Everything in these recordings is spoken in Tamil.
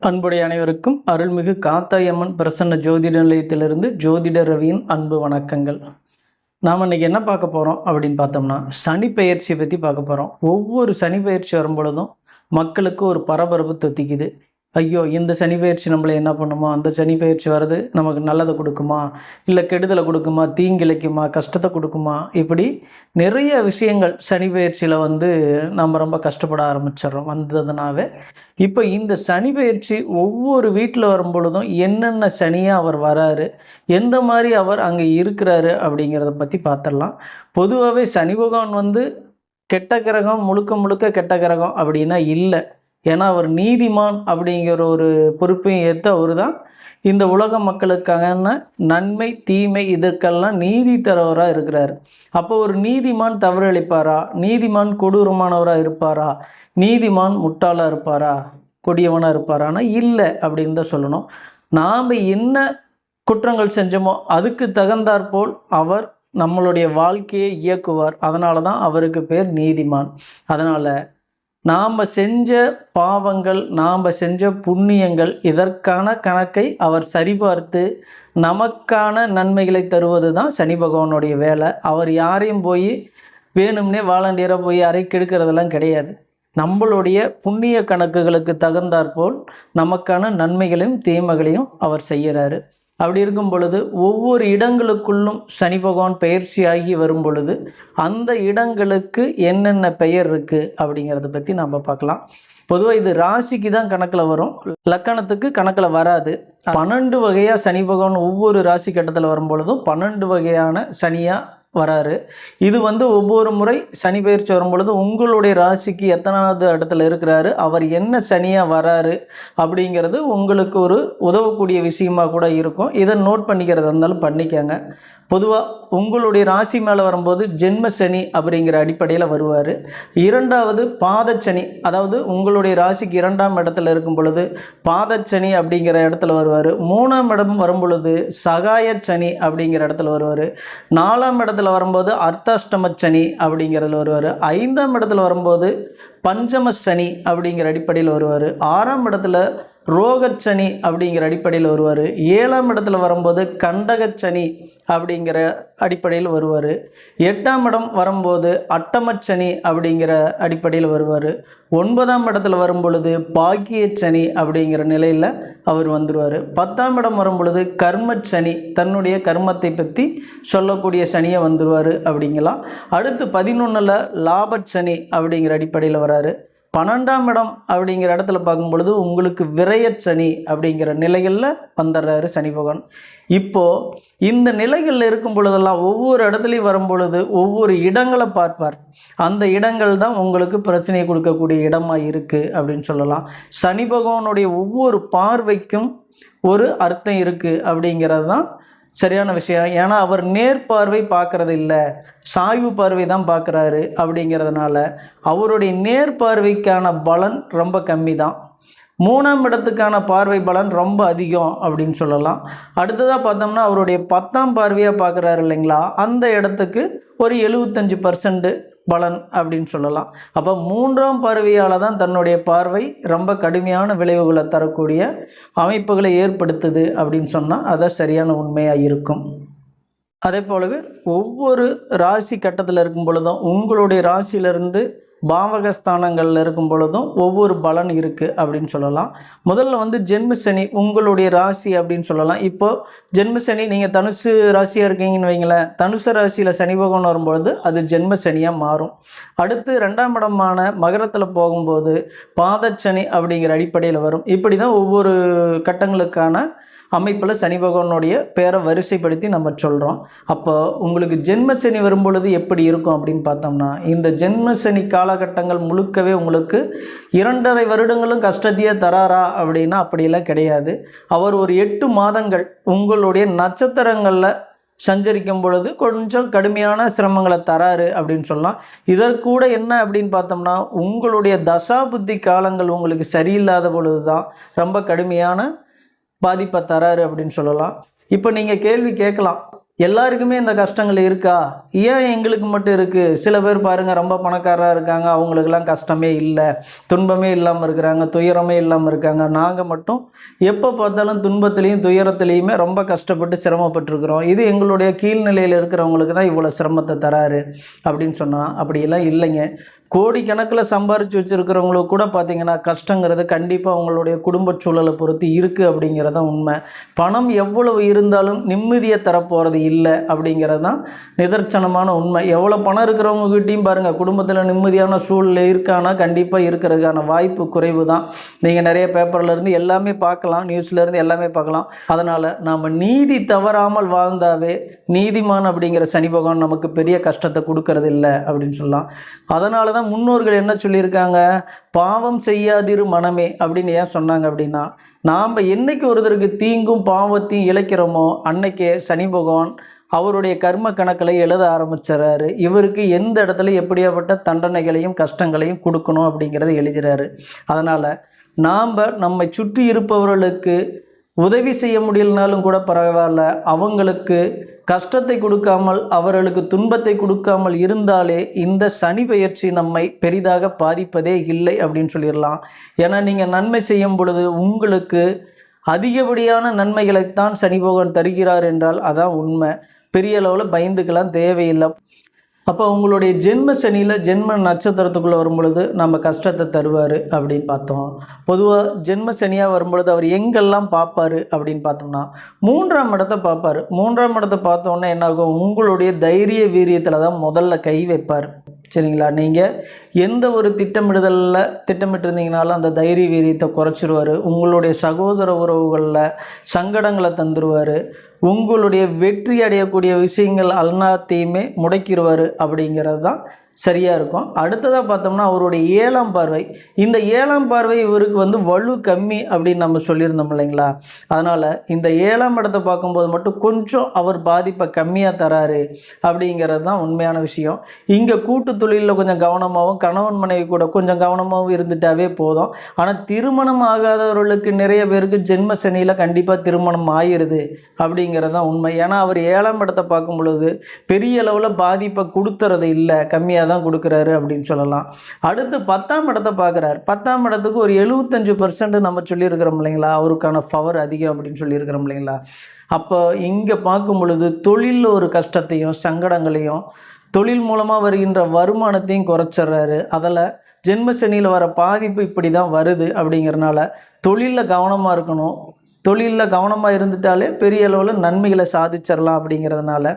அன்புடைய அனைவருக்கும் அருள்மிகு காத்தாயம்மன் பிரசன்ன ஜோதிட நிலையத்திலிருந்து ஜோதிடர் ரவியின் அன்பு வணக்கங்கள். நாம் இன்றைக்கி என்ன பார்க்க போகிறோம் அப்படின்னு பார்த்தோம்னா, சனி பெயர்ச்சியை பற்றி பார்க்க போகிறோம். ஒவ்வொரு சனி பெயர்ச்சி வரும்பொழுதும் மக்களுக்கு ஒரு பரபரப்பு தொத்திக்குது. ஐயோ, இந்த சனி பயிற்சி நம்மளை என்ன பண்ணுமா, அந்த சனி பயிற்சி வர்றது நமக்கு நல்லதை கொடுக்குமா, இல்லை கெடுதலை கொடுக்குமா, தீங்கிழைக்குமா, கஷ்டத்தை கொடுக்குமா, இப்படி நிறைய விஷயங்கள் சனி பயிற்சியில் நம்ம ரொம்ப கஷ்டப்பட ஆரம்பிச்சிடுறோம் வந்ததுனாவே. இப்போ இந்த சனி பயிற்சி ஒவ்வொரு வீட்டில் வரும் பொழுதும் என்னென்ன சனியாக அவர் வராரு, எந்த மாதிரி அவர் அங்கே இருக்கிறாரு அப்படிங்கிறத பற்றி பார்த்துடலாம். பொதுவாகவே சனி பகவான் கெட்ட கிரகம், முழுக்க முழுக்க கெட்ட கிரகம் அப்படின்னா இல்லை. ஏன்னா அவர் நீதிமான் அப்படிங்கிற ஒரு பொறுப்பையும் ஏற்று அவர் தான் இந்த உலக மக்களுக்கான நன்மை தீமை இதற்கெல்லாம் நீதி தரவராக இருக்கிறார். அப்போ ஒரு நீதிமான் தவறு அளிப்பாரா, நீதிமான் கொடூரமானவராக இருப்பாரா, நீதிமான் முட்டாளாக இருப்பாரா, கொடியவனாக இருப்பாரானா இல்லை அப்படின்னு தான் சொல்லணும். நாம் என்ன குற்றங்கள் செஞ்சோமோ அதுக்கு தகுந்தாற்போல் அவர் நம்மளுடைய வாழ்க்கையை இயக்குவார். அதனால தான் அவருக்கு பேர் நீதிமான். அதனால் நாம் செஞ்ச பாவங்கள், நாம் செஞ்ச புண்ணியங்கள், இதற்கான கணக்கை அவர் சரிபார்த்து நமக்கான நன்மைகளை தருவது தான் சனி பகவானுடைய வேலை. அவர் யாரையும் போய் வேணும்னே வாலண்டியராக போய் யாரையும் கெடுக்கிறதெல்லாம் கிடையாது. நம்மளுடைய புண்ணிய கணக்குகளுக்கு தகுந்தாற்போல் நமக்கான நன்மைகளையும் தீமைகளையும் அவர் செய்கிறாரு. அப்படி இருக்கும் பொழுது ஒவ்வொரு இடங்களுக்குள்ளும் சனி பகவான் பயிற்சியாகி வரும் பொழுது அந்த இடங்களுக்கு என்னென்ன பெயர் இருக்குது அப்படிங்கிறத பற்றி நம்ம பார்க்கலாம். பொதுவாக இது ராசிக்கு தான் கணக்கில் வரும், லக்கணத்துக்கு கணக்கில் வராது. 12 வகையாக சனி பகவான் ஒவ்வொரு ராசி கட்டத்தில் வரும் பொழுதும் 12 வகையான சனியாக வராரு. இது ஒவ்வொரு முறை சனி பயிற்சி வரும் பொழுது உங்களுடைய ராசிக்கு எத்தனாவது இடத்துல இருக்கிறாரு, அவர் என்ன சனியாக வராரு அப்படிங்கிறது உங்களுக்கு ஒரு உதவக்கூடிய விஷயமாக கூட இருக்கும். இதை நோட் பண்ணிக்கிறதா இருந்தாலும் பண்ணிக்கங்க. பொதுவாக உங்களுடைய ராசி மேலே வரும்போது ஜென்ம சனி அப்படிங்கிற அடிப்படையில் வருவார். இரண்டாவது பாதச்சனி, அதாவது உங்களுடைய ராசிக்கு 2ஆம் இடத்துல இருக்கும் பொழுது பாதச்சனி அப்படிங்கிற இடத்துல வருவார். 3ஆம் இடம் வரும் பொழுது சகாய சனி அப்படிங்கிற இடத்துல வருவார். 4ஆம் இடத்துல வரும்போது அர்த்தாஷ்டம சனி அப்படிங்கிறதுல வருவார். 5ஆம் இடத்துல வரும்போது பஞ்சம சனி அப்படிங்கிற அடிப்படையில் வருவார். 6ஆம் இடத்துல ரோகச்சனி அப்படிங்கிற அடிப்படையில் வருவார். 7ஆம் இடத்துல வரும்போது கண்டகச்சனி அப்படிங்கிற அடிப்படையில் வருவார். 8ஆம் இடம் வரும்போது அட்டமச்சனி அப்படிங்கிற அடிப்படையில் வருவார். 9ஆம் இடத்துல வரும் பொழுது பாக்கியச்சனி அப்படிங்கிற நிலையில் அவர் வந்துடுவார். 10ஆம் இடம் வரும் பொழுது கர்மச்சனி, தன்னுடைய கர்மத்தை பற்றி சொல்லக்கூடிய சனியை வந்துடுவார் அப்படிங்கலாம். அடுத்து 11ல் லாபச்சனி அப்படிங்கிற அடிப்படையில் வராரு. 12ஆம் இடம் அப்படிங்கிற இடத்துல பார்க்கும் பொழுது உங்களுக்கு விரயச்சனி அப்படிங்கிற நிலைகளில் வந்துடுறாரு சனி பகவான். இப்போது இந்த நிலைகளில் இருக்கும் பொழுதெல்லாம் ஒவ்வொரு இடத்துலையும் வரும் பொழுது ஒவ்வொரு இடங்களை பார்ப்பார். அந்த இடங்கள் தான் உங்களுக்கு பிரச்சனையை கொடுக்கக்கூடிய இடமாக இருக்குது அப்படின்னு சொல்லலாம். சனி பகவானுடைய ஒவ்வொரு பார்வைக்கும் ஒரு அர்த்தம் இருக்குது அப்படிங்கிறது தான் சரியான விஷயம். ஏன்னா அவர் நேர்பார்வை பார்க்கறது இல்லை, சாய்வு பார்வை தான் பார்க்குறாரு. அப்படிங்கிறதுனால அவருடைய நேர்பார்வைக்கான பலன் ரொம்ப கம்மி தான். 3ஆம் இடத்துக்கான பார்வை பலன் ரொம்ப அதிகம் அப்படின்னு சொல்லலாம். அடுத்ததாக பார்த்தோம்னா அவருடைய 10ஆம் பார்வையாக பார்க்குறாரு இல்லைங்களா, அந்த இடத்துக்கு ஒரு 75% பலன் அப்படின்னு சொல்லலாம். அப்போ 3ஆம் பார்வையால் தான் தன்னுடைய பார்வை ரொம்ப கடுமையான விளைவுகளை தரக்கூடிய அமைப்புகளை ஏற்படுத்துது அப்படின்னு சொன்னால் அதான் சரியான உண்மையாக இருக்கும். அதே போலவே ஒவ்வொரு ராசி கட்டத்தில் இருக்கும் பொழுதும் உங்களுடைய ராசியிலிருந்து பாவகஸ்தானங்களில் இருக்கும் பொழுதும் ஒவ்வொரு பலன் இருக்குது அப்படின்னு சொல்லலாம். முதல்ல ஜென்மசனி உங்களுடைய ராசி அப்படின்னு சொல்லலாம். இப்போது ஜென்மசனி நீங்கள் தனுசு ராசியாக இருக்கீங்கன்னு வைங்களேன், தனுசு ராசியில் சனி பகவான் வரும்பொழுது அது ஜென்மசனியாக மாறும். அடுத்து 2ஆம் இடமான மகரத்தில் போகும்போது பாதச்சனி அப்படிங்கிற அடிப்படையில் வரும். இப்படி தான் ஒவ்வொரு கட்டங்களுக்கான அமைப்பில் சனி பகவானுடைய பேரை வரிசைப்படுத்தி நம்ம சொல்கிறோம். அப்போ உங்களுக்கு ஜென்மசனி வரும்பொழுது எப்படி இருக்கும் அப்படின்னு பார்த்தோம்னா, இந்த ஜென்மசனி காலகட்டங்கள் முழுக்கவே உங்களுக்கு 2.5 வருடங்களும் கஷ்டத்தையே தராரா அப்படின்னா அப்படியெல்லாம் கிடையாது. அவர் ஒரு 8 மாதங்கள் உங்களுடைய நட்சத்திரங்களில் சஞ்சரிக்கும் பொழுது கொஞ்சம் கடுமையான சிரமங்களை தராரு அப்படின்னு சொல்லலாம். இதற்கூட என்ன அப்படின்னு பார்த்தோம்னா, உங்களுடைய தசா புத்தி காலங்கள் உங்களுக்கு சரியில்லாத பொழுது தான் ரொம்ப கடுமையான பாதிப்பை தராரு அப்படின்னு சொல்லலாம். இப்போ நீங்கள் கேள்வி கேட்கலாம், எல்லாருக்குமே இந்த கஷ்டங்கள் இருக்கா? ஏன் எங்களுக்கு மட்டும் இருக்குது? சில பேர் பாருங்கள் ரொம்ப பணக்காரராக இருக்காங்க, அவங்களுக்கெல்லாம் கஷ்டமே இல்லை, துன்பமே இல்லாமல் இருக்கிறாங்க, துயரமே இல்லாமல் இருக்காங்க. நாங்கள் மட்டும் எப்போ பார்த்தாலும் துன்பத்துலேயும் துயரத்துலேயுமே ரொம்ப கஷ்டப்பட்டு சிரமப்பட்டுருக்குறோம். இது எங்களுடைய கீழ்நிலையில் இருக்கிறவங்களுக்கு தான் இவ்வளோ சிரமத்தை தராரு அப்படின்னு சொன்னால் அப்படியெல்லாம் இல்லைங்க. கோடிக்கணக்கில் சம்பாரித்து வச்சுருக்கிறவங்களுக்கு கூட பார்த்திங்கன்னா கஷ்டங்கிறது கண்டிப்பாக அவங்களுடைய குடும்ப சூழலை பொறுத்து இருக்குது அப்படிங்கிறது தான் உண்மை. பணம் எவ்வளவு இருந்தாலும் நிம்மதியை தரப்போகிறது இல்லை அப்படிங்கிறது தான் நிதர்சனமான உண்மை. எவ்வளோ பணம் இருக்கிறவங்ககிட்டையும் பாருங்கள், குடும்பத்தில் நிம்மதியான சூழ்நிலை இருக்கானா கண்டிப்பாக இருக்கிறதுக்கான வாய்ப்பு குறைவு தான். நீங்கள் நிறைய பேப்பர்லேருந்து எல்லாமே பார்க்கலாம், நியூஸ்லேருந்து எல்லாமே பார்க்கலாம். அதனால் நாம் நீதி தவறாமல் வாழ்ந்தாவே நீதிமான் அப்படிங்கிற சனி பகவான் நமக்கு பெரிய கஷ்டத்தை கொடுக்கறது இல்லை அப்படின்னு சொல்லலாம். அதனால தான் முன்னோர்கள் என்ன சொல்லியிருக்காங்க, பாவம் செய்யாதிரு மனமே அப்படின்னு ஏன் சொன்னாங்க அப்படின்னா, நாம் என்னைக்கு ஒருத்தருக்கு தீங்கும் பாவத்தையும் இழைக்கிறோமோ அன்னைக்கே சனி பகவான் அவருடைய கர்ம கணக்கில் எழுத ஆரம்பிச்சிடறாரு. இவருக்கு எந்த இடத்துல எப்படியாப்பட்ட தண்டனைகளையும் கஷ்டங்களையும் கொடுக்கணும் அப்படிங்கிறத எழுதுகிறாரு. அதனால் நாம் நம்மை சுற்றி இருப்பவர்களுக்கு உதவி செய்ய முடியலனாலும் கூட பரவாயில்ல, அவங்களுக்கு கஷ்டத்தை கொடுக்காமல் அவர்களுக்கு துன்பத்தை கொடுக்காமல் இருந்தாலே இந்த சனி பெயர்ச்சி நம்மை பெரிதாக பாதிப்பதே இல்லை அப்படின்னு சொல்லிடலாம். ஏன்னா நீங்கள் நன்மை செய்யும் பொழுது உங்களுக்கு அதிகப்படியான நன்மைகளைத்தான் சனி பகவான் தருகிறார் என்றால் அதான் உண்மை. பெரிய அளவில் பயந்துக்கெல்லாம் தேவையில்லை. அப்போ உங்களுடைய ஜென்ம சனியில் ஜென்ம நட்சத்திரத்துக்குள்ளே வரும்பொழுது நம்ம கஷ்டத்தை தருவார் அப்படின்னு பார்த்தோம். பொதுவாக ஜென்ம சனியாக வரும்பொழுது அவர் எங்கெல்லாம் பார்ப்பார் அப்படின்னு பார்த்தோம்னா 3ஆம் இடத்தை பார்ப்பார். 3ஆம் இடத்தை பார்த்தோன்னே என்னாகும், உங்களுடைய தைரிய வீரியத்தில் தான் முதல்ல கை வைப்பார். சரிங்களா? நீங்கள் எந்த ஒரு திட்டமிடுதலில் திட்டமிட்டிருந்தீங்கனாலும் அந்த தைரிய வீரியத்தை குறைச்சிருவார். உங்களுடைய சகோதர உறவுகளில் சங்கடங்களை தந்துடுவார். உங்களுடைய வெற்றி அடையக்கூடிய விஷயங்கள் எல்லாத்தையுமே முடக்கிடுவார் அப்படிங்கிறது தான் சரியாக இருக்கும். அடுத்ததாக பார்த்தோம்னா அவருடைய 7ஆம் பார்வை. இந்த 7ஆம் பார்வை இவருக்கு வலு கம்மி அப்படின்னு நம்ம சொல்லியிருந்தோம் இல்லைங்களா? அதனால் இந்த 7ஆம் இடத்தை பார்க்கும்போது மட்டும் கொஞ்சம் அவர் பாதிப்பை கம்மியாக தராரு அப்படிங்கிறது தான் உண்மையான விஷயம். இங்கே கூட்டு தொழிலில் கொஞ்சம் கவனமாகவும் கணவன் மனைவி கூட கொஞ்சம் கவனமாகவும் இருந்துட்டாவே போதும். ஆனால் திருமணம் ஆகாதவர்களுக்கு நிறைய பேருக்கு ஜென்ம சனியில் கண்டிப்பாக திருமணம் ஆகிருது அப்படிங்கிறது தான் உண்மை. ஏன்னா அவர் 7ஆம் இடத்தை பார்க்கும் பொழுது பெரிய அளவில் பாதிப்பை கொடுத்துறது இல்லை, கம்மியாக தான் கொடுக்குறாரு அப்படின்னு சொல்லலாம். அடுத்து 10ஆம் இடத்தை பார்க்குறாரு. 10ஆம் இடத்துக்கு ஒரு 75% நம்ம சொல்லியிருக்கிறோம் இல்லைங்களா, அவருக்கான பவர் அதிகம் அப்படின்னு சொல்லியிருக்கிறோம் இல்லைங்களா. அப்போ இங்கே பார்க்கும் பொழுது தொழிலில் ஒரு கஷ்டத்தையும் சங்கடங்களையும் தொழில் மூலமாக வருகின்ற வருமானத்தையும் குறைச்சிட்றாரு. அதில் ஜென்ம சனியில் வர பாதிப்பு இப்படி தான் வருது. அப்படிங்கிறனால தொழிலில் கவனமாக இருக்கணும். தொழிலில் கவனமாக இருந்துட்டாலே பெரிய அளவில் நன்மைகளை சாதிச்சிடலாம். அப்படிங்கிறதுனால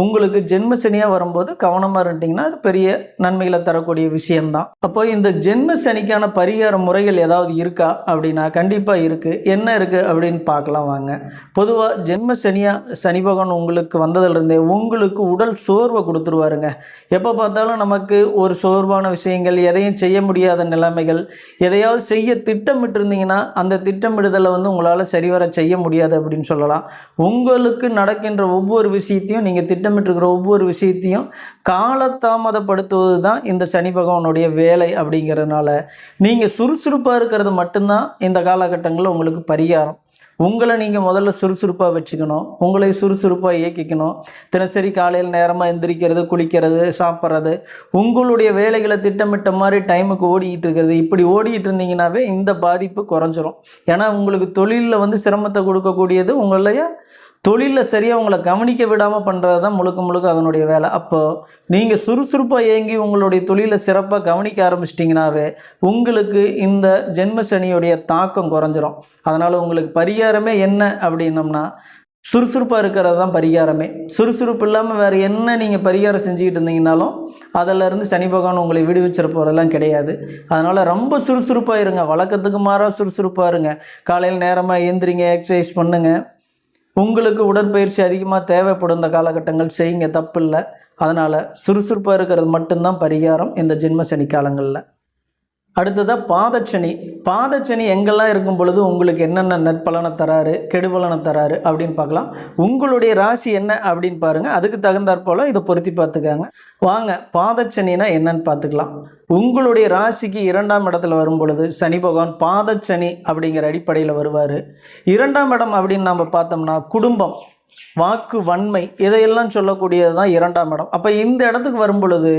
உங்களுக்கு ஜென்ம சனியாக வரும்போது கவனமாக இருந்துட்டிங்கன்னா அது பெரிய நன்மைகளை தரக்கூடிய விஷயந்தான். அப்போ இந்த ஜென்ம சனிக்கான பரிகார முறைகள் ஏதாவது இருக்கா அப்படின்னா கண்டிப்பாக இருக்குது. என்ன இருக்குது அப்படின்னு பார்க்கலாம் வாங்க. பொதுவாக ஜென்ம சனியாக சனி பகவான் உங்களுக்கு வந்ததுலேருந்தே உங்களுக்கு உடல் சோர்வை கொடுத்துருவாருங்க. எப்போ பார்த்தாலும் நமக்கு ஒரு சோர்வான விஷயங்கள், எதையும் செய்ய முடியாத நிலைமைகள், எதையாவது செய்ய திட்டமிட்டு இருந்தீங்கன்னா அந்த திட்டமிடுதலை உங்களால் சரிவர செய்ய முடியாது அப்படின்னு சொல்லலாம். உங்களுக்கு நடக்கின்ற ஒவ்வொரு விஷயத்தையும் நீங்கள் திட்டமிட்டிருக்கிற ஒவ்வொரு விஷயத்தையும் காலதாமதப்படுத்துவது தான் இந்த சனி பகவானுடைய வேலை. அப்படிங்கிறதுனால நீங்கள் சுறுசுறுப்பாக இருக்கிறது மட்டும்தான் இந்த காலகட்டங்களில் உங்களுக்கு பரிகாரம். உங்களை நீங்கள் முதல்ல சுறுசுறுப்பாக வச்சுக்கணும், உங்களை சுறுசுறுப்பாக இயக்கிக்கணும். தினசரி காலையில் நேரமாக எந்திரிக்கிறது, குளிக்கிறது, சாப்பிட்றது, உங்களுடைய வேலைகளை திட்டமிட்ட மாதிரி டைமுக்கு ஓடிக்கிட்டு இருக்கிறது, இப்படி ஓடிக்கிட்டு இருந்தீங்கன்னாவே இந்த பாதிப்பு குறைஞ்சிரும். ஏன்னா உங்களுக்கு தொழிலில் சிரமத்தை கொடுக்கக்கூடியது உங்களுடைய தொழிலில் சரியாக உங்களை கவனிக்க விடாமல் பண்ணுறது தான் முழுக்க முழுக்க அதனுடைய வேலை. அப்போது நீங்கள் சுறுசுறுப்பாக இயங்கி உங்களுடைய தொழிலை சிறப்பாக கவனிக்க ஆரம்பிச்சிட்டிங்கனாவே உங்களுக்கு இந்த ஜென்ம சனியுடைய தாக்கம் குறைஞ்சிரும். அதனால் உங்களுக்கு பரிகாரமே என்ன அப்படின்னம்னா சுறுசுறுப்பாக இருக்கிறது தான் பரிகாரமே. சுறுசுறுப்பு இல்லாமல் வேறு என்ன நீங்கள் பரிகாரம் செஞ்சுக்கிட்டு இருந்தீங்கனாலும் அதிலேருந்து சனி பகவான் உங்களை விடுவிச்சிட போகிறதெல்லாம் கிடையாது. அதனால் ரொம்ப சுறுசுறுப்பாக இருங்க, வழக்கத்துக்கு மாறாக சுறுசுறுப்பாக இருங்க. காலையில் நேரமாக எழுந்திரிங்க, எக்ஸசைஸ் பண்ணுங்கள். உங்களுக்கு உடற்பயிற்சி அதிகமாக தேவைப்படும் இந்த காலகட்டங்கள் செய்யுங்க, தப்பு இல்லை. அதனால் சுறுசுறுப்பாக இருக்கிறது மட்டும்தான் பரிகாரம் இந்த ஜென்ம சனி காலங்களில். அடுத்ததாக பாதச்சனி. பாதச்சனி எங்கெல்லாம் இருக்கும் பொழுது உங்களுக்கு என்னென்ன நற்பலனை தராரு, கெடுபலனை தராரு அப்படின்னு பார்க்கலாம். உங்களுடைய ராசி என்ன அப்படின்னு பாருங்கள், அதுக்கு தகுந்தாற் போல் இதை பொருத்தி பார்த்துக்காங்க. வாங்க பாதச்சனினா என்னன்னு பார்த்துக்கலாம். உங்களுடைய ராசிக்கு 2ஆம் இடத்துல வரும் பொழுது சனி பகவான் பாதச்சனி அப்படிங்கிற அடிப்படையில் வருவார். 2ஆம் இடம் அப்படின்னு நம்ம பார்த்தோம்னா குடும்பம். வாக்கு வன்மை, இதையெல்லாம் சொல்லக்கூடியது தான் 2ஆம் இடம். அப்போ இந்த இடத்துக்கு வரும் பொழுது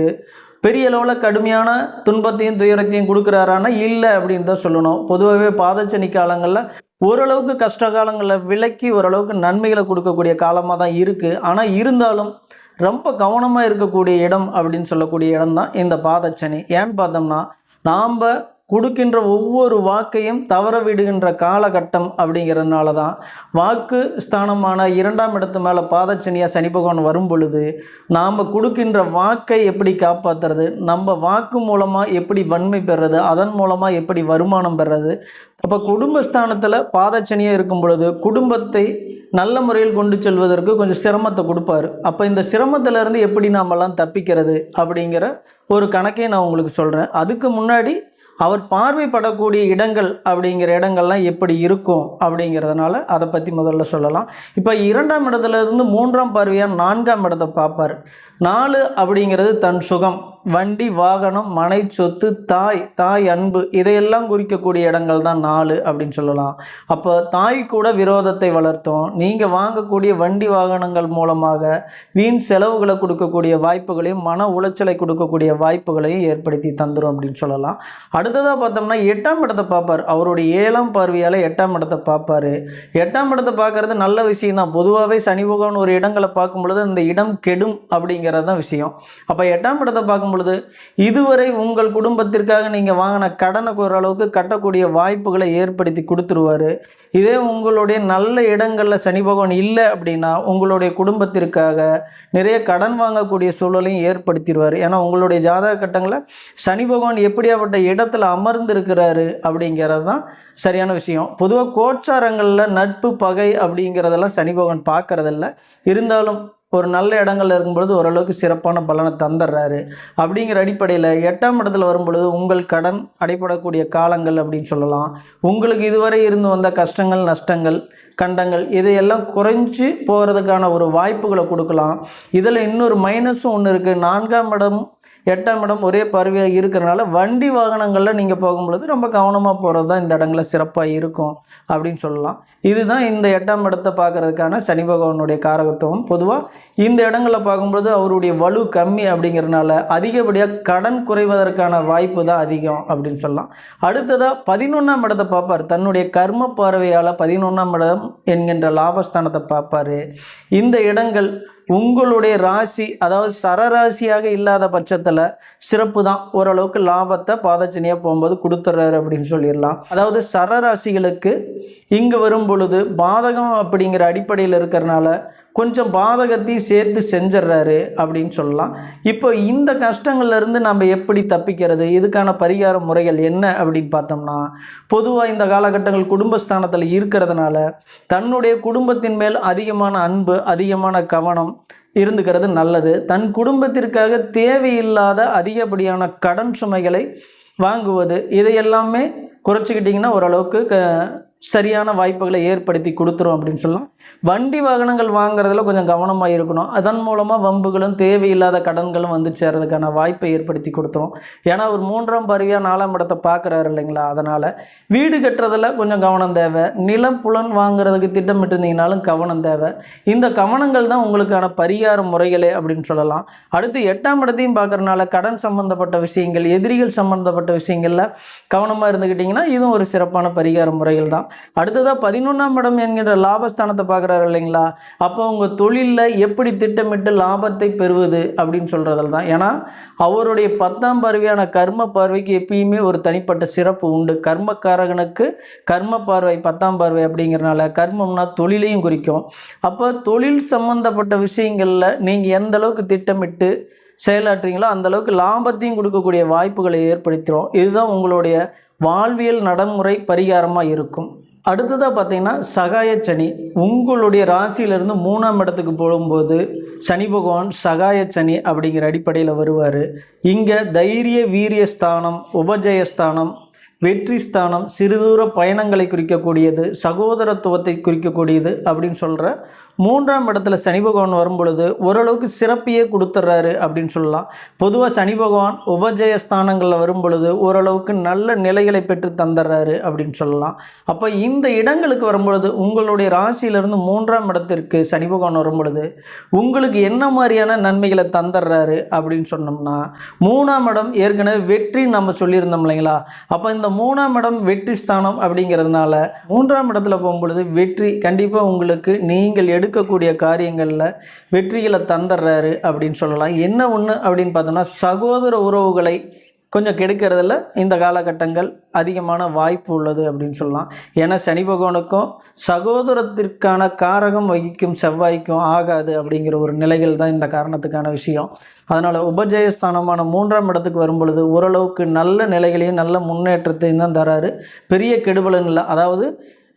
பெரிய அளவில் கடுமையான துன்பத்தையும் துயரத்தையும் கொடுக்குறாரானா இல்லை அப்படின்னு தான் சொல்லணும். பொதுவாகவே பாதச்சனி காலங்களில் ஓரளவுக்கு கஷ்ட காலங்களில் விலக்கி ஓரளவுக்கு நன்மைகளை கொடுக்கக்கூடிய காலமாக தான் இருக்குது. ஆனால் இருந்தாலும் ரொம்ப கவனமாக இருக்கக்கூடிய இடம் அப்படின்னு சொல்லக்கூடிய இடம் தான் இந்த பாதச்சனி. ஏன்னு பார்த்தோம்னா நாம் கொடுக்கின்ற ஒவ்வொரு வாக்கையும் தவற விடுகின்ற காலகட்டம் அப்படிங்கிறதுனால தான் வாக்கு ஸ்தானமான 2ஆம் இடத்து மேலே பாதச்சனியாக சனி பகவான் வரும் பொழுது நாம் கொடுக்கின்ற வாக்கை எப்படி காப்பாற்றுறது, நம்ம வாக்கு மூலமாக எப்படி வன்மை பெறுறது, அதன் மூலமாக எப்படி வருமானம் பெறுறது. அப்போ குடும்பஸ்தானத்தில் பாதச்சனியாக இருக்கும் பொழுது குடும்பத்தை நல்ல முறையில் கொண்டு செல்வதற்கு கொஞ்சம் சிரமத்தை கொடுப்பாரு. அப்போ இந்த சிரமத்திலேருந்து எப்படி நாமெல்லாம் தப்பிக்கிறது அப்படிங்கிற ஒரு கணக்கை நான் உங்களுக்கு சொல்கிறேன். அதுக்கு முன்னாடி அவர் பார்வைப்படக்கூடிய இடங்கள் அப்படிங்கிற இடங்கள்லாம் எப்படி இருக்கும் அப்படிங்கிறதுனால அதை பற்றி முதல்ல சொல்லலாம். இப்போ 2ஆம் இடத்துலேருந்து 3ஆம் பார்வையாக 4ஆம் இடத்தை பார்ப்பார். 4 அப்படிங்கிறது தன் சுகம், வண்டி, வாகனம், மனை, சொத்து, தாய் அன்பு, இதையெல்லாம் குறிக்கக்கூடிய இடங்கள் தான் 4 அப்படின்னு சொல்லலாம். அப்போ தாய் கூட விரோதத்தை வளர்த்தோம். நீங்கள் வாங்கக்கூடிய வண்டி வாகனங்கள் மூலமாக வீண் செலவுகளை கொடுக்கக்கூடிய வாய்ப்புகளையும் மன உளைச்சலை கொடுக்கக்கூடிய வாய்ப்புகளையும் ஏற்படுத்தி தந்துடும் அப்படின்னு சொல்லலாம். அடுத்ததாக பார்த்தோம்னா 8ஆம் இடத்தை பார்ப்பார். அவருடைய 7ஆம் பார்வையால் 8ஆம் இடத்தை பார்ப்பார். 8ஆம் இடத்தை பார்க்கறது நல்ல விஷயம் தான். பொதுவாகவே சனி பகவான் ஒரு இடங்களை பார்க்கும் பொழுது அந்த இடம் கெடும் அப்படிங்கிறது தான் விஷயம். அப்போ 8ஆம் இடத்தை பார்க்கும் பொழுது இதுவரை உங்கள் குடும்பத்திற்காக நீங்கள் வாங்கின கடனை ஓரளவுக்கு கட்டக்கூடிய வாய்ப்புகளை ஏற்படுத்தி கொடுத்துருவார். இதே உங்களுடைய நல்ல இடங்களில் சனி பகவான் இல்லை அப்படின்னா உங்களுடைய குடும்பத்திற்காக நிறைய கடன் வாங்கக்கூடிய சூழலையும் ஏற்படுத்திடுவார். ஏன்னா உங்களுடைய ஜாதக கட்டங்களில் சனி பகவான் எப்படியாப்பட்ட இடத்துல அமர்ந்திருக்கிறாரு அப்படிங்கிறது தான் சரியான விஷயம். பொதுவாக கோட்சாரங்களில் நட்பு பகை அப்படிங்கிறதெல்லாம் சனி பகவான் பார்க்கறதில்ல. இருந்தாலும் ஒரு நல்ல இடங்கள்ல இருக்கும்பொழுது ஓரளவுக்கு சிறப்பான பலனை தந்துடுறாரு. அப்படிங்கிற அடிப்படையில் 8ஆம் இடத்துல வரும்பொழுது உங்கள் கடன் அடைபடக்கூடிய காலங்கள் அப்படின்னு சொல்லலாம். உங்களுக்கு இதுவரை இருந்து வந்த கஷ்டங்கள், நஷ்டங்கள், கண்டங்கள் இதையெல்லாம் குறைஞ்சி போகிறதுக்கான ஒரு வாய்ப்புகளை கொடுக்கலாம். இதில் இன்னொரு மைனஸும் ஒன்று இருக்குது. 4ஆம் இடம் 8ஆம் இடம் ஒரே பார்வையாக இருக்கிறனால வண்டி வாகனங்களில் நீங்கள் போகும்பொழுது ரொம்ப கவனமாக போகிறது தான் இந்த இடங்களில் சிறப்பாக இருக்கும் அப்படின்னு சொல்லலாம். இதுதான் இந்த 8ஆம் இடத்தை பார்க்குறதுக்கான சனி பகவானுடைய காரகத்துவம். பொதுவாக இந்த இடங்களில் பார்க்கும்பொழுது அவருடைய வலு கம்மி அப்படிங்கிறதுனால அதிகப்படியாக கடன் குறைவதற்கான வாய்ப்பு தான் அதிகம் அப்படின்னு சொல்லலாம். அடுத்ததாக 11ஆம் இடத்தை பார்ப்பார். தன்னுடைய கர்ம பார்வையால் 11ஆம் இடம் என்கின்ற லாபஸ்தானத்தை பார்ப்பார். இந்த இடங்கள் உங்களுடைய ராசி, அதாவது சரராசியாக இல்லாத பட்சத்தில் சிறப்பு தான். ஓரளவுக்கு லாபத்தை பாதச்சனியாக போகும்போது கொடுத்துட்றாரு அப்படின்னு சொல்லிடலாம். அதாவது சரராசிகளுக்கு இங்கு வரும் பொழுது பாதகம் அப்படிங்கிற அடிப்படையில் இருக்கிறனால கொஞ்சம் பாதகத்தையும் சேர்த்து செஞ்சிட்றாரு அப்படின்னு சொல்லலாம். இப்போ இந்த கஷ்டங்கள்லேருந்து நம்ம எப்படி தப்பிக்கிறது, இதுக்கான பரிகார முறைகள் என்ன அப்படின்னு பார்த்தோம்னா, பொதுவாக இந்த காலகட்டங்கள் குடும்பஸ்தானத்தில் இருக்கிறதுனால தன்னுடைய குடும்பத்தின் மேல் அதிகமான அன்பு, அதிகமான கவனம் இருந்துக்கிறது நல்லது. தன் குடும்பத்திற்காக தேவையில்லாத அதிகப்படியான கடன் சுமைகளை வாங்குவது, இதையெல்லாமே குறைச்சிக்கிட்டிங்கன்னா ஓரளவுக்கு சரியான வாய்ப்புகளை ஏற்படுத்தி கொடுத்துரும் அப்படின்னு சொல்லலாம். வண்டி வாகனங்கள் வாங்குறதுல கொஞ்சம் கவனமாக இருக்கணும். அதன் மூலமாக வம்புகளும் தேவையில்லாத கடன்களும் வந்து சேர்றதுக்கான வாய்ப்பை ஏற்படுத்தி கொடுத்துரும். ஏன்னா ஒரு 3ஆம் பார்வையாக 4ஆம் இடத்தை பார்க்குறாரு இல்லைங்களா. அதனால் வீடு கட்டுறதில் கொஞ்சம் கவனம் தேவை. நிலம் புலன் வாங்குறதுக்கு திட்டமிட்டு இருந்தீங்கனாலும் கவனம் தேவை. இந்த கவனங்கள் தான் உங்களுக்கான பரிகார முறைகளே அப்படின்னு சொல்லலாம். அடுத்து 8ஆம் இடத்தையும் பார்க்குறதுனால கடன் சம்மந்தப்பட்ட விஷயங்கள், எதிரிகள் சம்மந்தப்பட்ட விஷயங்களில் கவனமாக இருந்துக்கிட்டிங்கன்னா இதுவும் ஒரு சிறப்பான பரிகார முறைகள் தான். அடுத்ததாக 11ஆம் இடம் என்கின்ற லாபஸ்தானத்தை பார்க்குறாரு இல்லைங்களா. அப்போ உங்கள் தொழிலில் எப்படி திட்டமிட்டு லாபத்தை பெறுவது அப்படின்னு சொல்கிறதில் தான். ஏன்னா அவருடைய 10ஆம் பார்வையான கர்ம பார்வைக்கு எப்பயுமே ஒரு தனிப்பட்ட சிறப்பு உண்டு. கர்மக்காரகனுக்கு கர்ம பார்வை 10ஆம் பார்வை அப்படிங்கிறனால கர்மம்னா தொழிலையும் குறிக்கும். அப்போ தொழில் சம்பந்தப்பட்ட விஷயங்களில் நீங்கள் எந்த அளவுக்கு திட்டமிட்டு செயலாற்றுறீங்களோ அந்தளவுக்கு லாபத்தையும் கொடுக்கக்கூடிய வாய்ப்புகளை ஏற்படுத்துகிறோம். இதுதான் உங்களுடைய வாழ்வியல் நடைமுறை பரிகாரமாக இருக்கும். அடுத்ததாக பார்த்தீங்கன்னா சகாயச்சனி. உங்களுடைய ராசியிலிருந்து 3ஆம் இடத்துக்கு போகும்போது சனி பகவான் சகாயச்சனி அப்படிங்கிற அடிப்படையில் வருவார். இங்கே தைரிய வீரியஸ்தானம், உபஜயஸ்தானம், வெற்றி ஸ்தானம், சிறுதூர பயணங்களை குறிக்கக்கூடியது, சகோதரத்துவத்தை குறிக்கக்கூடியது அப்படின்னு சொல்கிற மூன்றாம் இடத்துல சனி பகவான் வரும் பொழுது ஓரளவுக்கு சிறப்பையே கொடுத்துட்றாரு அப்படின்னு சொல்லலாம். பொதுவாக சனி பகவான் உபஜய ஸ்தானங்களில் வரும் பொழுது ஓரளவுக்கு நல்ல நிலைகளை பெற்று தந்துடுறாரு அப்படின்னு சொல்லலாம். அப்போ இந்த இடங்களுக்கு வரும்பொழுது உங்களுடைய ராசியிலிருந்து மூன்றாம் இடத்திற்கு சனி பகவான் வரும் பொழுது உங்களுக்கு என்ன மாதிரியான நன்மைகளை தந்துடுறாரு அப்படின்னு சொன்னோம்னா, மூணாம் இடம் ஏற்கனவே வெற்றி நம்ம சொல்லியிருந்தோம் இல்லைங்களா. அப்போ இந்த மூணாம் இடம் வெற்றி ஸ்தானம் அப்படிங்கிறதுனால மூன்றாம் இடத்துல போகும்பொழுது வெற்றி கண்டிப்பாக உங்களுக்கு நீங்கள் எடுக்கக்கூடிய காரியங்களில் வெற்றிகளை தந்துடுறாரு அப்படின்னு சொல்லலாம். என்ன ஒன்று அப்படின்னு பார்த்தோம்னா, சகோதர உறவுகளை கொஞ்சம் கெடுக்கிறதுல இந்த காலகட்டங்கள் அதிகமான வாய்ப்பு உள்ளது அப்படின்னு சொல்லலாம். ஏன்னா சனி பகவானுக்கும் சகோதரத்திற்கான காரகம் வகிக்கும் செவ்வாய்க்கும் ஆகாது அப்படிங்கிற ஒரு நிலைகள் தான் இந்த காரணத்துக்கான விஷயம். அதனால் உபஜயஸ்தானமான மூன்றாம் இடத்துக்கு வரும் பொழுது ஓரளவுக்கு நல்ல நிலைகளையும் நல்ல முன்னேற்றத்தையும் தான் தராரு. பெரிய கெடுபலன் இல்லை. அதாவது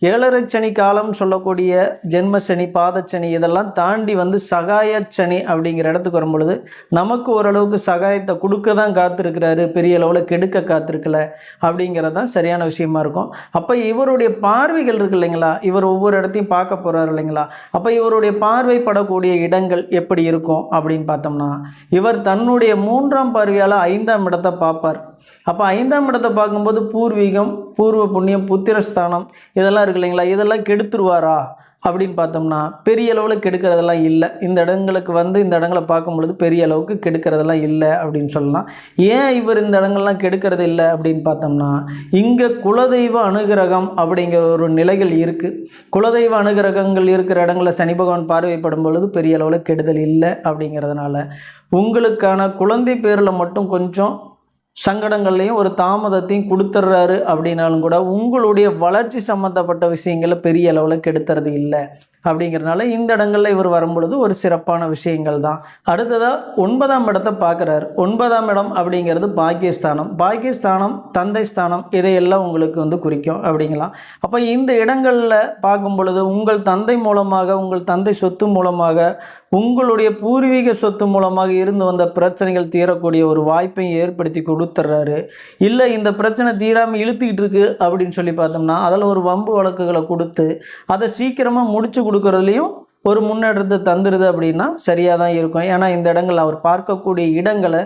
7.5 சனி காலம் சொல்லக்கூடிய ஜென்மசனி, பாதச்சனி இதெல்லாம் தாண்டி வந்து சகாய சனி அப்படிங்கிற இடத்துக்கு வரும் பொழுது நமக்கு ஓரளவுக்கு சகாயத்தை கொடுக்க தான் காத்திருக்கிறாரு, பெரிய அளவில் கெடுக்க காத்திருக்கல அப்படிங்கிறது தான் சரியான விஷயமா இருக்கும். அப்போ இவருடைய பார்வைகள் இருக்கு இல்லைங்களா, இவர் ஒவ்வொரு இடத்தையும் பார்க்க போகிறார் இல்லைங்களா. அப்போ இவருடைய பார்வைப்படக்கூடிய இடங்கள் எப்படி இருக்கும் அப்படின்னு பார்த்தோம்னா, இவர் தன்னுடைய 3ஆம் பார்வையால் 5ஆம் இடத்தை பார்ப்பார். அப்போ 5ஆம் இடத்தை பார்க்கும்போது பூர்வீகம், பூர்வ புண்ணியம், புத்திரஸ்தானம் இதெல்லாம் இருக்கு இல்லைங்களா, இதெல்லாம் கெடுத்துருவாரா அப்படின்னு பார்த்தோம்னா பெரிய அளவில் கெடுக்கிறதெல்லாம் இல்லை. இந்த இடங்களுக்கு வந்து இந்த இடங்களை பார்க்கும் பொழுது பெரிய அளவுக்கு கெடுக்கிறதெல்லாம் இல்லை அப்படின்னு சொல்லலாம். ஏன் இவர் இந்த இடங்கள்லாம் கெடுக்கிறது இல்லை அப்படின்னு பார்த்தோம்னா, இங்கே குலதெய்வ அனுகிரகம் அப்படிங்கிற ஒரு நிலைகள் இருக்குது. குலதெய்வ அனுகிரகங்கள் இருக்கிற இடங்களில் சனி பகவான் பார்வைப்படும் பொழுது பெரிய அளவில் கெடுதல் இல்லை அப்படிங்கிறதுனால உங்களுக்கான குழந்தை பேரில் மட்டும் கொஞ்சம் சங்கடங்கள்லையும் ஒரு தாமதத்தையும் கொடுத்துட்றாரு அப்படின்னாலும் கூட உங்களுடைய வளர்ச்சி சம்மந்தப்பட்ட விஷயங்களை பெரிய அளவில் கெடுத்துறது இல்லை அப்படிங்கிறதுனால இந்த இடங்களில் இவர் வரும்பொழுது ஒரு சிறப்பான விஷயங்கள் தான். அடுத்ததாக 9ஆம் இடத்தை பார்க்குறாரு. 9ஆம் இடம் அப்படிங்கிறது பாக்கியஸ்தானம். பாக்கியஸ்தானம் தந்தை ஸ்தானம் இதையெல்லாம் உங்களுக்கு வந்து குறிக்கும் அப்படிங்கலாம். அப்போ இந்த இடங்களில் பார்க்கும் பொழுது உங்கள் தந்தை மூலமாக, உங்கள் தந்தை சொத்து மூலமாக, உங்களுடைய பூர்வீக சொத்து மூலமாக இருந்து வந்த பிரச்சனைகள் தீரக்கூடிய ஒரு வாய்ப்பையும் ஏற்படுத்தி கொடுத்துட்றாரு. இல்லை இந்த பிரச்சனை தீராமல் இழுத்துக்கிட்டு இருக்கு அப்படின்னு சொல்லி பார்த்தோம்னா அதில் ஒரு வம்பு வழக்குகளை கொடுத்து அதை சீக்கிரமாக முடிச்சு கொடுக்கறதுலையும் ஒரு முன்னேற்றத்தை தந்துடுது அப்படின்னா சரியாக தான் இருக்கும். ஏன்னா இந்த இடங்கள் அவர் பார்க்கக்கூடிய இடங்களை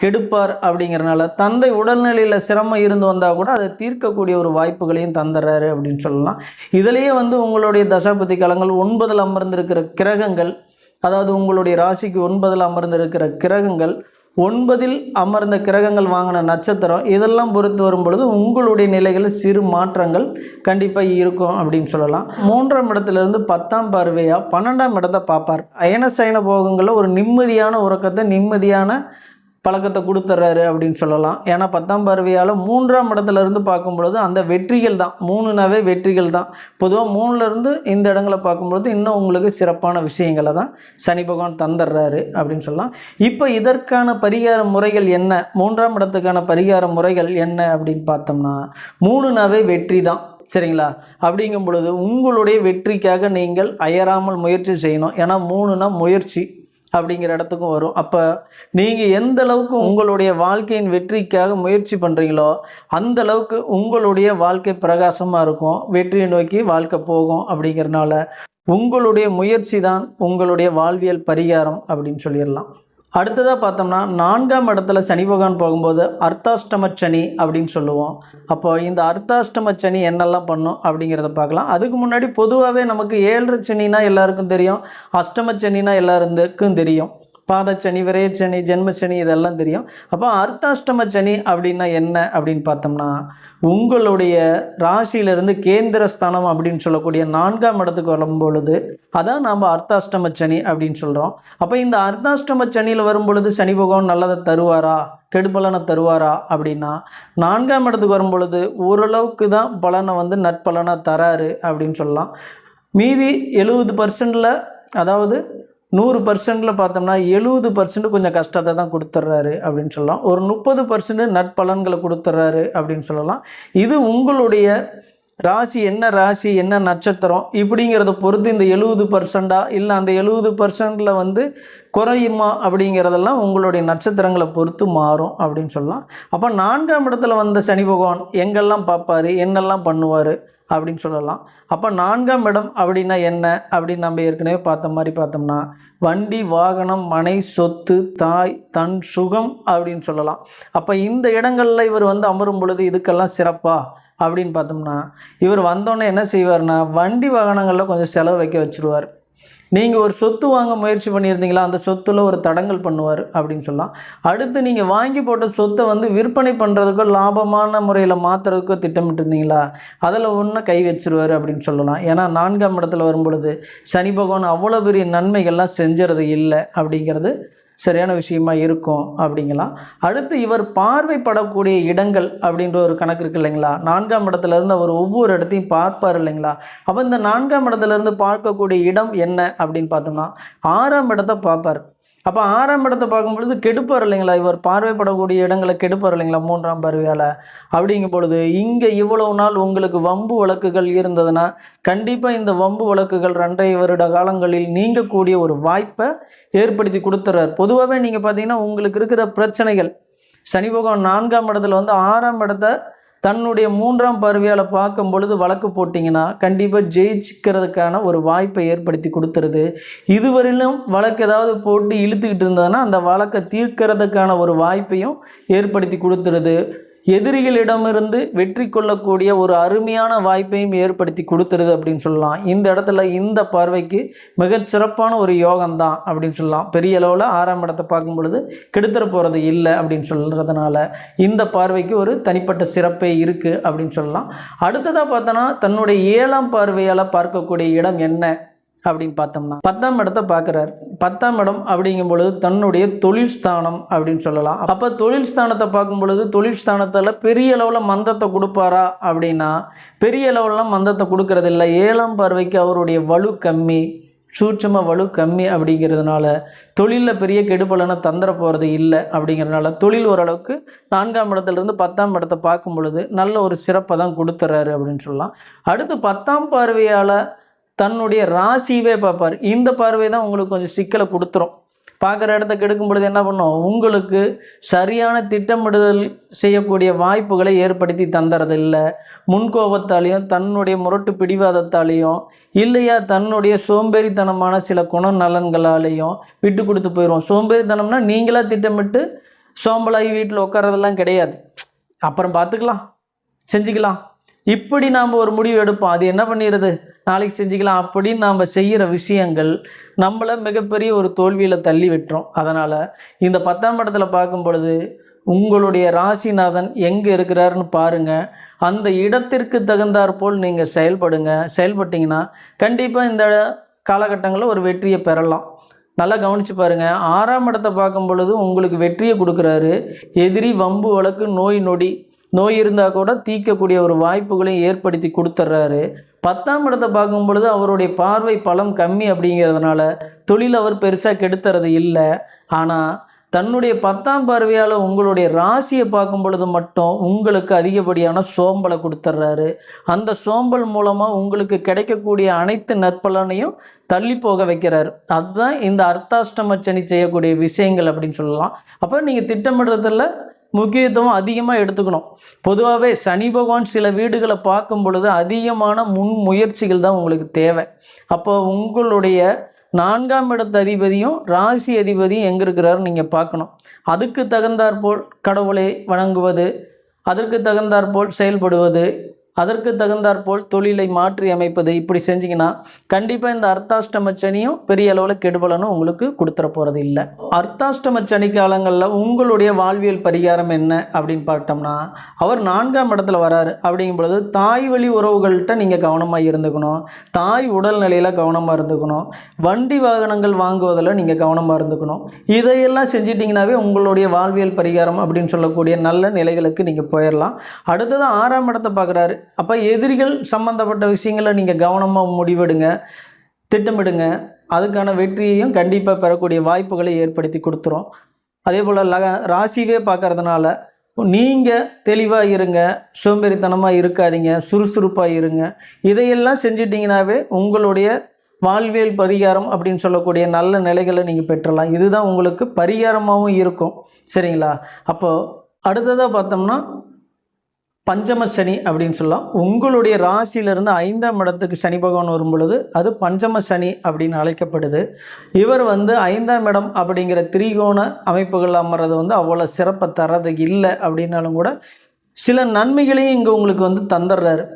கெடுப்பார் அப்படிங்கிறனால தந்தை உடல்நிலையில் சிரமம் இருந்து வந்தால் கூட அதை தீர்க்கக்கூடிய ஒரு வாய்ப்புகளையும் தந்துடுறாரு அப்படின்னு சொல்லலாம். இதிலேயே வந்து உங்களுடைய தசாபதி காலங்கள் 9இல் அமர்ந்திருக்கிற கிரகங்கள், அதாவது உங்களுடைய ராசிக்கு 9இல் அமர்ந்திருக்கிற கிரகங்கள், 9இல் அமர்ந்த கிரகங்கள் வாங்கின நட்சத்திரம் இதெல்லாம் பொறுத்து வரும் பொழுது உங்களுடைய நிலைகளில் சிறு மாற்றங்கள் கண்டிப்பாக இருக்கும் அப்படின்னு சொல்லலாம். 3ஆம் இடத்துலேருந்து 10ஆம் பார்வையாக 12ஆம் இடத்தை பார்ப்பார். அயன சயன போகங்களில் ஒரு நிம்மதியான உறக்கத்தை, நிம்மதியான பழக்கத்தை கொடுத்துட்றாரு அப்படின்னு சொல்லலாம். ஏன்னா 10ஆம் பார்வையால் 3ஆம் இடத்துலேருந்து பார்க்கும் பொழுது அந்த வெற்றிகள் தான், 3னாவே வெற்றிகள் தான். பொதுவாக 3லேருந்து இந்த இடங்களை பார்க்கும்பொழுது இன்னும் உங்களுக்கு சிறப்பான விஷயங்களை தான் சனி பகவான் தந்துடுறாரு அப்படின்னு சொல்லலாம். இப்போ இதற்கான பரிகார முறைகள் என்ன, 3ஆம் இடத்துக்கான பரிகார முறைகள் என்ன அப்படின்னு பார்த்தோம்னா 3னாவே வெற்றி தான். சரிங்களா. அப்படிங்கும் பொழுது உங்களுடைய வெற்றிக்காக நீங்கள் அயராமல் முயற்சி செய்யணும். ஏன்னா 3னா முயற்சி அப்படிங்கிற இடத்துக்கும் வரும். அப்போ நீங்கள் எந்த அளவுக்கு உங்களுடைய வாழ்க்கையின் வெற்றிக்காக முயற்சி பண்ணுறீங்களோ அந்த அளவுக்கு உங்களுடைய வாழ்க்கை பிரகாசமாக இருக்கும், வெற்றியை நோக்கி வாழ்க்கை போகும். அப்படிங்கிறதுனால உங்களுடைய முயற்சி தான் உங்களுடைய வாழ்வியல் பரிகாரம் அப்படின்னு சொல்லிடலாம். அடுத்ததாக பார்த்தோம்னா 4ஆம் இடத்துல சனி பகவான் போகும்போது அர்த்தாஷ்டம சனி அப்படின்னு சொல்லுவோம். அப்போ இந்த அர்த்தாஷ்டம சனி என்னெல்லாம் பண்ணும் அப்படிங்கிறத பார்க்கலாம். அதுக்கு முன்னாடி பொதுவாகவே நமக்கு 7.5 சனினா எல்லாருக்கும் தெரியும், அஷ்டம சனினா எல்லாருக்கும் தெரியும், பாதச்சனி, விரயச்சனி, ஜென்மசனி இதெல்லாம் தெரியும். அப்போ அர்த்தாஷ்டம சனி அப்படின்னா என்ன அப்படின்னு பார்த்தோம்னா உங்களுடைய ராசியிலிருந்து கேந்திரஸ்தானம் அப்படின்னு சொல்லக்கூடிய 4ஆம் இடத்துக்கு வரும்பொழுது அதான் நாம் அர்த்தாஷ்டம சனி அப்படின்னு சொல்கிறோம். அப்போ இந்த அர்த்தாஷ்டம சனியில் வரும்பொழுது சனி பகவான் நல்லதை தருவாரா, கெடுபலனை தருவாரா அப்படின்னா 4ஆம் இடத்துக்கு வரும்பொழுது ஓரளவுக்கு தான் பலனை வந்து நற்பலனாக தராரு அப்படின்னு சொல்லலாம். மீதி 70%, அதாவது 100%ல் பார்த்தோம்னா 70% கொஞ்சம் கஷ்டத்தை தான் கொடுத்துட்றாரு அப்படின்னு சொல்லலாம். ஒரு 30% நற்பலன்களை கொடுத்துட்றாரு அப்படின்னு சொல்லலாம். இது உங்களுடைய ராசி என்ன நட்சத்திரம் இப்படிங்கிறத பொறுத்து இந்த 70% இல்லை அந்த 70%ல் வந்து குறையுமா அப்படிங்கிறதெல்லாம் உங்களுடைய நட்சத்திரங்களை பொறுத்து மாறும் அப்படின்னு சொல்லலாம். அப்போ 4ஆம் இடத்துல வந்த சனி பகவான் எங்கெல்லாம் பார்ப்பார், என்னெல்லாம் பண்ணுவார் அப்படின்னு சொல்லலாம். அப்போ 4ஆம் இடம் அப்படின்னா என்ன அப்படின்னு நம்ம ஏற்கனவே பார்த்த மாதிரி பார்த்தோம்னா வண்டி, வாகனம், மனை, சொத்து, தாய், தன் சுகம் அப்படின்னு சொல்லலாம். அப்போ இந்த இடங்களில் இவர் வந்து அமரும் பொழுது இதுக்கெல்லாம் சிறப்பா அப்படின்னு பார்த்தோம்னா இவர் வந்தோடனே என்ன செய்வார்னா வண்டி வாகனங்களில் கொஞ்சம் செலவு வைக்க வச்சுருவார். நீங்கள் ஒரு சொத்து வாங்க முயற்சி பண்ணியிருந்தீங்களா, அந்த சொத்தில் ஒரு தடங்கல் பண்ணுவார் அப்படின்னு சொல்லலாம். அடுத்து நீங்கள் வாங்கி போட்ட சொத்தை வந்து விற்பனை பண்ணுறதுக்கோ லாபமான முறையில் மாற்றுறதுக்கோ திட்டமிட்டிருந்தீங்களா, அதில் ஒன்று கை வச்சிருவார் அப்படின்னு சொல்லலாம். ஏன்னா 4ஆம் இடத்துல வரும்பொழுது சனி பகவான் அவ்வளோ பெரிய நன்மைகள்லாம் செஞ்சுறது இல்லை அப்படிங்கிறது சரியான விஷயமா இருக்கும் அப்படிங்கலாம். அடுத்து இவர் பார்வைப்படக்கூடிய இடங்கள் அப்படின்ற ஒரு கணக்கு இருக்குது இல்லைங்களா. 4ஆம் இடத்துலேருந்து அவர் ஒவ்வொரு இடத்தையும் பார்ப்பார் இல்லைங்களா. அப்போ இந்த 4ஆம் இடத்துலேருந்து பார்க்கக்கூடிய இடம் என்ன அப்படின்னு பார்த்தோம்னா 6ஆம் இடத்தை பார்ப்பார். அப்போ 6ஆம் இடத்தை பார்க்கும்பொழுது கெடுப்பார் இல்லைங்களா. இவர் பார்வைப்படக்கூடிய இடங்களை கெடுப்பார் இல்லைங்களா 3ஆம் பார்வையால். அப்படிங்கும் பொழுது இங்கே இவ்வளவு நாள் உங்களுக்கு வம்பு வழக்குகள் இருந்ததுன்னா கண்டிப்பாக இந்த வம்பு வழக்குகள் 2.5 வருட காலங்களில் நீங்கக்கூடிய ஒரு வாய்ப்பை ஏற்படுத்தி கொடுத்துறார். பொதுவாகவே நீங்கள் பார்த்தீங்கன்னா உங்களுக்கு இருக்கிற பிரச்சனைகள் சனி பகவான் 4ஆம் இடத்துல வந்து 6ஆம் இடத்தை தன்னுடைய 3ஆம் பார்வையால் பார்க்கும் பொழுது வழக்கு போட்டிங்கன்னா கண்டிப்பாக ஜெயிச்சுக்கிறதுக்கான ஒரு வாய்ப்பை ஏற்படுத்தி கொடுத்துருது. இதுவரையிலும் வழக்கு ஏதாவது போட்டு இழுத்துக்கிட்டு இருந்ததுன்னா அந்த வழக்கை தீர்க்கிறதுக்கான ஒரு வாய்ப்பையும் ஏற்படுத்தி கொடுத்துருது. எதிரிகளிடமிருந்து வெற்றி கொள்ளக்கூடிய ஒரு அருமையான வாய்ப்பையும் ஏற்படுத்தி கொடுத்துருது அப்படின்னு சொல்லலாம். இந்த இடத்துல இந்த பார்வைக்கு மிகச்சிறப்பான ஒரு யோகம்தான் அப்படின்னு சொல்லலாம். பெரிய அளவில் 6ஆம் இடத்தை பார்க்கும் பொழுது கெடுத்துற போகிறது இல்லை அப்படின்னு சொல்கிறதுனால இந்த பார்வைக்கு ஒரு தனிப்பட்ட சிறப்பே இருக்குது அப்படின்னு சொல்லலாம். அடுத்ததாக பார்த்தோன்னா தன்னுடைய 7ஆம் பார்வையால் பார்க்கக்கூடிய இடம் என்ன அப்படின்னு பார்த்தோம்னா 10ஆம் இடத்தை பார்க்குறார். 10ஆம் இடம் அப்படிங்கும் பொழுது தன்னுடைய தொழில் ஸ்தானம் அப்படின்னு சொல்லலாம். அப்போ தொழில் ஸ்தானத்தை பார்க்கும் பொழுது தொழில் ஸ்தானத்தில் பெரிய அளவில் மந்தத்தை கொடுப்பாரா அப்படின்னா பெரிய அளவுலாம் மந்தத்தை கொடுக்கறதில்லை. 7ஆம் பார்வைக்கு அவருடைய வலு கம்மி, சூட்சம வலு கம்மி அப்படிங்கிறதுனால தொழிலில் பெரிய கெடுபலனை தந்துட போகிறது இல்லை. அப்படிங்கிறதுனால தொழில் ஓரளவுக்கு 4ஆம் இடத்துலேருந்து 10ஆம் இடத்தை பார்க்கும் பொழுது நல்ல ஒரு சிறப்பை தான் கொடுத்துறாரு அப்படின்னு சொல்லலாம். அடுத்து 10ஆம் பார்வையால் தன்னுடைய ராசியவே பார்ப்பார். இந்த பார்வை தான் உங்களுக்கு கொஞ்சம் சிக்கலை கொடுத்துரும். பார்க்குற இடத்த கெடுக்கும் பொழுது என்ன பண்ணும், உங்களுக்கு சரியான திட்டமிடுதல் செய்யக்கூடிய வாய்ப்புகளை ஏற்படுத்தி தந்துறதில்லை. முன்கோபத்தாலேயும் தன்னுடைய முரட்டு பிடிவாதத்தாலேயும் இல்லையா தன்னுடைய சோம்பேறித்தனமான சில குணநலன்களாலேயும் விட்டு கொடுத்து போயிடுவோம். சோம்பேறித்தனம்னா நீங்களாக திட்டமிட்டு சோம்பலாகி வீட்டில் உட்காரதெல்லாம் கிடையாது. அப்புறம் பார்த்துக்கலாம், செஞ்சுக்கலாம், இப்படி நாம் ஒரு முடிவு எடுப்போம். அது என்ன பண்ணிடுது, நாளைக்கு செஞ்சுக்கலாம் அப்படின்னு நாம் செய்கிற விஷயங்கள் நம்மளை மிகப்பெரிய ஒரு தோல்வியில் தள்ளி விட்டுரும். அதனால் இந்த 10ஆம் இடத்துல பார்க்கும் பொழுது உங்களுடைய ராசிநாதன் எங்கே இருக்கிறாருன்னு பாருங்கள். அந்த இடத்திற்கு தகுந்தாற்போல் நீங்கள் செயல்பட்டிங்கன்னா கண்டிப்பாக இந்த காலகட்டங்களில் ஒரு வெற்றியை பெறலாம். நல்லா கவனித்து பாருங்கள். 6ஆம் இடத்தை பார்க்கும் பொழுது உங்களுக்கு வெற்றியை கொடுக்குறாரு. எதிரி, வம்பு வழக்கு, நோய் இருந்தால் கூட தீர்க்கக்கூடிய ஒரு வாய்ப்புகளையும் ஏற்படுத்தி கொடுத்துட்றாரு. 10ஆம் இடத்தை பார்க்கும் பொழுது அவருடைய பார்வை பலம் கம்மி அப்படிங்கிறதுனால தொழில் அவர் பெருசாக கெடுத்துறது இல்லை. ஆனால் தன்னுடைய 10ஆம் பார்வையால் உங்களுடைய ராசியை பார்க்கும் பொழுது மட்டும் உங்களுக்கு அதிகப்படியான சோம்பலை கொடுத்துட்றாரு. அந்த சோம்பல் மூலமாக உங்களுக்கு கிடைக்கக்கூடிய அனைத்து நற்பலனையும் தள்ளி போக வைக்கிறார். அதுதான் இந்த அர்த்தாஷ்டம சனி செய்யக்கூடிய விஷயங்கள் அப்படின்னு சொல்லலாம். அப்போ நீங்கள் திட்டமிடுறதில் முக்கியத்துவம் அதிகமாக எடுத்துக்கணும். பொதுவாகவே சனி பகவான் சில வீடுகளை பார்க்கும் பொழுது அதிகமான முன் முயற்சிகள் தான் உங்களுக்கு தேவை. அப்போ உங்களுடைய 4ஆம் இடத்து அதிபதியும் ராசி அதிபதியும் எங்கே இருக்கிறாருன்னு நீங்கள் பார்க்கணும். அதுக்கு தகுந்தாற்போல் கடவுளை வணங்குவது, அதற்கு தகுந்தாற்போல் செயல்படுவது, அதற்கு தகுந்தாற்போல் தொழிலை மாற்றி அமைப்பது, இப்படி செஞ்சிங்கன்னா கண்டிப்பாக இந்த அர்த்தாஷ்டம சனியும் பெரிய அளவில் கெடுபலனும் உங்களுக்கு கொடுத்துட போகிறது இல்லை. அர்த்தாஷ்டம சனி காலங்களில் உங்களுடைய வாழ்வியல் பரிகாரம் என்ன அப்படின்னு பார்த்தோம்னா அவர் 4ஆம் இடத்துல வராரு. அப்படிங்கும் பொழுது தாய் வழி உறவுகள்கிட்ட நீங்கள் கவனமாக இருந்துக்கணும். தாய் உடல்நிலையில் கவனமாக இருந்துக்கணும். வண்டி வாகனங்கள் வாங்குவதில் நீங்கள் கவனமாக இருந்துக்கணும். இதையெல்லாம் செஞ்சிட்டிங்கனாவே உங்களுடைய வாழ்வியல் பரிகாரம் அப்படின்னு சொல்லக்கூடிய நல்ல நிலைகளுக்கு நீங்கள் போயிடலாம். அடுத்தது 6ஆம் இடத்தை பார்க்குறாரு. அப்போ எதிரிகள் சம்பந்தப்பட்ட விஷயங்களை நீங்கள் கவனமாக முடிவெடுங்க, திட்டமிடுங்க. அதுக்கான வெற்றியையும் கண்டிப்பாக பெறக்கூடிய வாய்ப்புகளை ஏற்படுத்தி கொடுத்துரும். அதே போல் ராசிவே பார்க்கறதுனால நீங்கள் தெளிவாக இருங்க, சோம்பேறித்தனமாக இருக்காதீங்க, சுறுசுறுப்பாக இருங்க. இதையெல்லாம் செஞ்சிட்டிங்கனாவே உங்களுடைய வாழ்வியல் பரிகாரம் அப்படின்னு சொல்லக்கூடிய நல்ல நிலைகளை நீங்கள் பெற்றலாம். இதுதான் உங்களுக்கு பரிகாரமாகவும் இருக்கும். சரிங்களா? அப்போது அடுத்ததாக பார்த்தோம்னா பஞ்சம சனி அப்படின்னு சொல்லலாம். உங்களுடைய ராசியிலிருந்து 5ஆம் இடத்துக்கு சனி பகவான் வரும் பொழுது அது பஞ்சம சனி அப்படின்னு அழைக்கப்படுது. இவர் 5ஆம் இடம் அப்படிங்கிற திரிகோண அமைப்புகள் அமர்றது அவ்வளோ சிறப்பை தரது இல்லை அப்படின்னாலும் கூட சில நன்மைகளையும் இங்கே உங்களுக்கு தந்துடுறாரு.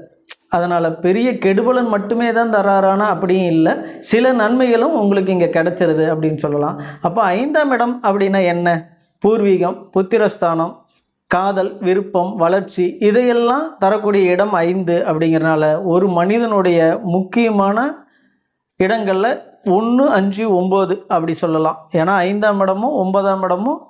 அதனால் பெரிய கெடுபலன் மட்டுமே தான் தராரானா அப்படியும் இல்லை, சில நன்மைகளும் உங்களுக்கு இங்கே கிடச்சிருது அப்படின்னு சொல்லலாம். அப்போ 5ஆம் இடம் அப்படின்னா என்ன? பூர்வீகம், புத்திரஸ்தானம், காதல், விருப்பம், வளர்ச்சி, இதையெல்லாம் தரக்கூடிய இடம் 5 அப்படிங்கிறனால ஒரு மனிதனுடைய முக்கியமான இடங்களில் 1, 5, 9 அப்படி சொல்லலாம். ஏன்னா 5ஆம் இடமும் 9ஆம் இடமும்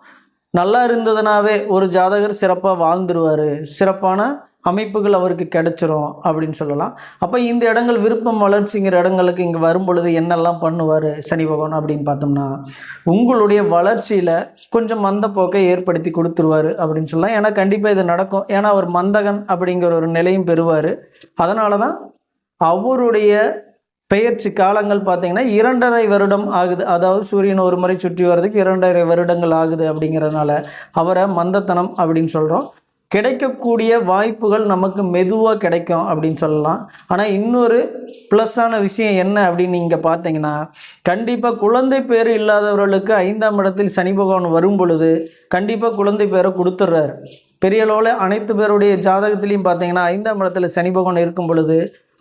நல்லா இருந்ததுனாவே ஒரு ஜாதகர் சிறப்பாக வாழ்ந்துருவார், சிறப்பான அமைப்புகள் அவருக்கு கிடைச்சிரும் அப்படின்னு சொல்லலாம். அப்போ இந்த இடங்கள் விருப்பம், வளர்ச்சிங்கிற இடங்களுக்கு இங்கே வரும் பொழுது என்னெல்லாம் பண்ணுவார் சனி பகவான் அப்படின்னு பார்த்தோம்னா, உங்களுடைய வளர்ச்சியில் கொஞ்சம் மந்த போக்கை ஏற்படுத்தி கொடுத்துருவார் அப்படின்னு சொல்லலாம். ஏன்னா கண்டிப்பாக இது நடக்கும். ஏன்னா அவர் மந்தகன் அப்படிங்கிற ஒரு நிலையும் பெறுவார். அதனால தான் அவருடைய பெயர்ச்சி காலங்கள் பார்த்தீங்கன்னா 2.5 வருடம் ஆகுது. அதாவது சூரியன் ஒரு முறை சுற்றி வர்றதுக்கு 2.5 வருடங்கள் ஆகுது. அப்படிங்கிறதுனால அவரை மந்தத்தனம் அப்படின்னு சொல்கிறோம். கிடைக்கக்கூடிய வாய்ப்புகள் நமக்கு மெதுவாக கிடைக்கும் அப்படின்னு சொல்லலாம். ஆனால் இன்னொரு ப்ளஸ்ஸான விஷயம் என்ன அப்படின்னு நீங்கள் பார்த்தீங்கன்னா, கண்டிப்பாக குழந்தை பேர் இல்லாதவர்களுக்கு 5ஆம் இடத்தில் சனி பகவான் வரும் பொழுது கண்டிப்பாக குழந்தை பேரை கொடுத்துட்றாரு. பெரிய அளவில் அனைத்து பேருடைய ஜாதகத்திலையும் பார்த்தீங்கன்னா 5ஆம் இடத்துல சனி பகவான் இருக்கும் பொழுது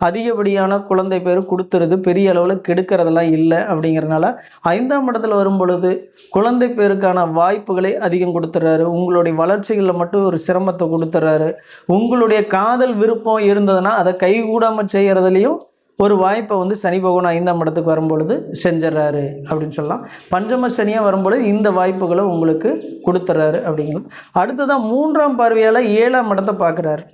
அதிகப்படியான குழந்தை பேர் கொடுத்துருது, பெரிய அளவில் கெடுக்கிறதெல்லாம் இல்லை. அப்படிங்கிறதுனால 5ஆம் இடத்துல வரும் பொழுது குழந்தை பேருக்கான வாய்ப்புகளை அதிகம் கொடுத்துட்றாரு. உங்களுடைய வளர்ச்சிகளில் மட்டும் ஒரு சிரமத்தை கொடுத்துட்றாரு. உங்களுடைய காதல் விருப்பம் இருந்ததுன்னா அதை கைகூடாமல் செய்கிறதுலையும் ஒரு வாய்ப்பை சனி பகவான் 5ஆம் இடத்துக்கு வரும்பொழுது செஞ்சிடறாரு அப்படின்னு சொல்லலாம். பஞ்சம சனியாக வரும்பொழுது இந்த வாய்ப்புகளை உங்களுக்கு கொடுத்துட்றாரு அப்படிங்கிறது. அடுத்ததான் 3ஆம் பார்வையால் 7ஆம் இடத்தை பார்க்குறாரு.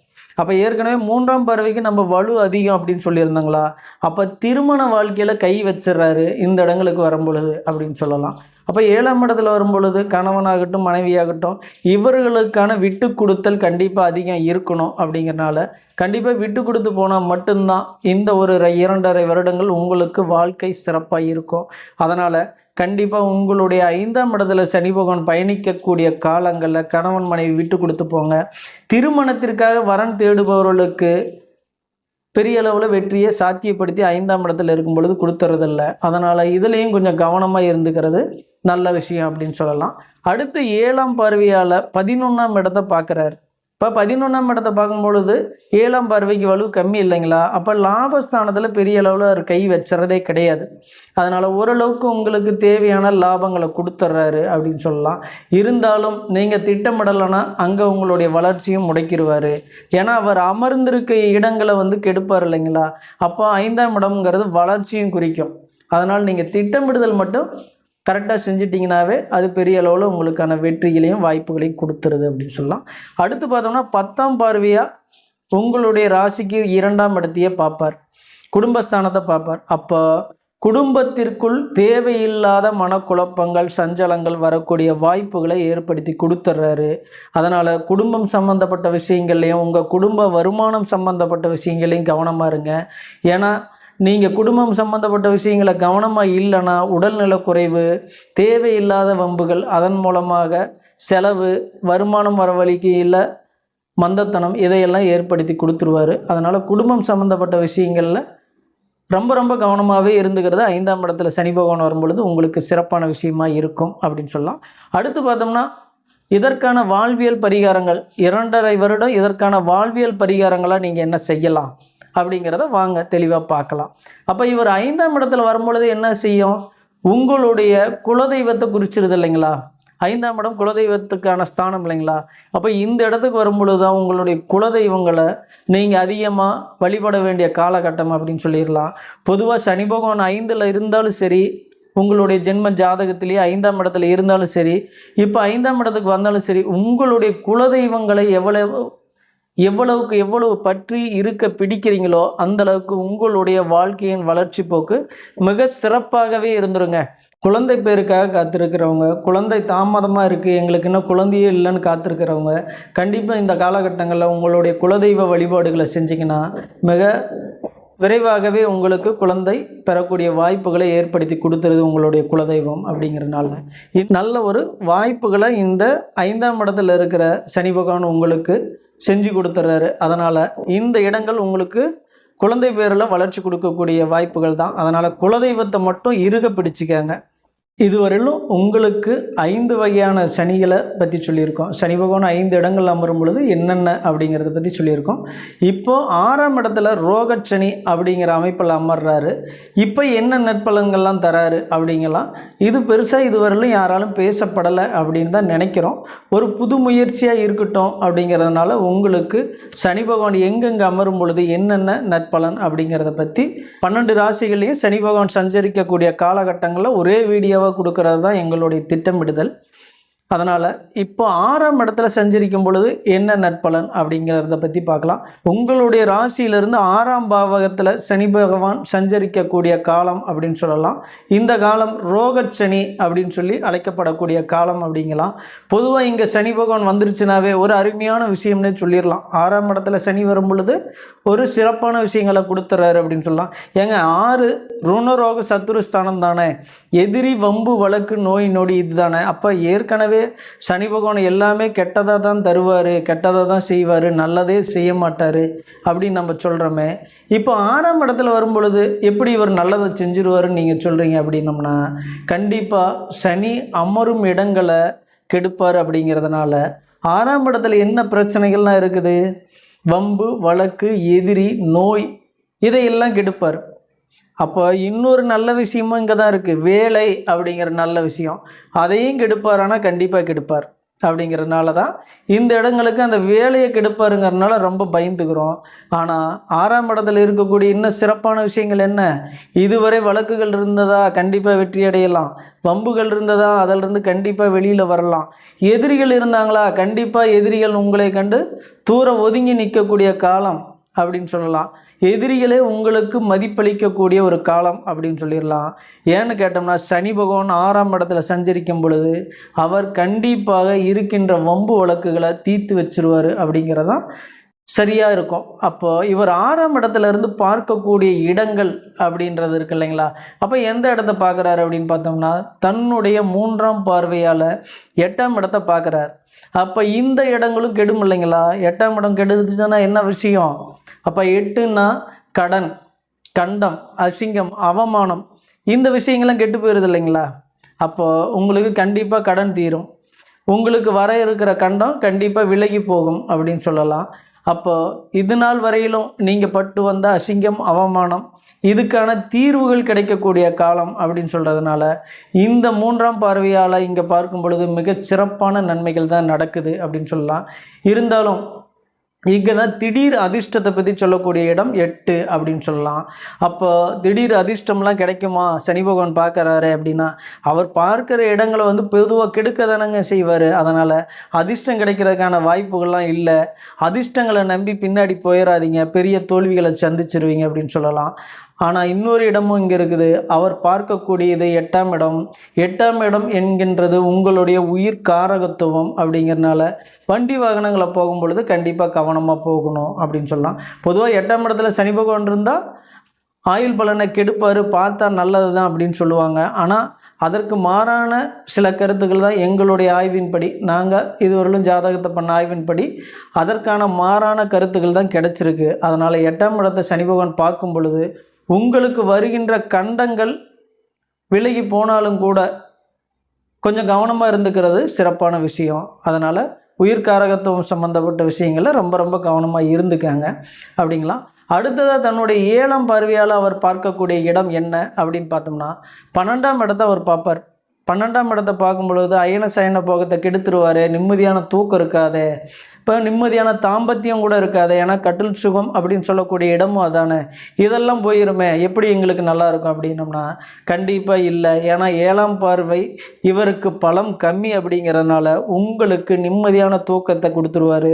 அப்போ ஏற்கனவே 3ஆம் பார்வைக்கு நம்ம வலு அதிகம் அப்படின்னு சொல்லியிருந்தாங்களா, அப்போ திருமண வாழ்க்கையில் கை வச்சிடறாரு இந்த இடங்களுக்கு வரும்பொழுது அப்படின்னு சொல்லலாம். அப்போ 7ஆம் இடத்துல வரும்பொழுது கணவனாகட்டும் மனைவியாகட்டும் இவர்களுக்கான விட்டு கொடுத்தல் கண்டிப்பாக அதிகம் இருக்கணும். அப்படிங்கிறனால கண்டிப்பாக விட்டு கொடுத்து போனால் மட்டும்தான் இந்த ஒரு 2.5 வருடங்கள் உங்களுக்கு வாழ்க்கை சிறப்பாக இருக்கும். அதனால் கண்டிப்பாக உங்களுடைய 5ஆம் இடத்துல சனி பகவான் பயணிக்கக்கூடிய காலங்களில் கணவன் மனைவி விட்டு கொடுத்து போங்க. திருமணத்திற்காக வரன் தேடுபவர்களுக்கு பெரிய அளவில் வெற்றியை சாத்தியப்படுத்தி 5ஆம் இடத்துல இருக்கும் பொழுது கொடுத்துறதில்ல. அதனால் இதுலேயும் கொஞ்சம் கவனமாக இருந்துக்கிறது நல்ல விஷயம் அப்படின்னு சொல்லலாம். அடுத்து 7ஆம் பார்வையால் 11ஆம் இடத்தை பார்க்குறாரு. இப்போ 11ஆம் இடத்தை பார்க்கும்பொழுது 7ஆம் பார்வைக்கு வலு கம்மி இல்லைங்களா, அப்போ லாபஸ்தானத்தில் பெரிய அளவில் அவர் கை வச்சுறதே கிடையாது. அதனால் ஓரளவுக்கு உங்களுக்கு தேவையான லாபங்களை கொடுத்துட்றாரு அப்படின்னு சொல்லலாம். இருந்தாலும் நீங்கள் திட்டமிடலைன்னா அங்கே உங்களுடைய வளர்ச்சியும் முடக்கிடுவார். ஏன்னா அவர் அமர்ந்திருக்க இடங்களை கெடுப்பார் இல்லைங்களா. அப்போ 5ஆம் இடம்ங்கிறது வளர்ச்சியும் குறிக்கும். அதனால் நீங்கள் திட்டமிடுதல் மட்டும் கரெக்டாக செஞ்சிட்டிங்கனாவே அது பெரிய அளவில் உங்களுக்கான வெற்றிகளையும் வாய்ப்புகளையும் கொடுத்துருது அப்படின்னு சொல்லலாம். அடுத்து பார்த்தோம்னா 10ஆம் பார்வையாக உங்களுடைய ராசிக்கு 2ஆம் இடத்தையே பார்ப்பார், குடும்பஸ்தானத்தை பார்ப்பார். அப்போ குடும்பத்திற்குள் தேவையில்லாத மனக்குழப்பங்கள், சஞ்சலங்கள் வரக்கூடிய வாய்ப்புகளை ஏற்படுத்தி கொடுத்துட்றாரு. அதனால் குடும்பம் சம்மந்தப்பட்ட விஷயங்கள்லையும் உங்கள் குடும்ப வருமானம் சம்மந்தப்பட்ட விஷயங்களையும் கவனமாக இருங்க. ஏன்னா நீங்கள் குடும்பம் சம்மந்தப்பட்ட விஷயங்களை கவனமாக இல்லைன்னா உடல்நலக்குறைவு, தேவையில்லாத வம்புகள், அதன் மூலமாக செலவு, வருமானம் வர வழிக்கு இல்லை மந்தத்தனம், இதையெல்லாம் ஏற்படுத்தி கொடுத்துருவார். அதனால் குடும்பம் சம்மந்தப்பட்ட விஷயங்களில் ரொம்ப கவனமாகவே இருந்துக்கிறது 5ஆம் இடத்துல சனி பகவான் வரும்பொழுது உங்களுக்கு சிறப்பான விஷயமாக இருக்கும் அப்படின்னு சொல்லலாம். அடுத்து பார்த்தோம்னா இதற்கான வாழ்வியல் பரிகாரங்கள் 2.5 வருடம் இதற்கான வாழ்வியல் பரிகாரங்களாக நீங்கள் என்ன செய்யலாம் அப்படிங்கிறத வாங்க தெளிவாக பார்க்கலாம். அப்போ இவர் 5ஆம் இடத்துல வரும்பொழுது என்ன செய்யும், உங்களுடைய குலதெய்வத்தை குறிச்சிருது இல்லைங்களா. 5ஆம் இடம் குலதெய்வத்துக்கான ஸ்தானம் இல்லைங்களா. அப்போ இந்த இடத்துக்கு வரும்பொழுது தான் உங்களுடைய குலதெய்வங்களை நீங்கள் அதிகமாக வழிபட வேண்டிய காலகட்டம் அப்படின்னு சொல்லிடலாம். பொதுவாக சனி பகவான் 5ல் இருந்தாலும் சரி, உங்களுடைய ஜென்ம ஜாதகத்திலேயே 5ஆம் இடத்துல இருந்தாலும் சரி, இப்போ 5ஆம் இடத்துக்கு வந்தாலும் சரி, உங்களுடைய குலதெய்வங்களை எவ்வளவு பற்றி இருக்க பிடிக்கிறீங்களோ அந்த அளவுக்கு உங்களுடைய வாழ்க்கையின் வளர்ச்சி போக்கு மிக சிறப்பாகவே இருந்துருங்க. குழந்தை பேருக்காக காத்திருக்கிறவங்க, குழந்தை தாமதமாக இருக்குது, எங்களுக்கு இன்னும் குழந்தையே இல்லைன்னு காத்திருக்கிறவங்க, கண்டிப்பாக இந்த காலகட்டங்களில் உங்களுடைய குலதெய்வ வழிபாடுகளை செஞ்சிங்கன்னா மிக விரைவாகவே உங்களுக்கு குழந்தை பெறக்கூடிய வாய்ப்புகளை ஏற்படுத்தி கொடுத்துருது உங்களுடைய குலதெய்வம். அப்படிங்கிறதுனால நல்ல ஒரு வாய்ப்புகளை இந்த 5ஆம் இடத்துல இருக்கிற சனி பகவான் உங்களுக்கு செஞ்சு கொடுத்துட்றாரு. அதனால் இந்த இடங்கள் உங்களுக்கு குழந்தை பேரில் வளர்ச்சி கொடுக்கக்கூடிய வாய்ப்புகள் தான். அதனால் குலதெய்வத்தை மட்டும் இறுக பிடிச்சிக்கங்க. இதுவரையிலும் உங்களுக்கு 5 வகையான சனிகளை பற்றி சொல்லியிருக்கோம். சனி பகவான் 5 இடங்கள் அமரும் பொழுது என்னென்ன அப்படிங்கிறத பற்றி சொல்லியிருக்கோம். இப்போது 6ஆம் இடத்துல ரோகச்சனி அப்படிங்கிற அமைப்பில் அமர்றாரு. இப்போ என்ன நற்பலன்கள்லாம் தராரு அப்படிங்கலாம் இது பெருசாக இதுவரையிலும் யாராலும் பேசப்படலை அப்படின்னு தான் நினைக்கிறோம். ஒரு புது முயற்சியாக இருக்கட்டும் அப்படிங்கிறதுனால உங்களுக்கு சனி பகவான் எங்கெங்கே அமரும் பொழுது என்னென்ன நற்பலன் அப்படிங்கிறத பற்றி 12 ராசிகளையும் சனி பகவான் சஞ்சரிக்கக்கூடிய காலகட்டங்களில் ஒரே வீடியோவை கொடுக்கறது தான் எங்களுடைய திட்டமிடுதல். அதனால் இப்போ 6ஆம் இடத்துல சஞ்சரிக்கும் பொழுது என்ன நற்பலன் அப்படிங்கிறத பற்றி பார்க்கலாம். உங்களுடைய ராசியிலிருந்து 6ஆம் பாவகத்தில் சனி பகவான் சஞ்சரிக்கக்கூடிய காலம் அப்படின்னு சொல்லலாம். இந்த காலம் ரோகச்சனி அப்படின்னு சொல்லி அழைக்கப்படக்கூடிய காலம் அப்படிங்கலாம். பொதுவாக இங்கே சனி பகவான் வந்துருச்சுனாவே ஒரு அருமையான விஷயம்னே சொல்லிடலாம். 6ஆம் இடத்துல சனி வரும் பொழுது ஒரு சிறப்பான விஷயங்களை கொடுத்துறாரு அப்படின்னு சொல்லலாம். ஏங்க 6 ருணரோக சத்துருஸ்தானம் தானே, எதிரி வம்பு வழக்கு நோய் நொடி இது தானே. அப்போ ஏற்கனவே சனி பகவான் எல்லாமே கெட்டதாக தான் தருவார், கெட்டதாக தான் செய்வார், நல்லதே செய்ய மாட்டார் அப்படின்னு நம்ம சொல்கிறோமே. இப்போ 6ஆம் இடத்துல வரும் பொழுது எப்படி இவர் நல்லதை செஞ்சிருவாருன்னு நீங்கள் சொல்கிறீங்க அப்படின்னம்னா, கண்டிப்பாக சனி அமரும் இடங்களை கெடுப்பார். அப்படிங்கிறதுனால 6ஆம் இடத்துல என்ன பிரச்சனைகள்லாம் இருக்குது, வம்பு வழக்கு எதிரி நோய் இதையெல்லாம் கெடுப்பார். அப்போ இன்னொரு நல்ல விஷயமும் இங்கே தான் இருக்குது, வேலை அப்படிங்கிற நல்ல விஷயம், அதையும் கெடுப்பார். ஆனால் கண்டிப்பாக கெடுப்பார். அப்படிங்கிறதுனால தான் இந்த இடங்களுக்கு அந்த வேலையை கெடுப்பாருங்கிறதுனால ரொம்ப பயந்துக்கிறோம். ஆனால் 6ஆம் இடத்துல இருக்கக்கூடிய இன்னும் சிறப்பான விஷயங்கள் என்ன, இதுவரை வழக்குகள் இருந்ததா கண்டிப்பாக வெற்றி அடையலாம், வம்புகள் இருந்ததா அதிலிருந்து கண்டிப்பாக வெளியில் வரலாம், எதிரிகள் இருந்தாங்களா கண்டிப்பாக எதிரிகள் உங்களை கண்டு தூர ஒதுங்கி நிற்கக்கூடிய காலம் அப்படின்னு சொல்லலாம். எதிரிகளே உங்களுக்கு மதிப்பளிக்கக்கூடிய ஒரு காலம் அப்படின்னு சொல்லிடலாம். ஏன்னு கேட்டோம்னா சனி பகவான் 6ஆம் இடத்துல சஞ்சரிக்கும் பொழுது அவர் கண்டிப்பாக இருக்கின்ற வம்பு வழக்குகளை தீர்த்து வச்சிருவார். அப்படிங்கிறதான் சரியாக இருக்கும். அப்போ இவர் 6ஆம் இடத்துல இருந்து பார்க்கக்கூடிய இடங்கள் அப்படின்றது இருக்கு இல்லைங்களா. அப்போ எந்த இடத்த பார்க்குறாரு அப்படின்னு பார்த்தோம்னா தன்னுடைய 3ஆம் பார்வையால் 8ஆம் இடத்த பார்க்குறார். அப்போ இந்த இடங்களும் கெடும் இல்லைங்களா. 8ஆம் இடம் கெடுதுன்னா என்ன விஷயம், அப்போ 8ன்னா கடன், கண்டம், அசிங்கம், அவமானம் இந்த விஷயங்கள்லாம் கெட்டு போயிடுது இல்லைங்களா. அப்போது உங்களுக்கு கண்டிப்பாக கடன் தீரும், உங்களுக்கு வர இருக்கிற கண்டம் கண்டிப்பாக விலகி போகும் அப்படின்னு சொல்லலாம். அப்போது இது நாள் வரையிலும் நீங்கள் பட்டு வந்த அசிங்கம் அவமானம் இதுக்கான தீர்வுகள் கிடைக்கக்கூடிய காலம் அப்படின்னு சொல்கிறதுனால இந்த 3ஆம் பார்வையால் இங்கே பார்க்கும் பொழுது மிகச்சிறப்பான நன்மைகள் தான் நடக்குது அப்படின்னு சொல்லலாம். இருந்தாலும் இங்கே தான் திடீர் அதிர்ஷ்டத்தை பற்றி சொல்லக்கூடிய இடம் 8 அப்படின்னு சொல்லலாம். அப்போ திடீர் அதிர்ஷ்டம்லாம் கிடைக்குமா சனி பகவான் பார்க்குறாரு அப்படின்னா, அவர் பார்க்குற இடங்களை பொதுவாக கெடுக்க தானங்க செய்வார். அதனால் அதிர்ஷ்டம் கிடைக்கிறதுக்கான வாய்ப்புகள்லாம் இல்லை. அதிர்ஷ்டங்களை நம்பி பின்னாடி போயிடாதீங்க, பெரிய தோல்விகளை சந்திச்சிருவீங்க அப்படின்னு சொல்லலாம். ஆனால் இன்னொரு இடமும் இங்கே இருக்குது. அவர் பார்க்கக்கூடியது 8ஆம் இடம். 8ஆம் இடம் என்கின்றது உங்களுடைய உயிர் காரகத்துவம். அப்படிங்கிறனால வண்டி வாகனங்களை போகும் பொழுது கண்டிப்பாக கவனமாக போகணும் அப்படின்னு சொல்லலாம். பொதுவாக 8ஆம் இடத்துல சனி பகவான் இருந்தால் ஆயுள் பலனை கெடுப்பார், பார்த்தா நல்லது தான் அப்படின்னு சொல்லுவாங்க. ஆனால் அதற்கு மாறான சில கருத்துக்கள் தான் எங்களுடைய ஆய்வின்படி, நாங்கள் இதுவரையிலும் ஜாதகத்தை பண்ண ஆய்வின்படி அதற்கான மாறான கருத்துக்கள் தான் கிடச்சிருக்கு. அதனால் 8ஆம் இடத்தை சனி பகவான் பார்க்கும் பொழுது உங்களுக்கு வருகின்ற கண்டங்கள் விலகி போனாலும் கூட கொஞ்சம் கவனமாக இருந்துக்கிறது சிறப்பான விஷயம். அதனால் உயிர்காரகத்துவம் சம்மந்தப்பட்ட விஷயங்களில் ரொம்ப ரொம்ப கவனமாக இருந்துக்காங்க அப்படிங்களா. அடுத்ததாக தன்னுடைய 7ஆம் பார்வையால் அவர் பார்க்கக்கூடிய இடம் என்ன அப்படின்னு பார்த்தோம்னா 12ஆம் இடத்தை அவர் பார்ப்பார். 12ஆம் இடத்தை பார்க்கும் பொழுது அயன சயன போகத்தை கெடுத்துருவார், நிம்மதியான தூக்கம் இருக்காது, இப்போ நிம்மதியான தாம்பத்தியம் கூட இருக்காது. ஏன்னா கட்டில் சுகம் அப்படின்னு சொல்லக்கூடிய இடமும் அதானே. இதெல்லாம் போயிருமே, எப்படி எங்களுக்கு நல்லா இருக்கும் அப்படின்னோம்னா கண்டிப்பாக இல்லை. ஏன்னா 7ஆம் பார்வை இவருக்கு பலம் கம்மி அப்படிங்கிறதுனால உங்களுக்கு நிம்மதியான தூக்கத்தை கொடுத்துருவார்,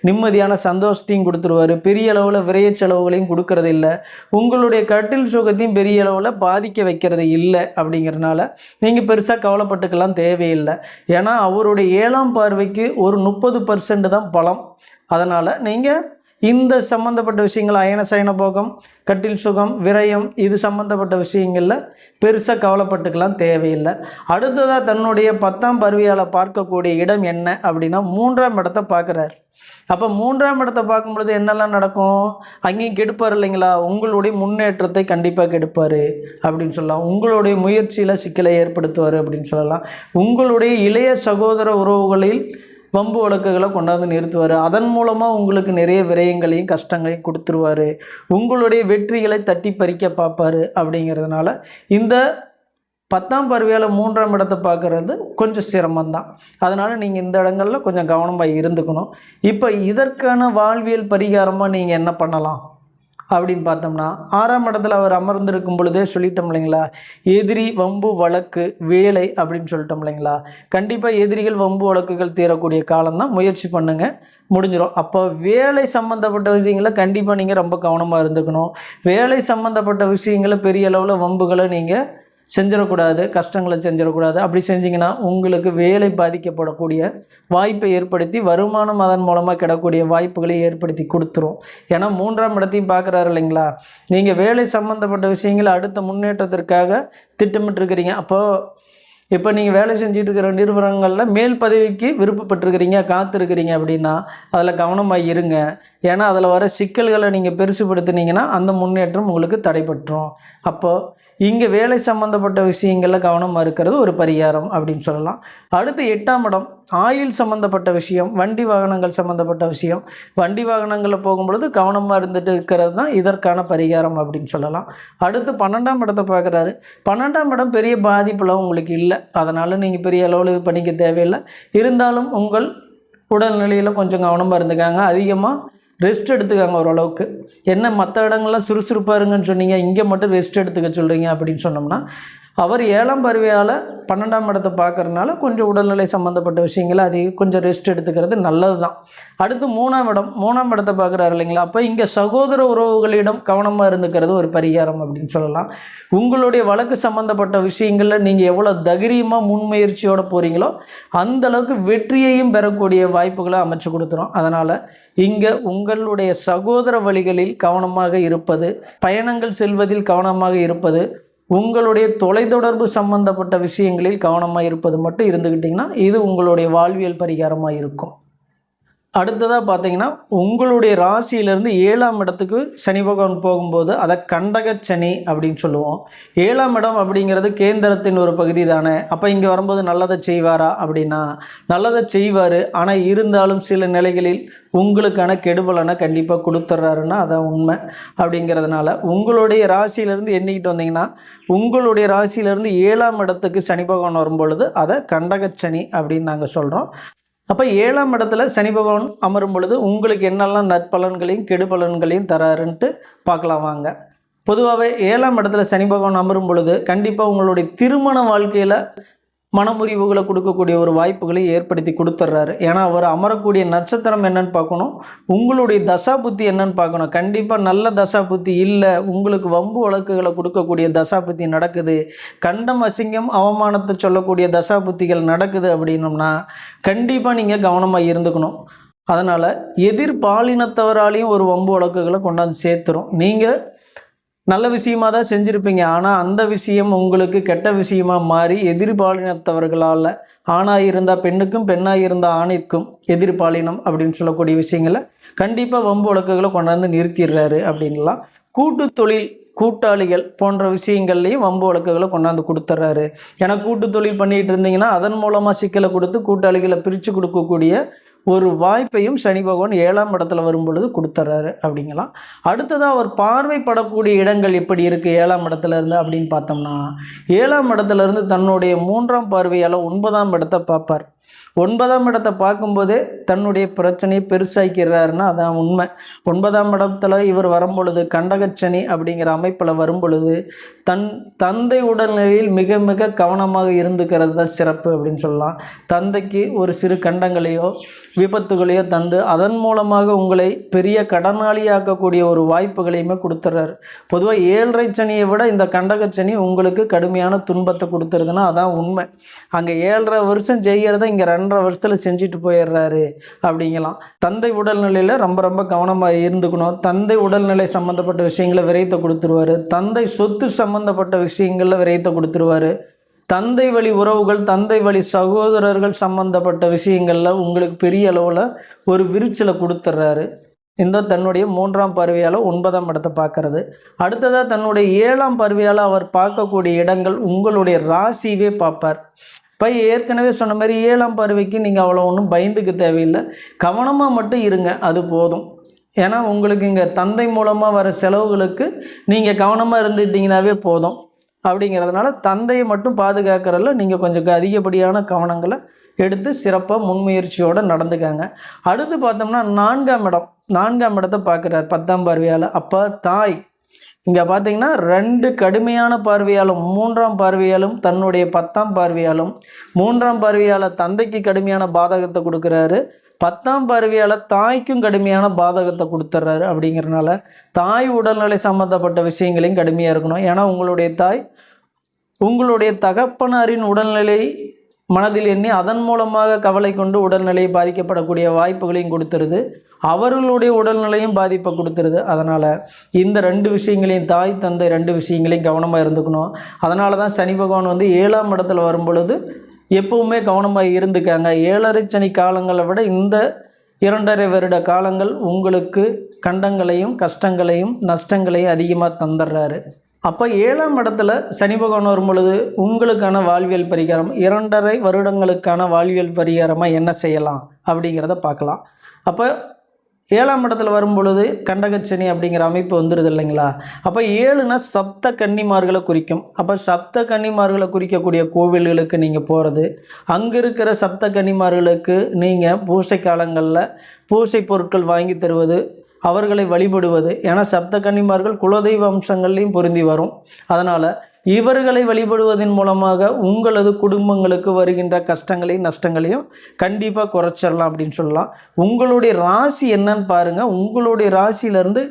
நிம்மதியான சந்தோஷத்தையும் கொடுத்துருவார், பெரிய அளவில் விரைய செலவுகளையும் கொடுக்கறது இல்லை, உங்களுடைய கட்டில் சுகத்தையும் பெரிய அளவில் பாதிக்க வைக்கிறது இல்லை. அப்படிங்கிறதுனால நீங்கள் பெருசாக கவலைப்பட்டுக்கலாம் தேவையில்லை. ஏன்னா அவருடைய 7ஆம் பார்வைக்கு ஒரு 30% தான் பலம். அதனால் நீங்கள் இந்த சம்மந்தப்பட்ட விஷயங்கள் அயன சயன போகம், கட்டில் சுகம், விரயம், இது சம்மந்தப்பட்ட விஷயங்களில் பெருசாக கவலைப்பட்டுக்கலாம் தேவையில்லை. அடுத்ததாக தன்னுடைய 10ஆம் பார்வையால் பார்க்கக்கூடிய இடம் என்ன அப்படின்னா 3ஆம் இடத்தை பார்க்குறாரு. அப்போ 3ஆம் இடத்தை பார்க்கும் பொழுது என்னெல்லாம் நடக்கும்? அங்கேயும் கெடுப்பார் இல்லைங்களா, உங்களுடைய முன்னேற்றத்தை கண்டிப்பாக கெடுப்பார் அப்படின்னு சொல்லலாம். உங்களுடைய முயற்சியில் சிக்கலை ஏற்படுத்துவார் அப்படின்னு சொல்லலாம். உங்களுடைய இளைய சகோதர உறவுகளில் வம்பு வழக்குகளை கொண்டாந்து நிறுத்துவார். அதன் மூலமாக உங்களுக்கு நிறைய விரயங்களையும் கஷ்டங்களையும் கொடுத்துருவார். உங்களுடைய வெற்றிகளை தட்டி பறிக்க பார்ப்பார். அப்படிங்கிறதுனால இந்த 10ஆம் பார்வையால் 3ஆம் இடத்தை பார்க்குறது கொஞ்சம் சிரமம்தான். அதனால் நீங்கள் இந்த இடங்களில் கொஞ்சம் கவனமாக இருந்துக்கணும். இப்போ இதற்கான வாழ்வியல் பரிகாரமாக நீங்கள் என்ன பண்ணலாம் அப்படின்னு பார்த்தோம்னா 6ஆம் இடத்துல அவர் அமர்ந்திருக்கும் பொழுதே சொல்லிட்டோம் இல்லைங்களா, எதிரி வம்பு வழக்கு வேலை அப்படின்னு சொல்லிட்டோம் இல்லைங்களா. கண்டிப்பாக எதிரிகள் வம்பு வழக்குகள் தீரக்கூடிய காலம்தான், முயற்சி பண்ணுங்கள், முடிஞ்சிடும். அப்போ வேலை சம்மந்தப்பட்ட விஷயங்களை கண்டிப்பாக நீங்கள் ரொம்ப கவனமாக இருந்துக்கணும். வேலை சம்மந்தப்பட்ட விஷயங்களை பெரிய அளவில் வம்புகளை நீங்கள் செஞ்சிடக்கூடாது, கஷ்டங்களை செஞ்சிடக்கூடாது. அப்படி செஞ்சிங்கன்னா உங்களுக்கு வேலை பாதிக்கப்படக்கூடிய வாய்ப்பை ஏற்படுத்தி வருமானம் அதன் மூலமாக கிடக்கூடிய வாய்ப்புகளை ஏற்படுத்தி கொடுத்துரும். ஏன்னா 3ஆம் இடத்தையும் பார்க்குறாரு இல்லைங்களா. நீங்கள் வேலை சம்மந்தப்பட்ட விஷயங்களை அடுத்த முன்னேற்றத்திற்காக திட்டமிட்டுருக்கிறீங்க. அப்போது இப்போ நீங்கள் வேலை செஞ்சுட்டு இருக்கிற நிறுவனங்களில் மேல் பதவிக்கு விருப்பப்பட்டிருக்கிறீங்க, காத்திருக்கிறீங்க அப்படின்னா அதில் கவனமாக இருங்க. ஏன்னா அதில் வர சிக்கல்களை நீங்கள் பெருசுப்படுத்தினீங்கன்னா அந்த முன்னேற்றம் உங்களுக்கு தடைபட்டுரும். அப்போது இங்கே வேலை சம்மந்தப்பட்ட விஷயங்களில் கவனமாக இருக்கிறது ஒரு பரிகாரம் அப்படின்னு சொல்லலாம். அடுத்து 8ஆம் இடம் ஆயில் சம்மந்தப்பட்ட விஷயம், வண்டி வாகனங்கள் சம்மந்தப்பட்ட விஷயம். வண்டி வாகனங்களில் போகும்பொழுது கவனமாக இருந்துட்டு இருக்கிறது தான் இதற்கான பரிகாரம் அப்படின்னு சொல்லலாம். அடுத்து 12ஆம் இடத்தை பார்க்குறாரு. 12ஆம் இடம் பெரிய பாதிப்புலாம் உங்களுக்கு இல்லை, அதனால் நீங்கள் பெரிய அளவில் இது பண்ணிக்க தேவையில்லை. இருந்தாலும் உங்கள் உடல்நிலையில் கொஞ்சம் கவனமாக இருந்துக்காங்க, அதிகமாக ரெஸ்ட் எடுத்துக்காங்க ஓரளவுக்கு. என்ன மற்ற இடங்கள்லாம் சுறுசுறுப்பாக இருங்கன்னு சொன்னீங்க, இங்கே மட்டும் ரெஸ்ட் எடுத்துக்க சொல்கிறீங்க அப்படின்னு சொன்னோம்னா அவர் 7ஆம் பார்வையால் 12ஆம் இடத்தை பார்க்கறதுனால கொஞ்சம் உடல்நிலை சம்மந்தப்பட்ட விஷயங்களை அதிக கொஞ்சம் ரெஸ்ட் எடுத்துக்கிறது நல்லது தான். அடுத்து 3ஆம் இடத்தை பார்க்குறாரு இல்லைங்களா. அப்போ இங்கே சகோதர உறவுகளிடம் கவனமாக இருந்துக்கிறது ஒரு பரிகாரம் அப்படின்னு சொல்லலாம். உங்களுடைய வழக்கு சம்மந்தப்பட்ட விஷயங்களில் நீங்கள் எவ்வளோ தைரியமாக முன்முயற்சியோடு போகிறீங்களோ அந்தளவுக்கு வெற்றியையும் பெறக்கூடிய வாய்ப்புகளை அமைச்சு கொடுத்துரும். அதனால் இங்கே உங்களுடைய சகோதர வழிகளில் கவனமாக இருப்பது, பயணங்கள் செல்வதில் கவனமாக இருப்பது, உங்களுடைய தொலைத்தொடர்பு சம்பந்தப்பட்ட விஷயங்களில் கவனமாக இருப்பது மட்டும் இருந்துக்கிட்டிங்கன்னா இது உங்களுடைய வாழ்வியல் பரிகாரமாக இருக்கும். அடுத்ததாக பார்த்தீங்கன்னா உங்களுடைய ராசியிலேருந்து 7ஆம் இடத்துக்கு சனி பகவான் போகும்போது அதை கண்டக சனி அப்படின்னு சொல்லுவோம். 7ஆம் இடம் அப்படிங்கிறது கேந்திரத்தின் ஒரு பகுதி தானே. அப்போ இங்கே வரும்போது நல்லதை செய்வாரா அப்படின்னா நல்லதை செய்வார். ஆனால் இருந்தாலும் சில நிலைகளில் உங்களுக்கான கெடுபலனை கண்டிப்பாக கொடுத்துட்றாருன்னா அதான் உண்மை. அப்படிங்கிறதுனால உங்களுடைய ராசியிலேருந்து எண்ணிக்கிட்டு வந்தீங்கன்னா உங்களுடைய ராசியிலேருந்து 7ஆம் இடத்துக்கு சனி பகவான் வரும்பொழுது அதை கண்டக சனி அப்படின்னு நாங்கள் சொல்கிறோம். அப்போ 7ஆம் இடத்துல சனி பகவான் அமரும் பொழுது உங்களுக்கு என்னெல்லாம் நற்பலன்களையும் கெடுபலன்களையும் தராருன்ட்டு பார்க்கலாம் வாங்க. பொதுவாகவே 7ஆம் இடத்துல சனி பகவான் அமரும் பொழுது கண்டிப்பாக உங்களுடைய திருமண வாழ்க்கையில் மனமுறிவுகளை கொடுக்கக்கூடிய ஒரு வாய்ப்புகளை ஏற்படுத்தி கொடுத்துட்றாரு. ஏன்னா அவர் அமரக்கூடிய நட்சத்திரம் என்னன்னு பார்க்கணும், உங்களுடைய தசா புத்தி என்னன்னு பார்க்கணும். கண்டிப்பாக நல்ல தசா புத்தி இல்லை, உங்களுக்கு வம்பு வழக்குகளை கொடுக்கக்கூடிய தசா புத்தி நடக்குது, கண்டம் அசிங்கம் அவமானத்தை சொல்லக்கூடிய தசா புத்திகள் நடக்குது அப்படின்னோம்னா கண்டிப்பாக நீங்கள் கவனமாக இருந்துக்கணும். அதனால் எதிர்பாலினத்தவராலையும் ஒரு வம்பு வழக்குகளை கொண்டாந்து சேர்த்துரும். நீங்கள் நல்ல விஷயமாக தான் செஞ்சுருப்பீங்க, ஆனால் அந்த விஷயம் உங்களுக்கு கெட்ட விஷயமாக மாறி எதிர்பாலினத்தவர்களால், ஆணாக இருந்தால் பெண்ணுக்கும் பெண்ணாக இருந்தால் ஆணிற்கும் எதிர்பாலினம் அப்படின்னு சொல்லக்கூடிய விஷயங்களை கண்டிப்பாக வம்பு வழக்குகளை கொண்டாந்து நிறுத்திடுறாரு அப்படின்லாம். கூட்டு தொழில் கூட்டாளிகள் போன்ற விஷயங்கள்லையும் வம்பு வழக்குகளை கொண்டாந்து கொடுத்துட்றாரு. ஏன்னா கூட்டு தொழில் பண்ணிகிட்டு இருந்தீங்கன்னா அதன் மூலமாக சிக்கலை கொடுத்து கூட்டாளிகளை பிரித்து கொடுக்கக்கூடிய ஒரு வாய்ப்பையும் சனி பகவான் 7ஆம் இடத்துல வரும் பொழுது கொடுத்துட்றாரு அப்படிங்கலாம். அடுத்ததாக அவர் பார்வைப்படக்கூடிய இடங்கள் எப்படி இருக்குது 7ஆம் இடத்துல இருந்து அப்படின்னு பார்த்தோம்னா, 7ஆம் இடத்துல இருந்து தன்னுடைய 3ஆம் பார்வையால் 9ஆம் இடத்தை பார்ப்பார். 9ஆம் இடத்தை பார்க்கும்போதே தன்னுடைய பிரச்சனையை பெருசாக்கிறாருன்னா அதான் உண்மை. 9ஆம் இடத்துல இவர் வரும்பொழுது கண்டகச்சனி அப்படிங்கிற அமைப்பில் வரும்பொழுது தந்தை உடல்நிலையில் மிக மிக கவனமாக இருந்துக்கிறது தான் சிறப்பு அப்படின்னு சொல்லலாம். தந்தைக்கு ஒரு சிறு கண்டங்களையோ விபத்துகளையோ தந்து அதன் மூலமாக உங்களை பெரிய கடனாளியாக்கக்கூடிய ஒரு வாய்ப்புகளையுமே கொடுத்துட்றாரு. பொதுவாக 7.5 சனியை விட இந்த கண்டகச்சனி உங்களுக்கு கடுமையான துன்பத்தை கொடுத்துருதுன்னா அதான் உண்மை. அங்கே 7.5 வருஷம் செய்கிறத இங்கே 2.5 வருஷத்தில் செஞ்சுட்டு போயிடுறாரு அப்படிங்கலாம். தந்தை உடல்நிலையில் ரொம்ப ரொம்ப கவனமாக இருந்துக்கணும். தந்தை உடல்நிலை சம்மந்தப்பட்ட விஷயங்களை விரைத்த கொடுத்துருவார். தந்தை சொத்து சம்மந்தப்பட்ட விஷயங்களில் விரைத்த கொடுத்துருவார். தந்தை வழி உறவுகள், தந்தை வழி சகோதரர்கள் சம்மந்தப்பட்ட விஷயங்களில் உங்களுக்கு பெரிய அளவில் ஒரு விரிச்சலை கொடுத்துட்றாரு. இந்த தன்னுடைய 3ஆம் பார்வையால் 9ஆம் இடத்தை பார்க்கறது. அடுத்ததாக தன்னுடைய 7ஆம் பார்வையால் அவர் பார்க்கக்கூடிய இடங்கள் உங்களுடைய ராசியவே பார்ப்பார். இப்போ ஏற்கனவே சொன்ன மாதிரி 7ஆம் பார்வைக்கு நீங்கள் அவ்வளோ ஒன்றும் பயந்துக்க தேவையில்லை, கவனமாக மட்டும் இருங்க, அது போதும். ஏன்னா உங்களுக்கு இங்கே தந்தை மூலமாக வர செலவுகளுக்கு நீங்கள் கவனமாக இருந்துட்டிங்கனாவே போதும். அப்படிங்கிறதுனால தந்தையை மட்டும் பாதுகாக்கிறதுல நீங்கள் கொஞ்சம் அதிகப்படியான கவனங்களை எடுத்து சிறப்பாக முன்முயற்சியோடு நடந்துக்காங்க. அடுத்து பார்த்தோம்னா 4ஆம் இடத்தை பார்க்குறார் 10ஆம் பார்வையால். அப்போ தாய் இங்கே பார்த்தீங்கன்னா 2 கடுமையான பார்வையாலும் 3ஆம் பார்வையாலும் தன்னுடைய 10ஆம் பார்வையாலும் 3ஆம் பார்வையால் தந்தைக்கு கடுமையான பாதகத்தை கொடுக்குறாரு. 10ஆம் பார்வையால் தாய்க்கும் கடுமையான பாதகத்தை கொடுத்துட்றாரு. அப்படிங்கிறனால தாய் உடல்நிலை சம்மந்தப்பட்ட விஷயங்களையும் கடுமையாக இருக்கணும். ஏன்னா உங்களுடைய தாய் உங்களுடைய தகப்பனாரின் உடல்நிலை மனதில் எண்ணி அதன் மூலமாக கவலை கொண்டு உடல்நிலை பாதிக்கப்படக்கூடிய வாய்ப்புகளையும் கொடுத்துருது. அவர்களுடைய உடல்நிலையும் பாதிப்பை கொடுத்துருது. அதனால் இந்த 2 விஷயங்களையும் தாய் தந்தை 2 விஷயங்களையும் கவனமாக இருந்துக்கணும். அதனால தான் சனி பகவான் 7ஆம் இடத்துல வரும் பொழுது எப்பவுமே கவனமாக இருந்துக்காங்க. 7.5 சனி காலங்களை விட இந்த 2.5 வருட காலங்கள் உங்களுக்கு கண்டங்களையும் கஷ்டங்களையும் நஷ்டங்களையும் அதிகமாக தந்துடுறாரு. அப்போ 7ஆம் இடத்துல சனி பகவான் வரும் பொழுது உங்களுக்கான வாழ்வியல் பரிகாரம் 2.5 வருடங்களுக்கான வாழ்வியல் பரிகாரமாக என்ன செய்யலாம் அப்படிங்கிறத பார்க்கலாம். அப்போ 7ஆம் இடத்துல வரும் பொழுது கண்டகச்சனி அப்படிங்கிற அமைப்பு வந்துடுது இல்லைங்களா. அப்போ 7னா சப்த கன்னிமார்களை குறிக்கும். அப்போ சப்த கன்னிமார்களை குறிக்கக்கூடிய கோவில்களுக்கு நீங்கள் போகிறது, அங்கே இருக்கிற சப்த கன்னிமார்களுக்கு நீங்கள் பூசை காலங்களில் பூசை பொருட்கள் வாங்கி தருவது, அவர்களை வழிபடுவது. ஏன்னா சப்த கன்னிமார்கள் குலதெய்வ அம்சங்கள்லையும் பொருந்தி வரும். அதனால் இவர்களை வழிபடுவதன் மூலமாக உங்களது குடும்பங்களுக்கு வருகின்ற கஷ்டங்களையும் நஷ்டங்களையும் கண்டிப்பாக குறைச்சிடலாம் அப்படின்னு சொல்லலாம். உங்களுடைய ராசி என்னன்னு பாருங்கள். உங்களுடைய ராசியிலேருந்து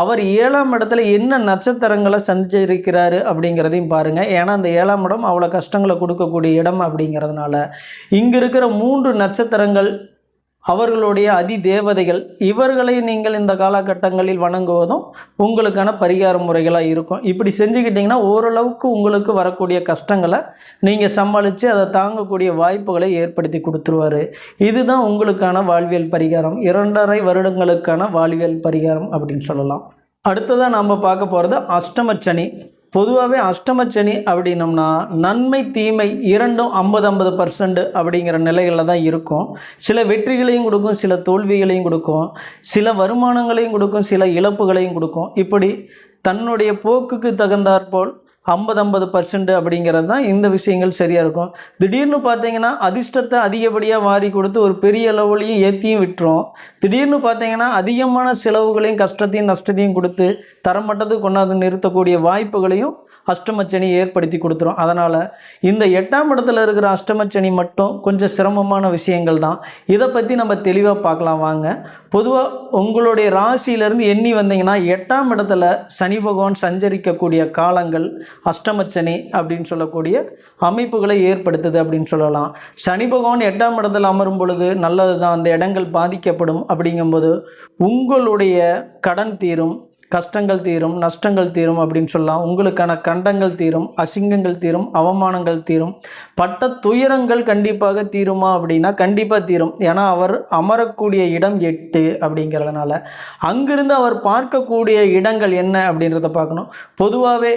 அவர் 7ஆம் இடத்துல என்ன நட்சத்திரங்களை சஞ்சரிக்கிறாரு அப்படிங்கிறதையும் பாருங்கள். ஏன்னா அந்த 7ஆம் இடம் அவ்வளோ கஷ்டங்களை கொடுக்கக்கூடிய இடம் அப்படிங்கிறதுனால இங்கே இருக்கிற 3 நட்சத்திரங்கள் அவர்களுடைய அதி தேவதைகள், இவர்களை நீங்கள் இந்த காலகட்டங்களில் வணங்குவதும் உங்களுக்கான பரிகார முறைகளாக இருக்கும். இப்படி செஞ்சுக்கிட்டிங்கன்னா ஓரளவுக்கு உங்களுக்கு வரக்கூடிய கஷ்டங்களை நீங்கள் சமாளித்து அதை தாங்கக்கூடிய வாய்ப்புகளை ஏற்படுத்தி கொடுத்துருவார். இதுதான் உங்களுக்கான வாழ்வியல் பரிகாரம், 2.5 வருடங்களுக்கான வாழ்வியல் பரிகாரம் அப்படின்னு சொல்லலாம். அடுத்ததாக நாம் பார்க்க போகிறது அஷ்டமச்சனி. பொதுவாகவே அஷ்டமச்சனி அப்படின்னம்னா நன்மை தீமை இரண்டும் 50-50% அப்படிங்கிற நிலைகளில் தான் இருக்கும். சில வெற்றிகளையும் கொடுக்கும், சில தோல்விகளையும் கொடுக்கும், சில வருமானங்களையும் கொடுக்கும், சில இழப்புகளையும் கொடுக்கும். இப்படி தன்னுடைய போக்குக்கு தகுந்தாற்போல் 50-50% அப்படிங்கிறது தான் இந்த விஷயங்கள் சரியாக இருக்கும். திடீர்னு பார்த்தீங்கன்னா அதிர்ஷ்டத்தை அதிகப்படியாக வாரி கொடுத்து ஒரு பெரிய அளவுலையும் ஏற்றியும் விட்டுரும். திடீர்னு பார்த்தீங்கன்னா அதிகமான செலவுகளையும் கஷ்டத்தையும் நஷ்டத்தையும் கொடுத்து தரமட்டத்துக்கு கொண்டாந்து நிறுத்தக்கூடிய வாய்ப்புகளையும் அஷ்டமச்சனி ஏற்படுத்தி கொடுத்துரும். அதனால் இந்த 8ஆம் இடத்துல இருக்கிற அஷ்டமச்சனி மட்டும் கொஞ்சம் சிரமமான விஷயங்கள் தான். இதை பற்றி நம்ம தெளிவாக பார்க்கலாம் வாங்க. பொதுவாக உங்களுடைய ராசியிலேருந்து எண்ணி வந்தீங்கன்னா 8ஆம் இடத்துல சனி பகவான் சஞ்சரிக்கக்கூடிய காலங்கள் அஷ்டமச்சனி அப்படின்னு சொல்லக்கூடிய அமைப்புகளை ஏற்படுத்துது அப்படின்னு சொல்லலாம். சனி பகவான் 8ஆம் இடத்துல அமரும் பொழுது நல்லது தான், அந்த இடங்கள் பாதிக்கப்படும். அப்படிங்கும்போது உங்களுடைய கடன் தீரும், கஷ்டங்கள் தீரும், நஷ்டங்கள் தீரும் அப்படின்னு சொல்லலாம். உங்களுக்கான கண்டங்கள் தீரும், அசிங்கங்கள் தீரும், அவமானங்கள் தீரும், பட்ட துயரங்கள் கண்டிப்பாக தீருமா அப்படின்னா கண்டிப்பாக தீரும். ஏன்னா அவர் அமரக்கூடிய இடம் 8 அப்படிங்கிறதுனால அங்கிருந்து அவர் பார்க்கக்கூடிய இடங்கள் என்ன அப்படின்றத பார்க்கணும். பொதுவாகவே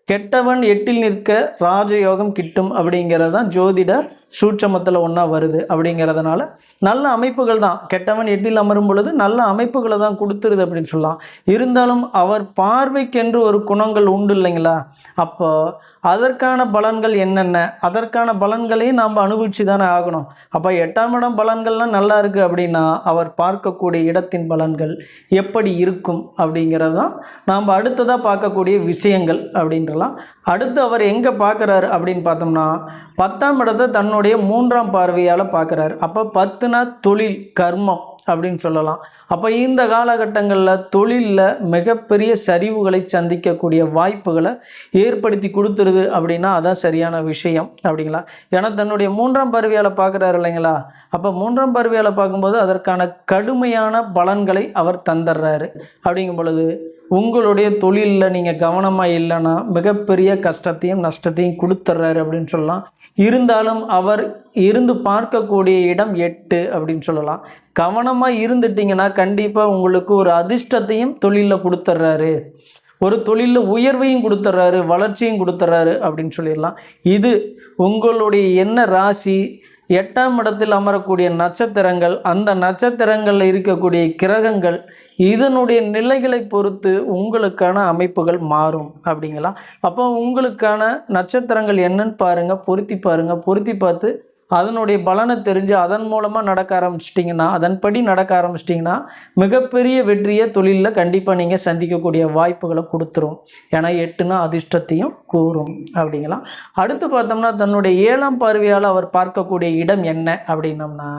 கெட்டவன் 8இல் நிற்க ராஜயோகம் கிட்டும் அப்படிங்கிறது தான் ஜோதிட சூட்சமத்தில் ஒன்றா வருது. அப்படிங்கிறதுனால நல்ல அமைப்புகள் தான். கெட்டவன் எட்டில் அமரும் பொழுது நல்ல அமைப்புகளை தான் கொடுத்துருது அப்படின்னு சொல்லலாம். இருந்தாலும் அவர் பார்வைக்கென்று ஒரு குணங்கள் உண்டு இல்லைங்களா? அப்போ அதற்கான பலன்கள் என்னென்ன, அதற்கான பலன்களையும் நாம் அனுபவிச்சு தானே ஆகணும். அப்போ 8ஆம் இடம் பலன்கள்லாம் நல்லா இருக்குது அப்படின்னா அவர் பார்க்கக்கூடிய இடத்தின் பலன்கள் எப்படி இருக்கும் அப்படிங்கிறது தான் நாம் அடுத்ததாக பார்க்கக்கூடிய விஷயங்கள் அப்படின்றலாம். அடுத்து அவர் எங்கே பார்க்குறாரு அப்படின்னு பார்த்தோம்னா 10ஆம் இடத்தை தன்னுடைய 3ஆம் பார்வையால் பார்க்குறாரு. அப்போ 10னா தொழில், கர்மம் அப்படின்னு சொல்லலாம். அப்போ இந்த காலகட்டங்களில் தொழிலில் மிகப்பெரிய சரிவுகளை சந்திக்கக்கூடிய வாய்ப்புகளை ஏற்படுத்தி கொடுத்துருது அப்படின்னா அதான் சரியான விஷயம் அப்படிங்களா? ஏன்னா தன்னுடைய 3ஆம் பார்வையால் பார்க்குறாரு இல்லைங்களா? அப்போ 3ஆம் பார்வையால் பார்க்கும்போது அதற்கான கடுமையான பலன்களை அவர் தந்துடுறாரு. அப்படிங்கும் பொழுது உங்களுடைய தொழிலில் நீங்கள் கவனமாக இல்லைன்னா மிகப்பெரிய கஷ்டத்தையும் நஷ்டத்தையும் கொடுத்துட்றாரு அப்படின்னு சொல்லலாம். இருந்தாலும் அவர் இருந்து பார்க்கக்கூடிய இடம் 8 அப்படின்னு சொல்லலாம். கவனமாக இருந்துட்டிங்கன்னா கண்டிப்பாக உங்களுக்கு ஒரு அதிர்ஷ்டத்தையும் தொழிலில் கொடுத்துட்றாரு, ஒரு தொழிலில் உயர்வையும் கொடுத்துட்றாரு, வளர்ச்சியும் கொடுத்துட்றாரு அப்படின்னு சொல்லிடலாம். இது உங்களுடைய என்ன ராசி, 8ஆம் இடத்தில் அமரக்கூடிய நட்சத்திரங்கள், அந்த நட்சத்திரங்களில் இருக்கக்கூடிய கிரகங்கள், இதனுடைய நிலைகளை பொறுத்து உங்களுக்கான அமைப்புகள் மாறும் அப்படிங்களா? அப்போ உங்களுக்கான நட்சத்திரங்கள் என்னன்னு பாருங்கள், பொருத்தி பார்த்து அதனுடைய பலனை தெரிஞ்சு அதன் மூலமாக நடக்க ஆரம்பிச்சிட்டிங்கன்னா, அதன்படி நடக்க ஆரம்பிச்சிட்டிங்கன்னா மிகப்பெரிய வெற்றியை தொழிலில் கண்டிப்பாக நீங்கள் சந்திக்கக்கூடிய வாய்ப்புகளை கொடுத்துரும். ஏன்னா 8னா அதிர்ஷ்டத்தையும் கூறும் அப்படிங்களா? அடுத்து பார்த்தோம்னா தன்னுடைய 7ஆம் பார்வையால் அவர் பார்க்கக்கூடிய இடம் என்ன அப்படின்னம்னா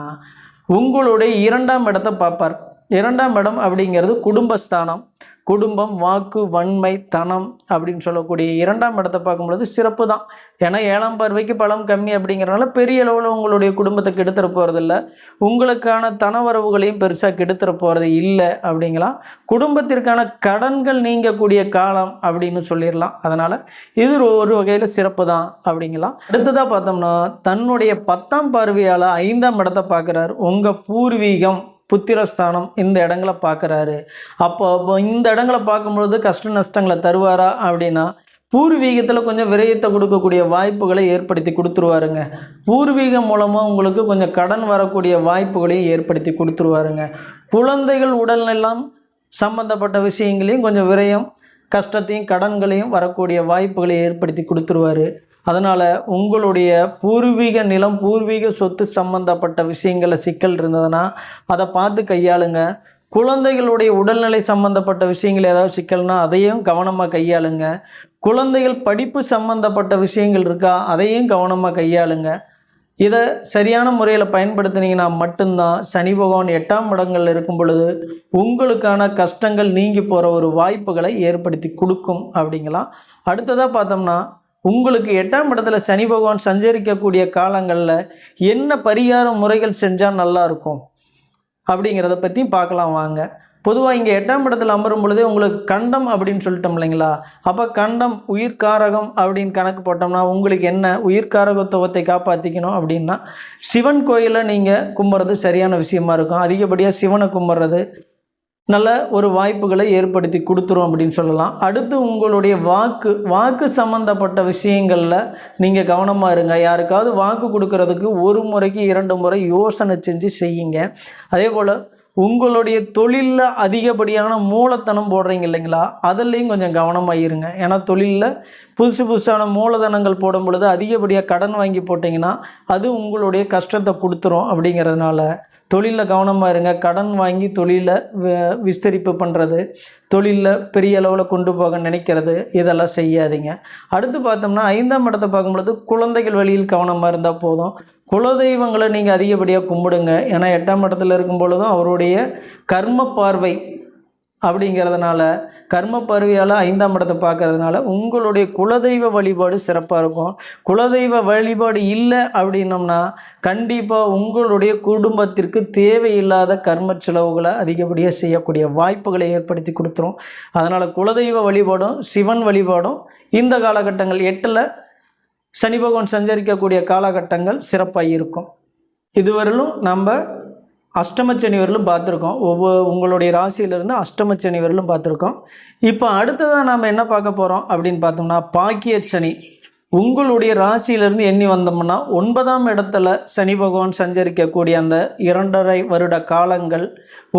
உங்களுடைய 2ஆம் இடத்தை பார்ப்பார். 2ஆம் இடம் அப்படிங்கிறது குடும்பஸ்தானம். குடும்பம், வாக்கு, வன்மை, தனம் அப்படின்னு சொல்லக்கூடிய 2ஆம் இடத்தை பார்க்கும்பொழுது சிறப்பு தான். ஏன்னா 7ஆம் பார்வைக்கு பலம் கம்மி அப்படிங்கிறனால பெரிய அளவில் உங்களுடைய குடும்பத்தை கெடுத்துற போகிறதில்ல, உங்களுக்கான தனவரவுகளையும் பெருசாக கெடுத்துற போகிறது இல்லை அப்படிங்களா? குடும்பத்திற்கான கடன்கள் நீங்கக்கூடிய காலம் அப்படின்னு சொல்லிடலாம். அதனால் இது ஒரு வகையில் சிறப்பு தான் அப்படிங்களா? அடுத்ததாக பார்த்தோம்னா தன்னுடைய 10ஆம் பார்வையால் 5ஆம் இடத்தை பார்க்குறாரு. உங்கள் பூர்வீகம், புத்திரஸ்தானம், இந்த இடங்களை பார்க்குறாரு. அப்போ இந்த இடங்களை பார்க்கும்பொழுது கஷ்ட நஷ்டங்களை தருவாரா அப்படின்னா பூர்வீகத்தில் கொஞ்சம் விரயத்தை கொடுக்கக்கூடிய வாய்ப்புகளை ஏற்படுத்தி கொடுத்துருவாருங்க. பூர்வீகம் மூலமாக உங்களுக்கு கொஞ்சம் கடன் வரக்கூடிய வாய்ப்புகளையும் ஏற்படுத்தி கொடுத்துருவாருங்க. குழந்தைகள் உடல்நலம் சம்பந்தப்பட்ட விஷயங்களையும் கொஞ்சம் விரயம், கஷ்டத்தையும் கடன்களையும் வரக்கூடிய வாய்ப்புகளை ஏற்படுத்தி கொடுத்துருவாரு. அதனால் உங்களுடைய பூர்வீக நிலம், பூர்வீக சொத்து சம்பந்தப்பட்ட விஷயங்களில் சிக்கல் இருந்ததுன்னா அதை பார்த்து கையாளுங்க. குழந்தைகளுடைய உடல்நிலை சம்பந்தப்பட்ட விஷயங்கள் ஏதாவது சிக்கல்னா அதையும் கவனமாக கையாளுங்க. குழந்தைகள் படிப்பு சம்பந்தப்பட்ட விஷயங்கள் இருக்கா, அதையும் கவனமாக கையாளுங்க. இதை சரியான முறையில் பயன்படுத்தினீங்கன்னா மட்டும்தான் சனி பகவான் 8ஆம் இடங்களில் இருக்கும் பொழுது உங்களுக்கான கஷ்டங்கள் நீங்கி போகிற ஒரு வாய்ப்புகளை ஏற்படுத்தி கொடுக்கும் அப்படிங்களா? அடுத்ததாக பார்த்தோம்னா உங்களுக்கு 8ஆம் இடத்துல சனி பகவான் சஞ்சரிக்கக்கூடிய காலங்களில் என்ன பரிகார முறைகள் செஞ்சால் நல்லாயிருக்கும் அப்படிங்கிறத பற்றியும் பார்க்கலாம் வாங்க. பொதுவாக இங்கே 8ஆம் இடத்துல அமரும் பொழுதே உங்களுக்கு கண்டம் அப்படின்னு சொல்லிட்டோம் இல்லைங்களா? அப்போ கண்டம் உயிர்காரகம் அப்படின்னு கணக்கு போட்டோம்னா உங்களுக்கு என்ன உயிர்காரகத்துவத்தை காப்பாற்றிக்கணும் அப்படின்னா சிவன் கோயிலில் நீங்கள் கும்பிட்றது சரியான விஷயமா இருக்கும். அதிகப்படியாக சிவனை கும்பிட்றது நல்ல ஒரு வாய்ப்புகளை ஏற்படுத்தி கொடுத்துரும் அப்படின்னு சொல்லலாம். அடுத்து உங்களுடைய வாக்கு சம்மந்தப்பட்ட விஷயங்களில் நீங்கள் கவனமாக இருங்க. யாருக்காவது வாக்கு கொடுக்கறதுக்கு ஒரு முறைக்கு 2 முறை யோசனை செஞ்சு செய்யுங்க. அதே போல் உங்களுடைய தொழிலில் அதிகப்படியான மூலதனம் போடுறீங்க இல்லைங்களா, அதுலேயும் கொஞ்சம் கவனமாக இருங்க. ஏன்னா தொழிலில் புதுசான மூலதனங்கள் போடும் பொழுது அதிகப்படியாக கடன் வாங்கி போட்டிங்கன்னா அது உங்களுடைய கஷ்டத்தை கொடுத்துரும். அப்படிங்கிறதுனால தொழிலில் கவனமாக இருங்க. கடன் வாங்கி தொழிலை விஸ்தரிப்பு பண்ணுறது, தொழிலில் பெரிய அளவில் கொண்டு போக நினைக்கிறது, இதெல்லாம் செய்யாதீங்க. அடுத்து பார்த்தோம்னா 5ஆம் இடத்தை பார்க்கும்பொழுது குழந்தைகள் வழியில் கவனமாக இருந்தால் போதும். குலதெய்வங்களை நீங்கள் அதிகப்படியாக கும்பிடுங்க. ஏன்னா 8ஆம் இடத்துல இருக்கும் பொழுதும் அவருடைய கர்ம பார்வை அப்படிங்கிறதுனால கர்ம பார்வையால் 5ஆம் இடத்தை பார்க்கறதுனால உங்களுடைய குலதெய்வ வழிபாடு சிறப்பாக இருக்கும். குலதெய்வ வழிபாடு இல்லை அப்படின்னோம்னா கண்டிப்பாக உங்களுடைய குடும்பத்திற்கு தேவையில்லாத கர்ம செலவுகளை அதிகப்படியாக செய்யக்கூடிய வாய்ப்புகளை ஏற்படுத்தி கொடுத்துரும். அதனால் குலதெய்வ வழிபாடும் சிவன் வழிபாடும் இந்த காலகட்டங்கள் 8ல் சனி பகவான் சஞ்சரிக்கக்கூடிய காலகட்டங்கள் சிறப்பாக இருக்கும். இதுவரையிலும் நம்ம அஷ்டமச்சனி வரலும் பார்த்துருக்கோம். உங்களுடைய ராசியிலிருந்து அஷ்டமச்சனி வரலும் பார்த்துருக்கோம். இப்போ அடுத்ததாக நாம் என்ன பார்க்க போகிறோம் அப்படின்னு பார்த்தோம்னா பாக்கியச்சனி. உங்களுடைய ராசியிலிருந்து எண்ணி வந்தோம்னா 9ஆம் இடத்துல சனி பகவான் சஞ்சரிக்கக்கூடிய அந்த 2.5 வருட காலங்கள்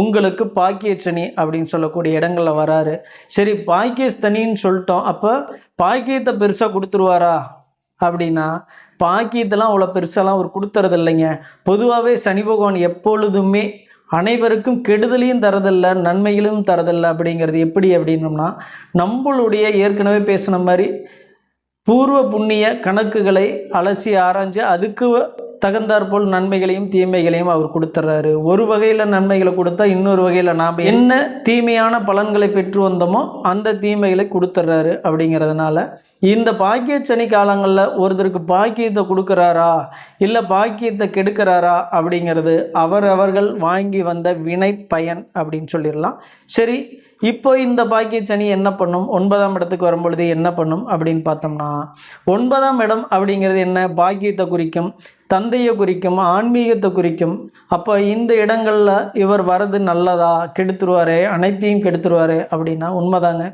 உங்களுக்கு பாக்கியச்சனி அப்படின்னு சொல்லக்கூடிய இடங்களில் வராரு. சரி, பாக்கியஸ்தனின்னு சொல்லிட்டோம், அப்போ பாக்கியத்தை பெருசாக கொடுத்துருவாரா அப்படின்னா பாக்கியத்தெல்லாம் அவ்வளோ பெருசாலாம் அவர் கொடுத்துறது இல்லைங்க. பொதுவாகவே சனி பகவான் எப்பொழுதுமே அனைவருக்கும் கெடுதலையும் தரதில்லை, நன்மைகளும் தரதில்லை. அப்படிங்கிறது எப்படி அப்படின்னோம்னா, நம்மளுடைய ஏற்கனவே பேசின மாதிரி பூர்வ புண்ணிய கணக்குகளை அலசி ஆராய்ஞ்சு அதுக்கு தகுந்தாற்போல் நன்மைகளையும் தீமைகளையும் அவர் கொடுத்துட்றாரு. ஒரு வகையில் நன்மைகளை கொடுத்தா இன்னொரு வகையில் நாம் என்ன தீமையான பலன்களை பெற்று வந்தோமோ அந்த தீமைகளை கொடுத்துட்றாரு. அப்படிங்கிறதுனால இந்த பாக்கிய சனி காலங்களில் ஒருத்தருக்கு பாக்கியத்தை கொடுக்குறாரா இல்லை பாக்கியத்தை கெடுக்கிறாரா அப்படிங்கிறது அவர்கள் வாங்கி வந்த வினை பயன் அப்படின்னு சொல்லிடலாம். சரி, இப்போ இந்த பாக்கிய சனி என்ன பண்ணும், 9ஆம் இடத்துக்கு வரும்பொழுது என்ன பண்ணும் அப்படின்னு பார்த்தோம்னா, 9ஆம் இடம் அப்படிங்கிறது என்ன, பாக்கியத்தை குறிக்கும், தந்தையை குறிக்கும், ஆன்மீகத்தை குறிக்கும். அப்போ இந்த இடங்களில் இவர் வர்றது நல்லதா, கெடுத்துருவாரே, அனைத்தையும் கெடுத்துருவாரே அப்படின்னா உண்மைதாங்க.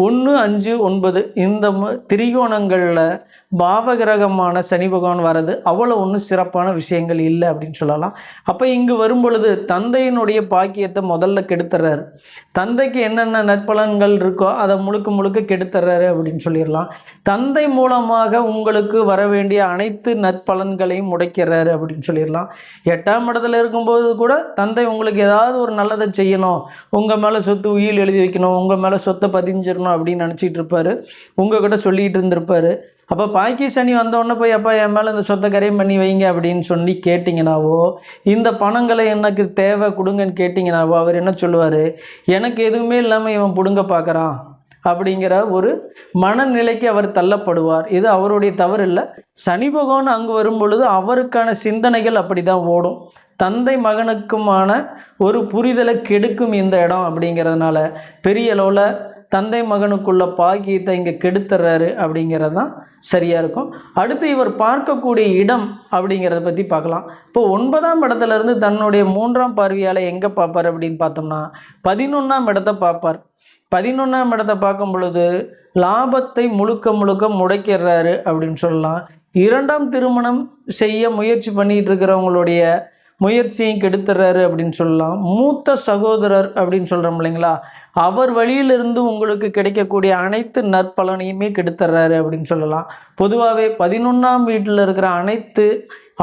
1, 5, 9 இந்த திரிகோணங்களில் பாவகிரகமான சனி பகவான் வர்றது அவ்வளோ ஒன்றும் சிறப்பான விஷயங்கள் இல்லை அப்படின்னு சொல்லலாம். அப்போ இங்கு வரும்பொழுது தந்தையினுடைய பாக்கியத்தை முதல்ல கெடுத்துறாரு. தந்தைக்கு என்னென்ன நற்பலன்கள் இருக்கோ அதை முழுக்க கெடுத்துறாரு அப்படின்னு சொல்லிடலாம். தந்தை மூலமாக உங்களுக்கு வர வேண்டிய அனைத்து நற்பலன்களையும் முடைக்கிறாரு அப்படின்னு சொல்லிடலாம். 8ஆம் இடத்துல இருக்கும்போது கூட தந்தை உங்களுக்கு ஏதாவது ஒரு நல்லதை செய்யணும், உங்கள் மேலே சொத்து உயில் எழுதி வைக்கணும், உங்கள் மேலே சொத்தை பதிஞ்சிடணும் அப்படின்னு நினச்சிட்டு இருப்பார், உங்ககிட்ட சொல்லிகிட்டு இருந்திருப்பார். அப்போ பாக்கிய சனி வந்தோடனே போய் அப்பா என் மேலே இந்த சொத்தை கரையம் பண்ணி வைங்க அப்படின்னு சொல்லி கேட்டிங்கனாவோ, இந்த பணங்களை எனக்கு தேவை கொடுங்கன்னு கேட்டிங்கனாவோ அவர் என்ன சொல்லுவார், எனக்கு எதுவுமே இல்லாமல் இவன் பிடுங்க பார்க்குறான் அப்படிங்கிற ஒரு மனநிலைக்கு அவர் தள்ளப்படுவார். இது அவருடைய தவறு இல்லை. சனி பகவான் அங்கு வரும் பொழுது அவருக்கான சிந்தனைகள் அப்படி தான் ஓடும். தந்தை மகனுக்குமான ஒரு புரிதலை கெடுக்கும் இந்த இடம். அப்படிங்கிறதுனால பெரிய அளவில் தந்தை மகனுக்குள்ள பாக்கியத்தை இங்கே கெடுத்துறாரு அப்படிங்கிறது தான் சரியாக இருக்கும். அடுத்து இவர் பார்க்கக்கூடிய இடம் அப்படிங்கிறத பற்றி பார்க்கலாம். இப்போ 9ஆம் இடத்துலேருந்து தன்னுடைய 3ஆம் பார்வையால் எங்கே பார்ப்பார் அப்படின்னு பார்த்தோம்னா 11ஆம் இடத்தை பார்ப்பார். 11ஆம் இடத்தை பார்க்கும் பொழுது லாபத்தை முழுக்க முடைக்கிறாரு அப்படின்னு சொல்லலாம். 2ஆம் திருமணம் செய்ய முயற்சி பண்ணிகிட்டு இருக்கிறவங்களுடைய முயற்சியும் கெடுத்துறாரு அப்படின்னு சொல்லலாம். மூத்த சகோதரர் அப்படின்னு சொல்கிறோம் இல்லைங்களா, அவர் வழியிலிருந்து உங்களுக்கு கிடைக்கக்கூடிய அனைத்து நற்பலனையுமே கெடுத்துறாரு அப்படின்னு சொல்லலாம். பொதுவாகவே 11ஆம் வீட்டில் இருக்கிற அனைத்து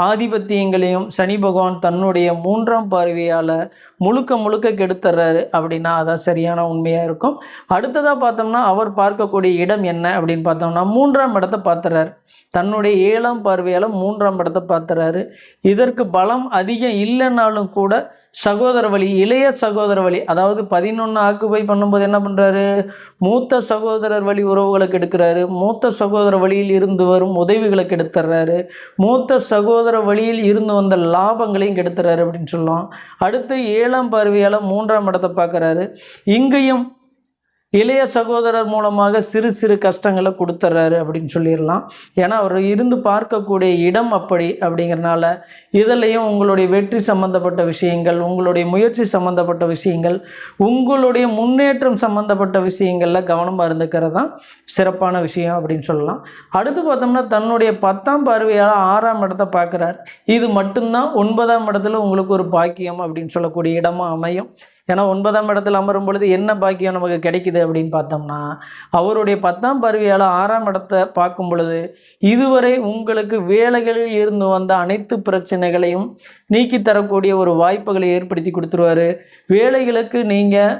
ஆதிபத்தியங்களையும் சனி பகவான் தன்னுடைய 3ஆம் பார்வையால் முழுக்க கெடுத்துறாரு அப்படின்னா அதான் சரியான உண்மையாக இருக்கும். அடுத்ததாக பார்த்தோம்னா அவர் பார்க்கக்கூடிய இடம் என்ன அப்படின்னு பார்த்தோம்னா 3ஆம் இடத்தை பார்த்துறாரு. தன்னுடைய 7ஆம் பார்வையால் 3ஆம் இடத்தை பார்த்துறாரு. இதற்கு பலம் அதிகம் இல்லைன்னாலும் கூட சகோதர வழி, இளைய சகோதர வழி, அதாவது 11 ஆக்குபை பண்ணும்போது என்ன பண்ணுறாரு, மூத்த சகோதரர் வழி உறவுகளை கெடுக்கிறாரு. மூத்த சகோதர வழியில் இருந்து வரும் உதவிகளை கெடுத்துறாரு. மூத்த சகோதர வழியில் இருந்து வந்த லாபங்களையும் கெடுத்துறாரு அப்படின்னு சொல்லலாம். அடுத்து 7ஆம் பார்வையால் 3ஆம் இடத்தை பார்க்குறாரு. இங்கேயும் இளைய சகோதரர் மூலமாக சிறு கஷ்டங்களை கொடுத்துட்றாரு அப்படின்னு சொல்லிடலாம். ஏன்னா அவர் இருந்து பார்க்கக்கூடிய இடம் அப்படிங்கிறனால இதிலையும் உங்களுடைய வெற்றி சம்பந்தப்பட்ட விஷயங்கள், உங்களுடைய முயற்சி சம்பந்தப்பட்ட விஷயங்கள், உங்களுடைய முன்னேற்றம் சம்பந்தப்பட்ட விஷயங்களில் கவனமாக இருந்துக்கிறது தான் சிறப்பான விஷயம் அப்படின்னு சொல்லலாம். அடுத்து பார்த்தோம்னா தன்னுடைய 10ஆம் பார்வையால் 6ஆம் இடத்தை பார்க்குறார். இது மட்டும்தான் 9ஆம் இடத்துல உங்களுக்கு ஒரு பாக்கியம் அப்படின்னு சொல்லக்கூடிய இடமாக அமையும். ஏன்னா 9ஆம் இடத்துல அமரும் பொழுது என்ன பாக்கியம் நமக்கு கிடைக்குது அப்படின்னு பார்த்தோம்னா அவருடைய 10ஆம் பார்வையால் 6ஆம் இடத்தை பார்க்கும் பொழுது இதுவரை உங்களுக்கு வேலைகளில் இருந்து வந்த அனைத்து பிரச்சனைகளையும் நீக்கி தரக்கூடிய ஒரு வாய்ப்புகளை ஏற்படுத்தி கொடுத்துருவாரு. வேலைகளுக்கு நீங்கள்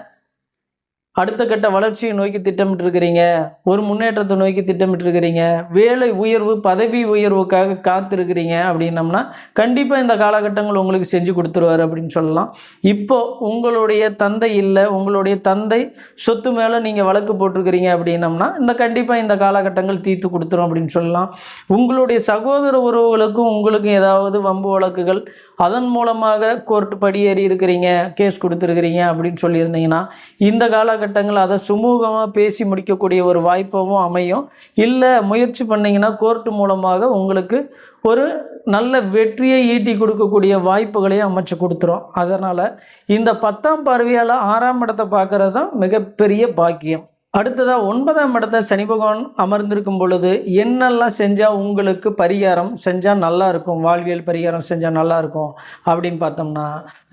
அடுத்த கட்ட வளர்ச்சியை நோக்கி திட்டமிட்டிருக்கிறீங்க, ஒரு முன்னேற்றத்தை நோக்கி திட்டமிட்டிருக்கிறீங்க, வேலை உயர்வு பதவி உயர்வுக்காக காத்திருக்கிறீங்க அப்படின்னம்னா கண்டிப்பாக இந்த காலகட்டங்கள் உங்களுக்கு செஞ்சு கொடுத்துருவார் அப்படின்னு சொல்லலாம். இப்போ உங்களுடைய தந்தை இல்லை, உங்களுடைய தந்தை சொத்து மேலே நீங்கள் வழக்கு போட்டிருக்கிறீங்க அப்படின்னம்னா கண்டிப்பாக இந்த காலகட்டங்கள் தீர்த்து கொடுத்துரும் அப்படின்னு சொல்லலாம். உங்களுடைய சகோதர உறவுகளுக்கும் உங்களுக்கும் ஏதாவது வம்பு வழக்குகள் அதன் மூலமாக கோர்ட்டு படியேறி இருக்கிறீங்க, கேஸ் கொடுத்துருக்கிறீங்க அப்படின்னு சொல்லியிருந்தீங்கன்னா இந்த காலகட்டங்கள் அதை சுமூகமாக பேசி முடிக்கக்கூடிய ஒரு வாய்ப்பாகவும் அமையும். இல்லை முயற்சி பண்ணிங்கன்னா கோர்ட்டு மூலமாக உங்களுக்கு ஒரு நல்ல வெற்றியை ஈட்டி கொடுக்கக்கூடிய வாய்ப்புகளையும் அமைச்சு கொடுத்துரும். அதனால் இந்த 10ஆம் பார்வையால் 6ஆம் இடத்தை பார்க்குறது தான் மிகப்பெரிய பாக்கியம். அடுத்ததாக 9ஆம் இடத்த சனி பகவான் அமர்ந்திருக்கும் பொழுது என்னெல்லாம் செஞ்சால் உங்களுக்கு பரிகாரம் செஞ்சால் நல்லாயிருக்கும், வாழ்வியல் பரிகாரம் செஞ்சால் நல்லாயிருக்கும் அப்படின்னு பார்த்தோம்னா,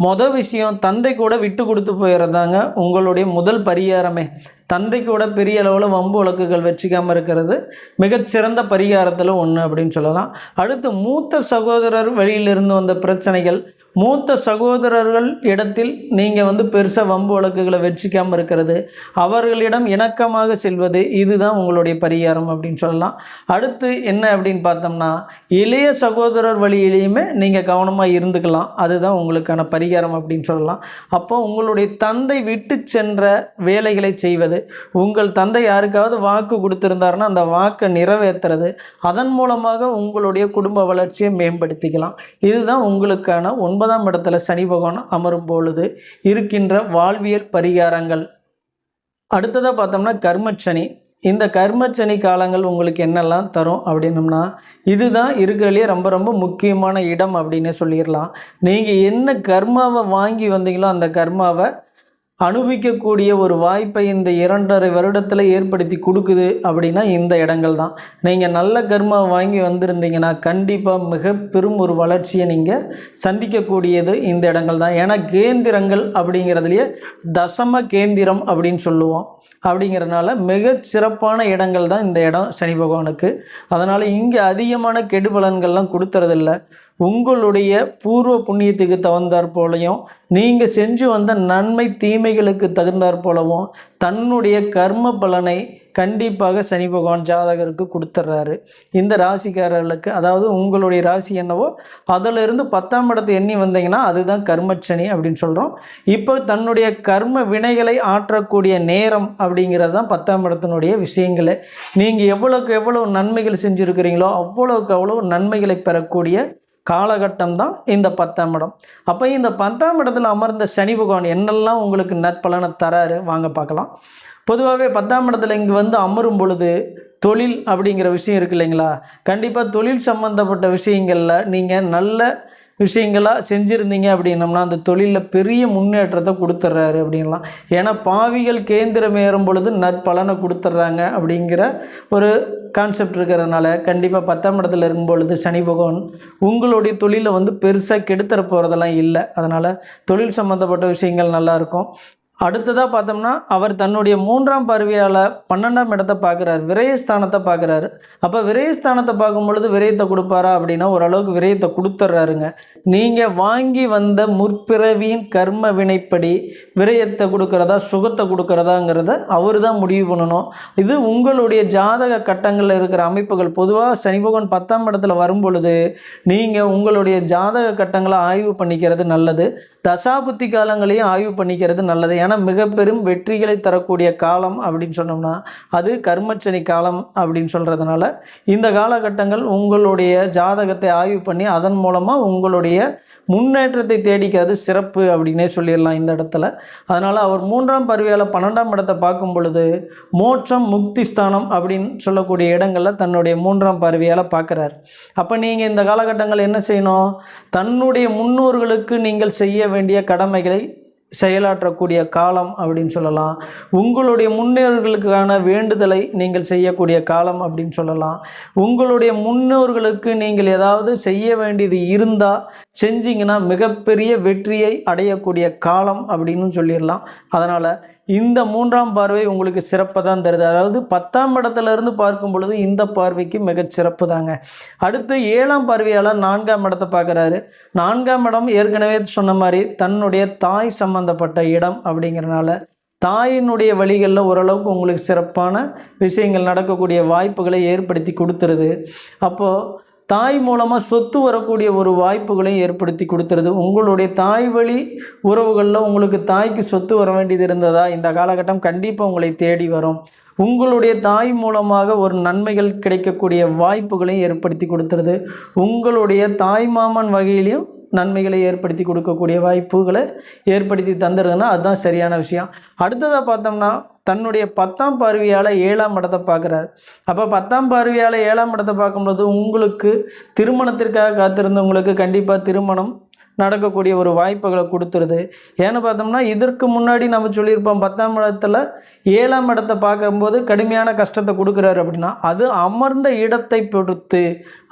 மொதல் விஷயம் தந்தை கூட விட்டு கொடுத்து போயிடுறதாங்க உங்களுடைய முதல் பரிகாரமே. தந்தை கூட பெரிய அளவில் வம்பு வழக்குகள் வச்சுக்காமல் இருக்கிறது மிகச்சிறந்த பரிகாரத்தில் ஒன்று அப்படின்னு சொல்லலாம். அடுத்து மூத்த சகோதரர் வழியிலிருந்து வந்த பிரச்சனைகள், மூத்த சகோதரர்கள் இடத்தில் நீங்கள் பெருசாக வம்பு வழக்குகளை வச்சுக்காமல் இருக்கிறது, அவர்களிடம் இணக்கமாக செல்வது, இதுதான் உங்களுடைய பரிகாரம் அப்படின்னு சொல்லலாம். அடுத்து என்ன அப்படின்னு பார்த்தோம்னா, இளைய சகோதரர் வழியிலையுமே நீங்கள் கவனமாக இருந்துக்கலாம், அதுதான் உங்களுக்கான பரிகாரம் அப்படின்னு சொல்லலாம். அப்போ உங்களுடைய தந்தை விட்டு சென்ற வேலைகளை செய்வது, உங்கள் தந்தை யாருக்காவது வாக்கு கொடுத்திருந்தாருன்னா அந்த வாக்கை நிறைவேற்றுறது, அதன் மூலமாக உங்களுடைய குடும்ப வளர்ச்சியை மேம்படுத்திக்கலாம். இதுதான் உங்களுக்கான 9ஆம் இடத்துல சனி பகவான் அமரும் பொழுது இருக்கின்ற வாழ்வியல் பரிகாரங்கள். அடுத்ததாக பார்த்தோம்னா கர்மச்சனி. இந்த கர்மச்சனி காலங்கள் உங்களுக்கு என்னெல்லாம் தரும் அப்படின்னம்னா, இதுதான் இருக்கிறதுலேயே ரொம்ப ரொம்ப முக்கியமான இடம் அப்படின்னே சொல்லிடலாம். நீங்கள் என்ன கர்மாவை வாங்கி வந்தீங்களோ அந்த கர்மாவை அனுபவிக்கக்கூடிய ஒரு வாய்ப்பை இந்த 2.5 வருடத்தில் ஏற்படுத்தி கொடுக்குது அப்படின்னா இந்த இடங்கள் தான். நீங்கள் நல்ல கர்மா வாங்கி வந்திருந்தீங்கன்னா கண்டிப்பாக மிக பெரும் ஒரு வளர்ச்சியை நீங்கள் சந்திக்கக்கூடியது இந்த இடங்கள் தான். ஏன்னா கேந்திரங்கள் அப்படிங்கிறதுலையே தசம கேந்திரம் அப்படின்னு சொல்லுவோம். அப்படிங்கிறதுனால மிக சிறப்பான இடங்கள் தான் இந்த இடம் சனி பகவானுக்கு. அதனால் இங்கே அதிகமான கெடுபலன்கள்லாம் கொடுத்துறதில்ல. உங்களுடைய பூர்வ புண்ணியத்துக்கு தகுந்தாற் போலையும் நீங்கள் செஞ்சு வந்த நன்மை தீமைகளுக்கு தகுந்தாற் போலவும் தன்னுடைய கர்ம பலனை கண்டிப்பாக சனி பகவான் ஜாதகருக்கு கொடுத்துட்றாரு. இந்த ராசிக்காரர்களுக்கு, அதாவது உங்களுடைய ராசி என்னவோ அதிலிருந்து 10ஆம் இடத்தை எண்ணி வந்தீங்கன்னா அதுதான் கர்மச்சனி அப்படின்னு சொல்கிறோம். இப்போ தன்னுடைய கர்ம வினைகளை ஆற்றக்கூடிய நேரம் அப்படிங்கிறது தான் 10ஆம் இடத்தினுடைய விஷயங்களே. நீங்கள் எவ்வளோக்கு எவ்வளோ நன்மைகள் செஞ்சுருக்கிறீங்களோ அவ்வளோக்கு அவ்வளோ நன்மைகளை பெறக்கூடிய காலகட்டம் தான் இந்த 10ஆம் இடம். அப்போ இந்த 10ஆம் இடத்துல அமர்ந்த சனி பகவான் என்னெல்லாம் உங்களுக்கு நற்பலனை தராரு வாங்க பார்க்கலாம். பொதுவாகவே 10ஆம் இடத்துல இங்கே அமரும் பொழுது தொழில் அப்படிங்கிற விஷயம் இருக்குது இல்லைங்களா, கண்டிப்பாக தொழில் சம்மந்தப்பட்ட விஷயங்களில் நீங்கள் நல்ல விஷயங்களாக செஞ்சுருந்தீங்க அப்படின்னம்னா அந்த தொழிலில் பெரிய முன்னேற்றத்தை கொடுத்துட்றாரு அப்படின்லாம். ஏன்னா பாவிகள் கேந்திரம் ஏறும் பொழுது நற்பலனை கொடுத்துட்றாங்க அப்படிங்கிற ஒரு கான்செப்ட் இருக்கிறதுனால கண்டிப்பாக 10ஆம் இடத்துல இருக்கும் பொழுது சனி பகவான் உங்களுடைய தொழிலை பெருசாக கெடுத்துற போகிறதெல்லாம் இல்லை. அதனால் தொழில் சம்மந்தப்பட்ட விஷயங்கள் நல்லாயிருக்கும். அடுத்ததாக பார்த்தோம்னா அவர் தன்னுடைய 3ஆம் பார்வையால் 12ஆம் இடத்தை பார்க்குறாரு, விரயஸ்தானத்தை பார்க்குறாரு. அப்போ விரயஸ்தானத்தை பார்க்கும் பொழுது விரயத்தை கொடுப்பாரா அப்படின்னா ஓரளவுக்கு விரயத்தை கொடுத்துட்றாருங்க. நீங்கள் வாங்கி வந்த முற்பிறவியின் கர்ம வினைப்படி விரயத்தை கொடுக்குறதா சுகத்தை கொடுக்குறதாங்கிறத அவர் தான் முடிவு பண்ணணும். இது உங்களுடைய ஜாதக கட்டங்களில் இருக்கிற அமைப்புகள். பொதுவாக சனி பகவான் 10ஆம் இடத்துல வரும் பொழுது நீங்கள் உங்களுடைய ஜாதக கட்டங்களை ஆய்வு பண்ணிக்கிறது நல்லது, தசாபுத்தி காலங்களையும் ஆய்வு பண்ணிக்கிறது நல்லது. ஏன்னா மிக பெரும் வெற்றிகளை தரக்கூடிய காலம் அப்படின்னு சொன்னோம்னா அது கர்மச்சனி காலம் அப்படின்னு சொல்கிறதுனால இந்த காலகட்டங்கள் உங்களுடைய ஜாதகத்தை ஆய்வு பண்ணி அதன் மூலமாக உங்களுடைய முன்னேற்றத்தை தேடிக்கிறது சிறப்பு அப்படின்னே சொல்லிடலாம் இந்த இடத்துல. அதனால் அவர் 3ஆம் பார்வையால் 12ஆம் இடத்தை பார்க்கும் பொழுது மோட்சம் முக்தி ஸ்தானம் அப்படின்னு சொல்லக்கூடிய இடங்களில் தன்னுடைய 3ஆம் பார்வையால் பார்க்குறார். அப்போ நீங்கள் இந்த காலகட்டங்கள் என்ன செய்யணும், தன்னுடைய முன்னோர்களுக்கு நீங்கள் செய்ய வேண்டிய கடமைகளை செயலாற்றக்கூடிய காலம் அப்படின்னு சொல்லலாம். உங்களுடைய முன்னோர்களுக்கான வேண்டுதலை நீங்கள் செய்யக்கூடிய காலம் அப்படின்னு சொல்லலாம். உங்களுடைய முன்னோர்களுக்கு நீங்கள் ஏதாவது செய்ய வேண்டியது இருந்தால் செஞ்சிங்கன்னா மிகப்பெரிய வெற்றியை அடையக்கூடிய காலம் அப்படின்னு சொல்லிடலாம். அதனால் இந்த 3ஆம் பார்வை உங்களுக்கு சிறப்பு தான் தருது. அதாவது 10ஆம் இடத்துலேருந்து பார்க்கும் பொழுது இந்த பார்வைக்கு மிகச்சிறப்பு தாங்க. அடுத்து 7ஆம் பார்வையால் 4ஆம் இடத்தை பார்க்குறாரு. 4ஆம் இடம் ஏற்கனவே சொன்ன மாதிரி தன்னுடைய தாய் சம்பந்தப்பட்ட இடம் அப்படிங்கிறனால தாயினுடைய வழிகளில் ஓரளவுக்கு உங்களுக்கு சிறப்பான விஷயங்கள் நடக்கக்கூடிய வாய்ப்புகளை ஏற்படுத்தி கொடுத்துருது. அப்போது தாய் மூலமாக சொத்து வரக்கூடிய ஒரு வாய்ப்புகளையும் ஏற்படுத்தி கொடுத்துருது. உங்களுடைய தாய் வழி உறவுகளில் உங்களுக்கு தாய்க்கு சொத்து வர வேண்டியது இருந்ததா இந்த காலகட்டம் கண்டிப்பாக உங்களை தேடி வரும். உங்களுடைய தாய் மூலமாக ஒரு நன்மைகள் கிடைக்கக்கூடிய வாய்ப்புகளையும் ஏற்படுத்தி கொடுத்துருது. உங்களுடைய தாய் மாமன் வகையிலையும் நன்மைகளை ஏற்படுத்தி கொடுக்கக்கூடிய வாய்ப்புகளை ஏற்படுத்தி தந்துடுதுன்னா அதுதான் சரியான விஷயம். அடுத்ததாக பார்த்தோம்னா தன்னுடைய 10ஆம் பார்வையால் 7ஆம் இடத்தை பார்க்குறாரு. அப்போ 10ஆம் பார்வையால் 7ஆம் இடத்தை பார்க்கும்போது உங்களுக்கு திருமணத்திற்காக காத்திருந்தவங்களுக்கு கண்டிப்பாக திருமணம் நடக்கக்கூடிய ஒரு வாய்ப்புகளை கொடுத்துருது. ஏன்னு பார்த்தோம்னா இதற்கு முன்னாடி நம்ம சொல்லியிருப்போம் 10ஆம் இடத்துல 7ஆம் இடத்தை பார்க்கும்போது கடுமையான கஷ்டத்தை கொடுக்குறாரு அப்படின்னா அது அமர்ந்த இடத்தை பொறுத்து,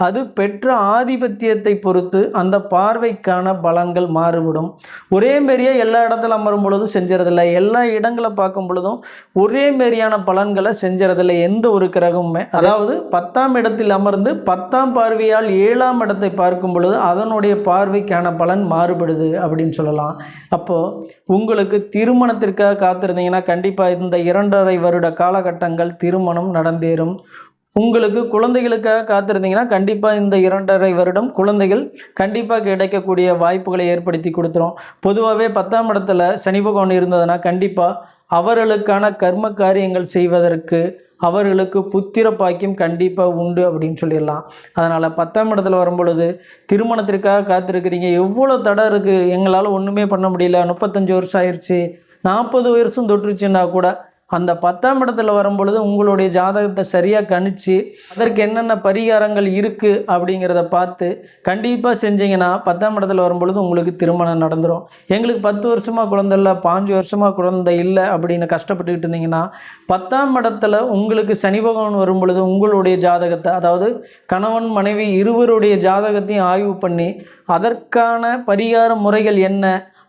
அது பெற்ற ஆதிபத்தியத்தை பொறுத்து அந்த பார்வைக்கான பலன்கள் மாறுபடும். ஒரே மாரியே எல்லா இடத்துல அமரும் பொழுதும் செஞ்சுறதில்லை, எல்லா இடங்களை பார்க்கும் பொழுதும் ஒரே மாரியான பலன்களை செஞ்சுறதில்லை எந்த ஒரு கிரகமுமே. அதாவது 10ஆம் இடத்தில் அமர்ந்து 10ஆம் பார்வையால் 7ஆம் இடத்தை பார்க்கும் பொழுது அதனுடைய பார்வைக்கான பலன் மாறுபடுது அப்படின்னு சொல்லலாம். அப்போது உங்களுக்கு திருமணத்திற்காக காத்திருந்தீங்கன்னா கண்டிப்பாக இந்த 2.5 வருட காலகட்டங்கள் திருமணம் நடந்தேறும். உங்களுக்கு குழந்தைகளுக்காக காத்திருந்தீங்கன்னா கண்டிப்பாக இந்த 2.5 வருடம் குழந்தைகள் கண்டிப்பாக கிடைக்கக்கூடிய வாய்ப்புகளை ஏற்படுத்தி கொடுத்துரும். பொதுவாகவே 10ஆம் இடத்துல சனி பகவான் இருந்ததுன்னா கண்டிப்பாக அவர்களுக்கான கர்ம காரியங்கள் செய்வதற்கு அவர்களுக்கு புத்திர பாக்கியம் கண்டிப்பாக உண்டு அப்படின்னு சொல்லிடலாம். அதனால் 10ஆம் இடத்துல வரும்பொழுது திருமணத்திற்காக காத்திருக்கிறீங்க, எவ்வளோ தடை இருக்குது, எங்களால் ஒன்றுமே பண்ண முடியல, 35 வருஷம் ஆயிடுச்சு, 40 வருஷம் தொட்டுருச்சுன்னா கூட அந்த 10ஆம் இடத்துல வரும்பொழுது உங்களுடைய ஜாதகத்தை சரியாக கணிச்சு அதற்கு என்னென்ன பரிகாரங்கள் இருக்குது அப்படிங்கிறத பார்த்து கண்டிப்பாக செஞ்சீங்கன்னா 10ஆம் இடத்துல வரும்பொழுது உங்களுக்கு திருமணம் நடந்துடும். எங்களுக்கு 10 வருஷமாக குழந்தை இல்லை, 5 வருஷமாக குழந்தை இல்லை அப்படின்னு கஷ்டப்பட்டுக்கிட்டு இருந்தீங்கன்னா 10ஆம் இடத்துல உங்களுக்கு சனி பகவான் வரும்பொழுது உங்களுடைய ஜாதகத்தை, அதாவது கணவன் மனைவி இருவருடைய ஜாதகத்தையும் ஆய்வு பண்ணி அதற்கான பரிகார முறைகள் என்ன,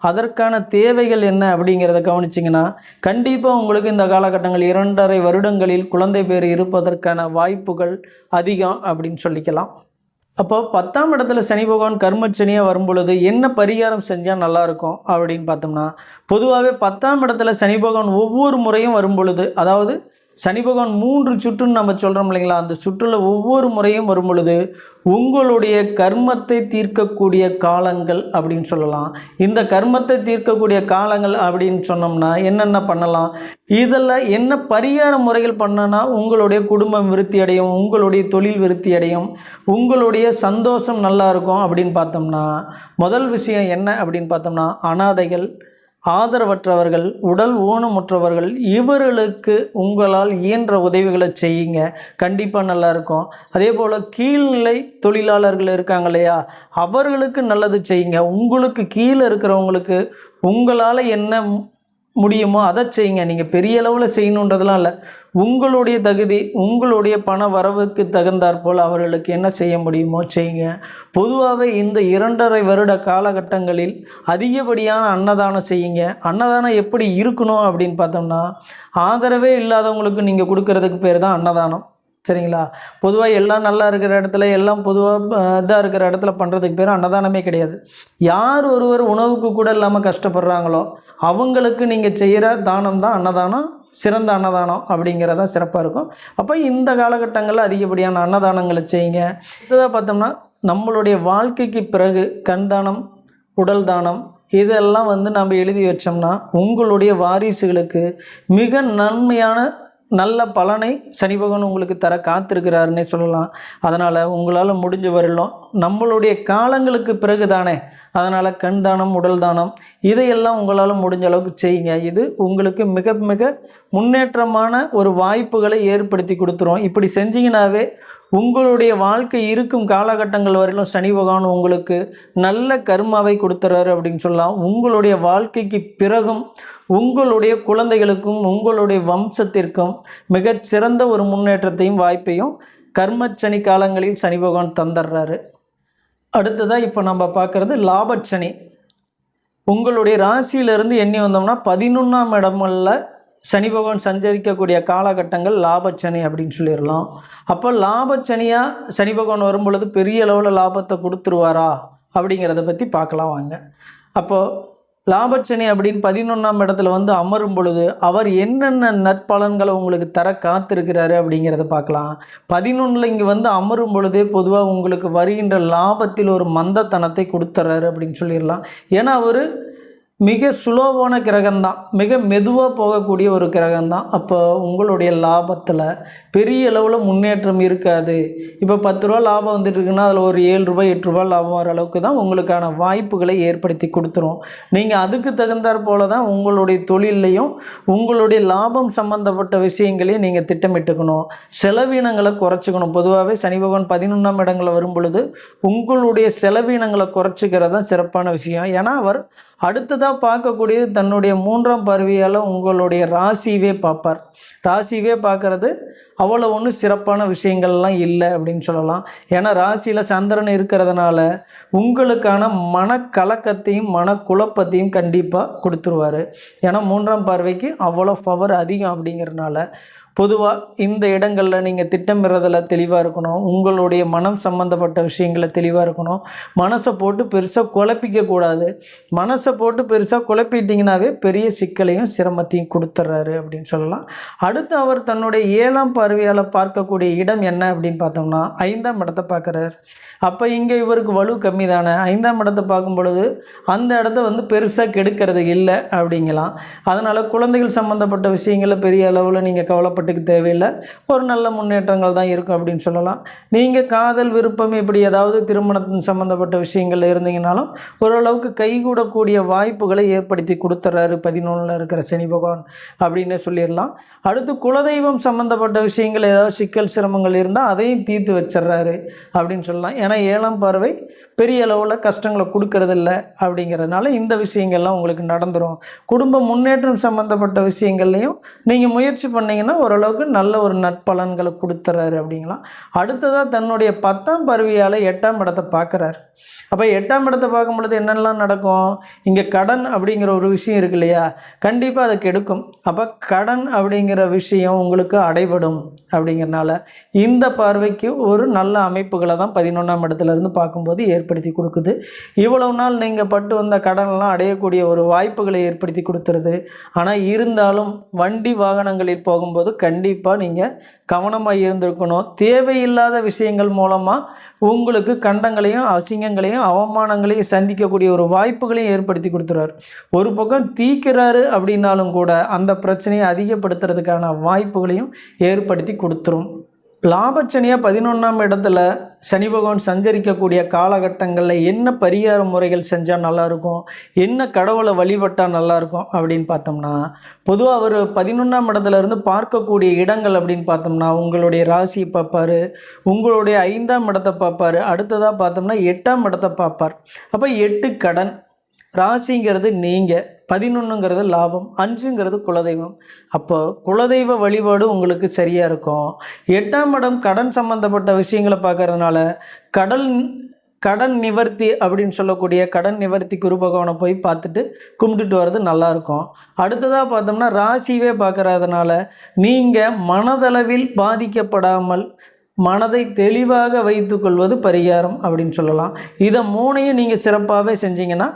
அதற்கான தேவைகள் என்ன அப்படிங்கிறத கவனிச்சிங்கன்னா கண்டிப்பாக உங்களுக்கு இந்த காலகட்டங்கள் 2.5 வருடங்களில் குழந்தை பேர் இருப்பதற்கான வாய்ப்புகள் அதிகம் அப்படின்னு சொல்லிக்கலாம். அப்போ 10ஆம் இடத்துல சனி பகவான் கர்மச்சனியாக வரும்பொழுது என்ன பரிகாரம் செஞ்சால் நல்லாயிருக்கும் அப்படின்னு பார்த்தோம்னா, பொதுவாகவே 10ஆம் இடத்துல சனி பகவான் ஒவ்வொரு முறையும் வரும்பொழுது, அதாவது சனி பகவான் 3 சுற்றுன்னு நம்ம சொல்கிறோம் இல்லைங்களா, அந்த சுற்றுல ஒவ்வொரு முறையும் வரும் பொழுது உங்களுடைய கர்மத்தை தீர்க்கக்கூடிய காலங்கள் அப்படின்னு சொல்லலாம். இந்த கர்மத்தை தீர்க்கக்கூடிய காலங்கள் அப்படின்னு சொன்னோம்னா என்னென்ன பண்ணலாம், இதில் என்ன பரிகார முறைகள் பண்ணனா உங்களுடைய குடும்பம் விருத்தி அடையும், உங்களுடைய தொழில் விருத்தி அடையும், உங்களுடைய சந்தோஷம் நல்லா இருக்கும் அப்படின்னு பார்த்தோம்னா முதல் விஷயம் என்ன அப்படின்னு பார்த்தோம்னா அனாதைகள், ஆதரவற்றவர்கள், உடல் ஊனமுற்றவர்கள் இவர்களுக்கு உங்களால் இயன்ற உதவிகளை செய்யுங்க, கண்டிப்பாக நல்லாயிருக்கும். அதே போல் கீழ்நிலை தொழிலாளர்கள் இருக்காங்க இல்லையா, அவர்களுக்கு நல்லது செய்யுங்க. உங்களுக்கு கீழே இருக்கிறவங்களுக்கு உங்களால் என்ன முடியுமோ அதை செய்யுங்க. நீங்கள் பெரிய அளவில் செய்யணுன்றதுலாம் இல்லை, உங்களுடைய தகுதி உங்களுடைய பண வரவுக்கு தகுந்தாற்போல் அவர்களுக்கு என்ன செய்ய முடியுமோ செய்யுங்க. பொதுவாகவே இந்த 2.5 வருட காலகட்டங்களில் அதிகப்படியான அன்னதானம் செய்யுங்க. அன்னதானம் எப்படி இருக்கணும் அப்படின்னு பார்த்தோம்னா ஆதரவே இல்லாதவங்களுக்கு நீங்கள் கொடுக்கறதுக்கு பேர் தான் அன்னதானம், சரிங்களா. பொதுவாக எல்லாம் நல்லா இருக்கிற இடத்துல, எல்லாம் பொதுவாக இதாக இருக்கிற இடத்துல பண்ணுறதுக்கு பேர் அன்னதானமே கிடையாது. யார் ஒருவர் உணவுக்கு கூட இல்லாமல் கஷ்டப்படுறாங்களோ அவங்களுக்கு நீங்கள் செய்கிற தானம் தான் அன்னதானம், சிறந்த அன்னதானம் அப்படிங்கிறதா சிறப்பாக இருக்கும். அப்போ இந்த காலகட்டங்களில் அதிகப்படியான அன்னதானங்களை செய்யுங்க. இதுதான் பார்த்தோம்னா நம்மளுடைய வாழ்க்கைக்கு பிறகு கண் தானம், உடல் தானம் இதெல்லாம் நம்ம எழுதி வச்சோம்னா உங்களுடைய வாரிசுகளுக்கு மிக நன்மையான நல்ல பலனை சனி பகவான் உங்களுக்கு தர காத்திருக்கிறாருன்னே சொல்லலாம். அதனால் உங்களால் முடிஞ்ச வரலாம் நம்மளுடைய காலங்களுக்கு பிறகு தானே, அதனால் கண் தானம், உடல் தானம் இதையெல்லாம் உங்களால் முடிஞ்ச அளவுக்கு செய்யுங்க. இது உங்களுக்கு மிக மிக முன்னேற்றமான ஒரு வாய்ப்புகளை ஏற்படுத்தி கொடுத்துரும். இப்படி செஞ்சீங்கன்னாவே உங்களுடைய வாழ்க்கை இருக்கும் காலகட்டங்கள் வரையிலும் சனி பகவான் உங்களுக்கு நல்ல கர்மாவை கொடுத்துறாரு அப்படின்னு சொல்லலாம். உங்களுடைய வாழ்க்கைக்கு பிறகும் உங்களுடைய குழந்தைகளுக்கும் உங்களுடைய வம்சத்திற்கும் மிகச்சிறந்த ஒரு முன்னேற்றத்தையும் வாய்ப்பையும் கர்மச்சனி காலங்களில் சனி பகவான் தந்துடுறாரு. அடுத்ததாக இப்போ நம்ம பார்க்குறது லாபச்சனி. உங்களுடைய ராசியிலிருந்து எண்ணி வந்தோம்னா 11ஆம் இடங்களில் சனி பகவான் சஞ்சரிக்கக்கூடிய காலகட்டங்கள் லாபச்சனி அப்படின்னு சொல்லிடலாம். அப்போ லாபச்சனியாக சனி பகவான் வரும்பொழுது பெரிய அளவில் லாபத்தை கொடுத்துருவாரா அப்படிங்கிறத பற்றி பார்க்கலாம் வாங்க. அப்போது லாபச்சனி அப்படின்னு 11ஆம் இடத்துல அமரும் பொழுது அவர் என்னென்ன நற்பலன்களை உங்களுக்கு தர காத்திருக்கிறாரு அப்படிங்கிறத பார்க்கலாம். 11 இங்கே அமரும் பொழுதே பொதுவாக உங்களுக்கு வருகின்ற லாபத்தில் ஒரு மந்தத்தனத்தை கொடுத்துட்றாரு அப்படின்னு சொல்லிடலாம். ஏன்னா அவர் மிக ஸ்லோவான கிரகம்தான், மிக மெதுவாக போகக்கூடிய ஒரு கிரகம்தான். அப்போ உங்களுடைய லாபத்தில் பெரிய அளவில் முன்னேற்றம் இருக்காது. இப்போ 10 ரூபா லாபம் வந்துட்டு இருக்குன்னா அதில் ஒரு 7 ரூபாய் 8 ரூபாய் லாபம் வர அளவுக்கு தான் உங்களுக்கான வாய்ப்புகளை ஏற்படுத்தி கொடுத்துரும். நீங்கள் அதுக்கு தகுந்தாற் போல தான் உங்களுடைய தொழிலையும் உங்களுடைய லாபம் சம்பந்தப்பட்ட விஷயங்களையும் நீங்கள் திட்டமிட்டுக்கணும். செலவினங்களை குறைச்சிக்கணும். பொதுவாகவே சனி பகவான் 11ஆம் இடங்களில் வரும் பொழுது உங்களுடைய செலவினங்களை குறைச்சிக்கிறது தான் சிறப்பான விஷயம். ஏன்னா அவர் அடுத்ததாக பார்க்கக்கூடியது தன்னுடைய 3ஆம் பார்வையால் உங்களுடைய ராசியவே பார்ப்பார். ராசியவே பார்க்கறது அவ்வளோ ஒன்றும் சிறப்பான விஷயங்கள்லாம் இல்லை அப்படின்னு சொல்லலாம். ஏன்னா ராசியில் சந்திரன் இருக்கிறதுனால உங்களுக்கான மனக்கலக்கத்தையும் மனக்குழப்பத்தையும் கண்டிப்பாக கொடுத்துருவார். ஏன்னா 3ஆம் பார்வைக்கு அவ்வளோ பவர் அதிகம். அப்படிங்கிறதுனால பொதுவாக இந்த இடங்களில் நீங்கள் திட்டமிடுறதில் தெளிவாக இருக்கணும். உங்களுடைய மனம் சம்மந்தப்பட்ட விஷயங்களை தெளிவாக இருக்கணும். மனசை போட்டு பெருசாக குழப்பிக்கக்கூடாது. மனசை போட்டு பெருசாக குழப்பிட்டிங்கனாவே பெரிய சிக்கலையும் சிரமத்தையும் கொடுத்துட்றாரு அப்படின்னு சொல்லலாம். அடுத்து அவர் தன்னுடைய 7ஆம் பார்வையால் பார்க்கக்கூடிய இடம் என்ன அப்படின்னு பார்த்தோம்னா 5ஆம் இடத்தை பார்க்குறாரு. அப்போ இங்கே இவருக்கு வலு கம்மி தானே. 5ஆம் இடத்தை பார்க்கும் பொழுது அந்த இடத்த பெருசாக கெடுக்கிறது இல்லை அப்படிங்கலாம். அதனால் குழந்தைகள் சம்மந்தப்பட்ட விஷயங்களில் பெரிய அளவில் நீங்கள் கவலைப்பட்டுக்க தேவையில்லை. ஒரு நல்ல முன்னேற்றங்கள் தான் இருக்கும் அப்படின்னு சொல்லலாம். நீங்கள் காதல் விருப்பம் இப்படி ஏதாவது திருமணத்தின் சம்மந்தப்பட்ட விஷயங்கள் இருந்தீங்கனாலும் ஓரளவுக்கு கைகூடக்கூடிய வாய்ப்புகளை ஏற்படுத்தி கொடுத்துட்றாரு 11ல் இருக்கிற சனி பகவான் அப்படின்னு சொல்லிடலாம். அடுத்து குலதெய்வம் சம்மந்தப்பட்ட விஷயங்கள் ஏதாவது சிக்கல் சிரமங்கள் இருந்தால் அதையும் தீர்த்து வச்சிட்றாரு அப்படின்னு சொல்லலாம். ஏன்னா 7ஆம் பார்வை பெரிய அளவில் கஷ்டங்களை கொடுக்கறதில்ல. அப்படிங்கிறதுனால இந்த விஷயங்கள்லாம் உங்களுக்கு நடந்துடும். குடும்ப முன்னேற்றம் சம்மந்தப்பட்ட விஷயங்கள்லையும் நீங்கள் முயற்சி பண்ணிங்கன்னா ஓரளவுக்கு நல்ல ஒரு நற்பலன்களை கொடுத்துறாரு அப்படிங்களாம். அடுத்ததாக தன்னுடைய 10ஆம் பார்வையால் 8ஆம் இடத்தை பார்க்குறாரு. அப்போ 8ஆம் இடத்தை பார்க்கும் பொழுது என்னெல்லாம் நடக்கும்? இங்கே கடன் அப்படிங்கிற ஒரு விஷயம் இருக்கு இல்லையா, கண்டிப்பாக அதை கெடுக்கும். அப்போ கடன் அப்படிங்கிற விஷயம் உங்களுக்கு அடைபடும். அப்படிங்கிறனால இந்த பார்வைக்கு ஒரு நல்ல அமைப்புகளை தான் 11ஆம் இடத்துலேருந்து பார்க்கும்போது ஏற்படுத்தி கொடுக்குது. இவ்வளவு நாள் நீங்கள் பட்டு வந்த கடனெல்லாம் அடையக்கூடிய ஒரு வாய்ப்புகளை ஏற்படுத்தி கொடுத்துருது. ஆனால் இருந்தாலும் வண்டி வாகனங்களில் போகும்போது கண்டிப்பாக நீங்கள் கவனமாக இருந்திருக்கணும். தேவையில்லாத விஷயங்கள் மூலமாக உங்களுக்கு கண்டங்களையும் அசிங்கங்களையும் அவமானங்களையும் சந்திக்கக்கூடிய ஒரு வாய்ப்புகளையும் ஏற்படுத்தி கொடுத்துறாரு. ஒரு பக்கம் தீக்கிறாரு அப்படின்னாலும் கூட அந்த பிரச்சனையை அதிகப்படுத்துறதுக்கான வாய்ப்புகளையும் ஏற்படுத்தி கொடுத்துரும். லாபச்சனியாக 11ஆம் இடத்துல சனி பகவான் சஞ்சரிக்கக்கூடிய காலகட்டங்களில் என்ன பரிகார முறைகள் செஞ்சால் நல்லாயிருக்கும், என்ன கடவுளை வழிபட்டால் நல்லாயிருக்கும் அப்படின்னு பார்த்தோம்னா, பொதுவாக அவர் 11ஆம் இடத்துல இருந்து பார்க்கக்கூடிய இடங்கள் அப்படின்னு பார்த்தோம்னா உங்களுடைய ராசியை பார்ப்பார், உங்களுடைய 5ஆம் இடத்தை பார்ப்பார், அடுத்ததாக பார்த்தோம்னா 8ஆம் இடத்தை பார்ப்பார். அப்போ 8 கடன், ராசிங்கிறது நீங்கள், 11ங்கிறது லாபம், 5ங்கிறது குலதெய்வம். அப்போ குலதெய்வ வழிபாடு உங்களுக்கு சரியாக இருக்கும். 8ஆம் இடம் கடன் சம்மந்தப்பட்ட விஷயங்களை பார்க்கறதுனால கடன் நிவர்த்தி அப்படின்னு சொல்லக்கூடிய கடன் நிவர்த்தி குரு பகவானை போய் பார்த்துட்டு கும்பிட்டுட்டு வர்றது நல்லாயிருக்கும். அடுத்ததாக பார்த்தோம்னா ராசியவே பார்க்குறதுனால நீங்கள் மனதளவில் பாதிக்கப்படாமல் மனதை தெளிவாக வைத்து கொள்வது பரிகாரம் அப்படின்னு சொல்லலாம். இதை 3ஐயும் நீங்கள் சிறப்பாகவே செஞ்சீங்கன்னா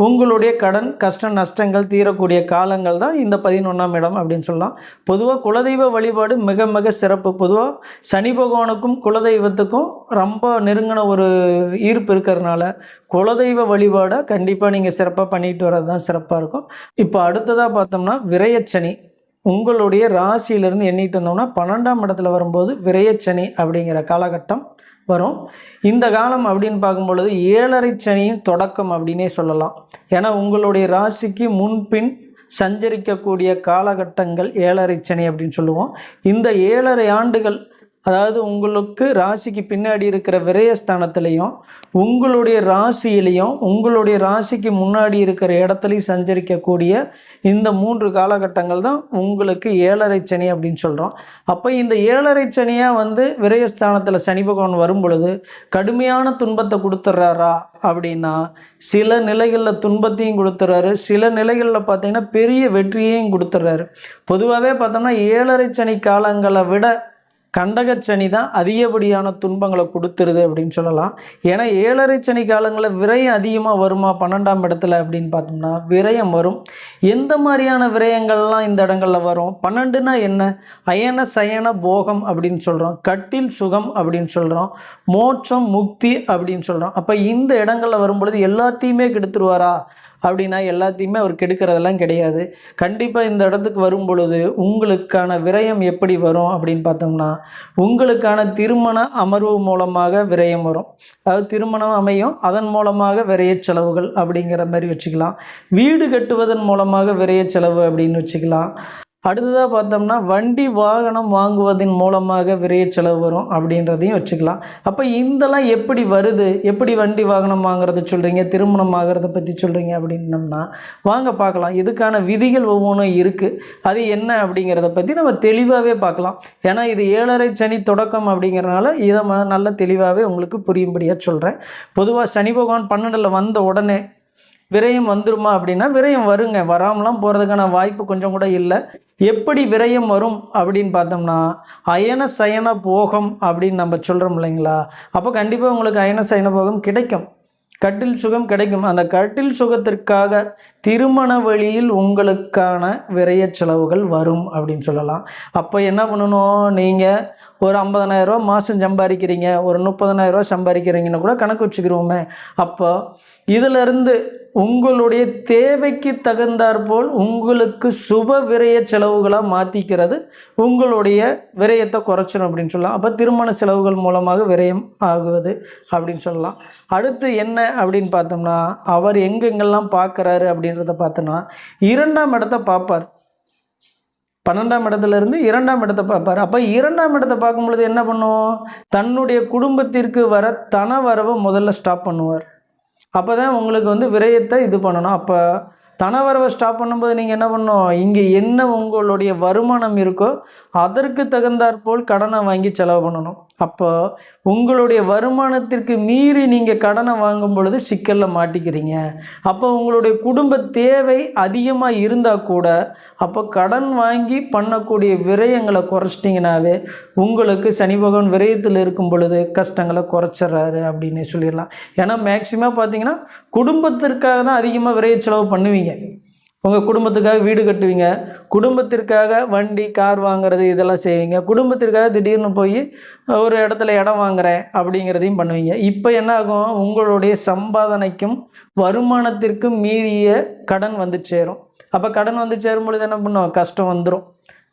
உங்களுடைய கடன் கஷ்ட நஷ்டங்கள் தீரக்கூடிய காலங்கள் தான் இந்த 11ஆம் இடம் அப்படின்னு சொல்லலாம். பொதுவாக குலதெய்வ வழிபாடு மிக மிக சிறப்பு. பொதுவாக சனி பகவானுக்கும் குலதெய்வத்துக்கும் ரொம்ப நெருங்கின ஒரு ஈர்ப்பு இருக்கிறதுனால குலதெய்வ வழிபாடை கண்டிப்பாக நீங்கள் சிறப்பாக பண்ணிட்டு வர்றது தான் சிறப்பாக இருக்கும். இப்போ அடுத்ததாக பார்த்தோம்னா விரயச்சனி உங்களுடைய ராசியிலிருந்து எண்ணிட்டு வந்தோம்னா 12ஆம் இடத்துல வரும்போது விரயச்சனி அப்படிங்கிற காலகட்டம் வரும். இந்த காலம் அப்படின்னு பார்க்கும் பொழுது 7.5 சனியின் தொடக்கம் அப்படின்னே சொல்லலாம். ஏன்னா உங்களுடைய ராசிக்கு முன்பின் சஞ்சரிக்கக்கூடிய காலகட்டங்கள் 7.5 சனி அப்படின்னு சொல்லுவோம். இந்த 7.5 ஆண்டுகள், அதாவது உங்களுக்கு ராசிக்கு பின்னாடி இருக்கிற விரயஸ்தானத்திலையும் உங்களுடைய ராசியிலையும் உங்களுடைய ராசிக்கு முன்னாடி இருக்கிற இடத்துலையும் சஞ்சரிக்கக்கூடிய இந்த 3 காலகட்டங்கள் தான் உங்களுக்கு 7.5 சனி அப்படின்னு சொல்கிறோம். அப்போ இந்த 7.5 சனியாக விரயஸ்தானத்தில் சனி பகவான் வரும் பொழுது கடுமையான துன்பத்தை கொடுத்துட்றாரா அப்படின்னா சில நிலைகளில் துன்பத்தையும் கொடுத்துட்றாரு, சில நிலைகளில் பார்த்திங்கன்னா பெரிய வெற்றியையும் கொடுத்துட்றாரு. பொதுவாகவே பார்த்தோம்னா 7.5 சனி காலங்களை விட கண்டகச்சனி தான் அதிகப்படியான துன்பங்களை கொடுத்துருது அப்படின்னு சொல்லலாம். ஏன்னா 7.5 சனி காலங்களில் விரயம் அதிகமாக வருமா 12ஆம் இடத்துல அப்படின்னு பார்த்தோம்னா விரயம் வரும். எந்த மாதிரியான விரயங்கள்லாம் இந்த இடங்களில் வரும்? 12னா என்ன? அயன சயன போகம் அப்படின்னு சொல்கிறோம், கட்டில் சுகம் அப்படின்னு சொல்கிறோம், மோட்சம் முக்தி அப்படின்னு சொல்கிறோம். அப்போ இந்த இடங்களில் வரும்பொழுது எல்லாத்தையுமே கெடுத்துருவாரா அப்படின்னா எல்லாத்தையுமே அவர் கெடுக்கிறதெல்லாம் கிடையாது. கண்டிப்பாக இந்த இடத்துக்கு வரும் பொழுது உங்களுக்கான விரயம் எப்படி வரும் அப்படின்னு பார்த்தோம்னா, உங்களுக்கான திருமண அமர்வு மூலமாக விரயம் வரும். அதாவது திருமணம் அமையும், அதன் மூலமாக விரைய செலவுகள் அப்படிங்கிற மாதிரி வச்சுக்கலாம். வீடு கட்டுவதன் மூலமாக விரைய செலவு அப்படின்னு வச்சுக்கலாம். அடுத்ததாக பார்த்தோம்னா வண்டி வாகனம் வாங்குவதன் மூலமாக விரைய செலவு வரும் அப்படின்றதையும் வச்சுக்கலாம். அப்போ இதெல்லாம் எப்படி வருது, எப்படி வண்டி வாகனம் வாங்குறத சொல்கிறீங்க, திருமணம் ஆகிறத பற்றி சொல்கிறீங்க அப்படின்னம்னா, வாங்க பார்க்கலாம். இதுக்கான விதிகள் ஒவ்வொன்றும் இருக்குது. அது என்ன அப்படிங்கிறத பற்றி நம்ம தெளிவாகவே பார்க்கலாம். ஏன்னா இது 7.5 சனி தொடக்கம் அப்படிங்கிறனால இதை நல்ல தெளிவாகவே உங்களுக்கு புரியும்படியாக சொல்கிறேன். பொதுவாக சனி பகவான் 12ல் வந்த உடனே விரயம் வந்துருமா அப்படின்னா விரயம் வருங்க. வராமலாம் போகிறதுக்கான வாய்ப்பு கொஞ்சம் கூட இல்லை. எப்படி விரயம் வரும் அப்படின்னு பார்த்தோம்னா, அயன சயன போகம் அப்படின்னு நம்ம சொல்கிறோம் இல்லைங்களா? அப்போ கண்டிப்பாக உங்களுக்கு அயன சயன போகம் கிடைக்கும், கட்டில் சுகம் கிடைக்கும். அந்த கட்டில் சுகத்திற்காக திருமண வழியில் உங்களுக்கான விரய செலவுகள் வரும் அப்படின்னு சொல்லலாம். அப்போ என்ன பண்ணணும், நீங்கள் ஒரு 50,000 ரூபா மாதம் சம்பாதிக்கிறீங்க, ஒரு 30,000 ரூபா சம்பாதிக்கிறீங்கன்னு கூட கணக்கு வச்சுக்கிறோமே. அப்போ இதிலிருந்து உங்களுடைய தேவைக்கு தகுந்தாற்போல் உங்களுக்கு சுப விரய செலவுகளாக மாற்றிக்கிறது உங்களுடைய விரயத்தை குறைச்சிடும் அப்படின்னு சொல்லலாம். அப்போ திருமண செலவுகள் மூலமாக விரயம் ஆகுவது அப்படின்னு சொல்லலாம். அடுத்து என்ன அப்படின்னு பார்த்தோம்னா, அவர் எங்கெங்கெல்லாம் பார்க்குறாரு அப்படின்றத பார்த்தோன்னா, 2ஆம் இடத்தை பார்ப்பார். 12ஆம் இடத்துலேருந்து 2ஆம் இடத்தை பார்ப்பார். அப்போ 2ஆம் இடத்தை பார்க்கும்பொழுது என்ன பண்ணுவோம், தன்னுடைய குடும்பத்திற்கு வர தன வரவை முதல்ல ஸ்டாப் பண்ணுவார். அப்போ தான் உங்களுக்கு விரயத்தை இது பண்ணணும். அப்போ தனவரவை ஸ்டாப் பண்ணும்போது நீங்கள் என்ன பண்ணணும், இங்கே என்ன உங்களுடைய வருமானம் இருக்கோ அதற்கு தகுந்தாற்போல் கடனை வாங்கி செலவு பண்ணணும். அப்போ உங்களுடைய வருமானத்திற்கு மீறி நீங்கள் கடனை வாங்கும் பொழுது சிக்கலில் மாட்டிக்கிறீங்க. அப்போ உங்களுடைய குடும்ப தேவை அதிகமாக இருந்தால் கூட அப்போ கடன் வாங்கி பண்ணக்கூடிய விரயங்களை குறைச்சிட்டிங்கனாவே உங்களுக்கு சனி பகவான் விரயத்தில் இருக்கும் பொழுது கஷ்டங்களை குறைச்சிட்றாரு அப்படின்னு சொல்லிடலாம். ஏன்னா மேக்சிமம் பார்த்தீங்கன்னா குடும்பத்திற்காக தான் அதிகமாக விரய செலவு பண்ணுவீங்க. உங்கள் குடும்பத்துக்காக வீடு கட்டுவீங்க, குடும்பத்திற்காக வண்டி கார் வாங்குறது இதெல்லாம் செய்வீங்க, குடும்பத்திற்காக திடீர்னு போய் ஒரு இடத்துல இடம் வாங்குறேன் அப்படிங்கிறதையும் பண்ணுவீங்க. இப்போ என்ன ஆகும், உங்களுடைய சம்பாதனைக்கும் வருமானத்திற்கும் மீறிய கடன் வந்து சேரும். அப்போ கடன் வந்து சேரும் பொழுது என்ன பண்ணும், கஷ்டம் வந்துடும்.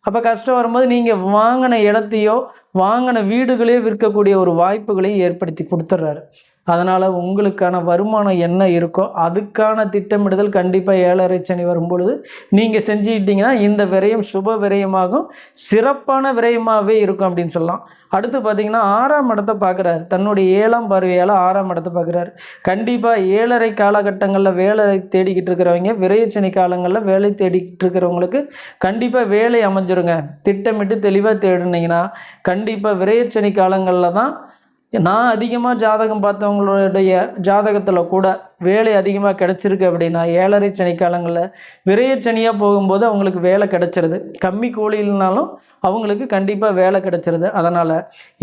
அப்போ கஷ்டம் வரும்போது நீங்கள் வாங்கின இடத்தையோ வாங்கின வீடுகளே விற்கக்கூடிய ஒரு வாய்ப்புகளையும் ஏற்படுத்தி கொடுத்துட்றாரு. அதனால் உங்களுக்கான வருமானம் என்ன இருக்கோ அதுக்கான திட்டமிடுதல் கண்டிப்பாக 7.5 சனி வரும்பொழுது நீங்கள் செஞ்சுக்கிட்டிங்கன்னா இந்த விரயம் சுப விரயமாகும், சிறப்பான விரயமாகவே இருக்கும் அப்படின்னு சொல்லலாம். அடுத்து பார்த்திங்கன்னா 6ஆம் இடத்தை பார்க்குறாரு, தன்னுடைய 7ஆம் பார்வையால் 6ஆம் இடத்தை பார்க்குறாரு. கண்டிப்பாக 7.5 காலகட்டங்களில் வேலை தேடிக்கிட்டு இருக்கிறவங்க, விரயச்சனி காலங்களில் வேலை தேடிக்கிட்டு இருக்கிறவங்களுக்கு கண்டிப்பாக வேலை அமைஞ்சிருங்க. திட்டமிட்டு தெளிவாக தேடினீங்கன்னா கண்டிப்பாக விரயச்சனி காலங்களில் தான். நான் அதிகமாக ஜாதகம் பார்த்தவங்களுடைய ஜாதகத்தில் கூட வேலை அதிகமாக கிடச்சிருக்கு அப்படின்னா 7.5 சனி காலங்களில் விரயச்சனியாக போகும்போது அவங்களுக்கு வேலை கிடச்சிருது. கம்மி கூலினாலும் அவங்களுக்கு கண்டிப்பாக வேலை கிடச்சிருது. அதனால்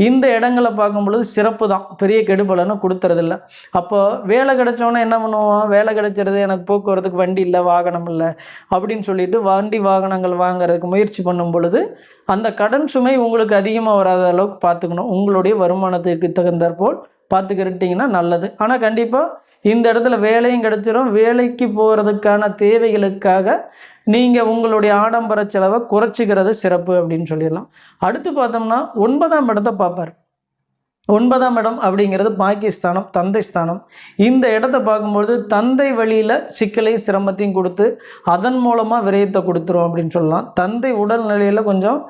இந்த இடங்களை பார்க்கும் பொழுது சிறப்பு தான், பெரிய கெடுபலன்னு கொடுத்துறதில்ல. அப்போது வேலை கிடச்சோன்னே என்ன பண்ணுவோம், வேலை கிடச்சிருது, எனக்கு போக்குவரத்துக்கு வண்டி இல்லை, வாகனம் இல்லை அப்படின்னு சொல்லிட்டு வண்டி வாகனங்கள் வாங்குறதுக்கு முயற்சி பண்ணும் பொழுது அந்த கடன் சுமை உங்களுக்கு அதிகமாக வராத அளவுக்கு பார்த்துக்கணும். உங்களுடைய வருமானத்திற்கு தகுந்தாற்போல் பார்த்துக்கிட்டிங்கன்னா நல்லது. ஆனால் கண்டிப்பாக இந்த இடத்துல வேலையும் கிடச்சிரும். வேலைக்கு போகிறதுக்கான தேவைகளுக்காக நீங்கள் உங்களுடைய ஆடம்பர செலவை குறைச்சிக்கிறது சிறப்பு அப்படின்னு சொல்லிடலாம். அடுத்து பார்த்தோம்னா 9ஆம் இடத்தை பார்ப்பார். 9ஆம் இடம் அப்படிங்கிறது பாக்கியஸ்தானம், தந்தை ஸ்தானம். இந்த இடத்த பார்க்கும்பொழுது தந்தை வழியில் சிக்கலையும் சிரமத்தையும் கொடுத்து அதன் மூலமாக விரயத்தை கொடுத்துரும் அப்படின்னு சொல்லலாம். தந்தை உடல்நிலையில் கொஞ்சம்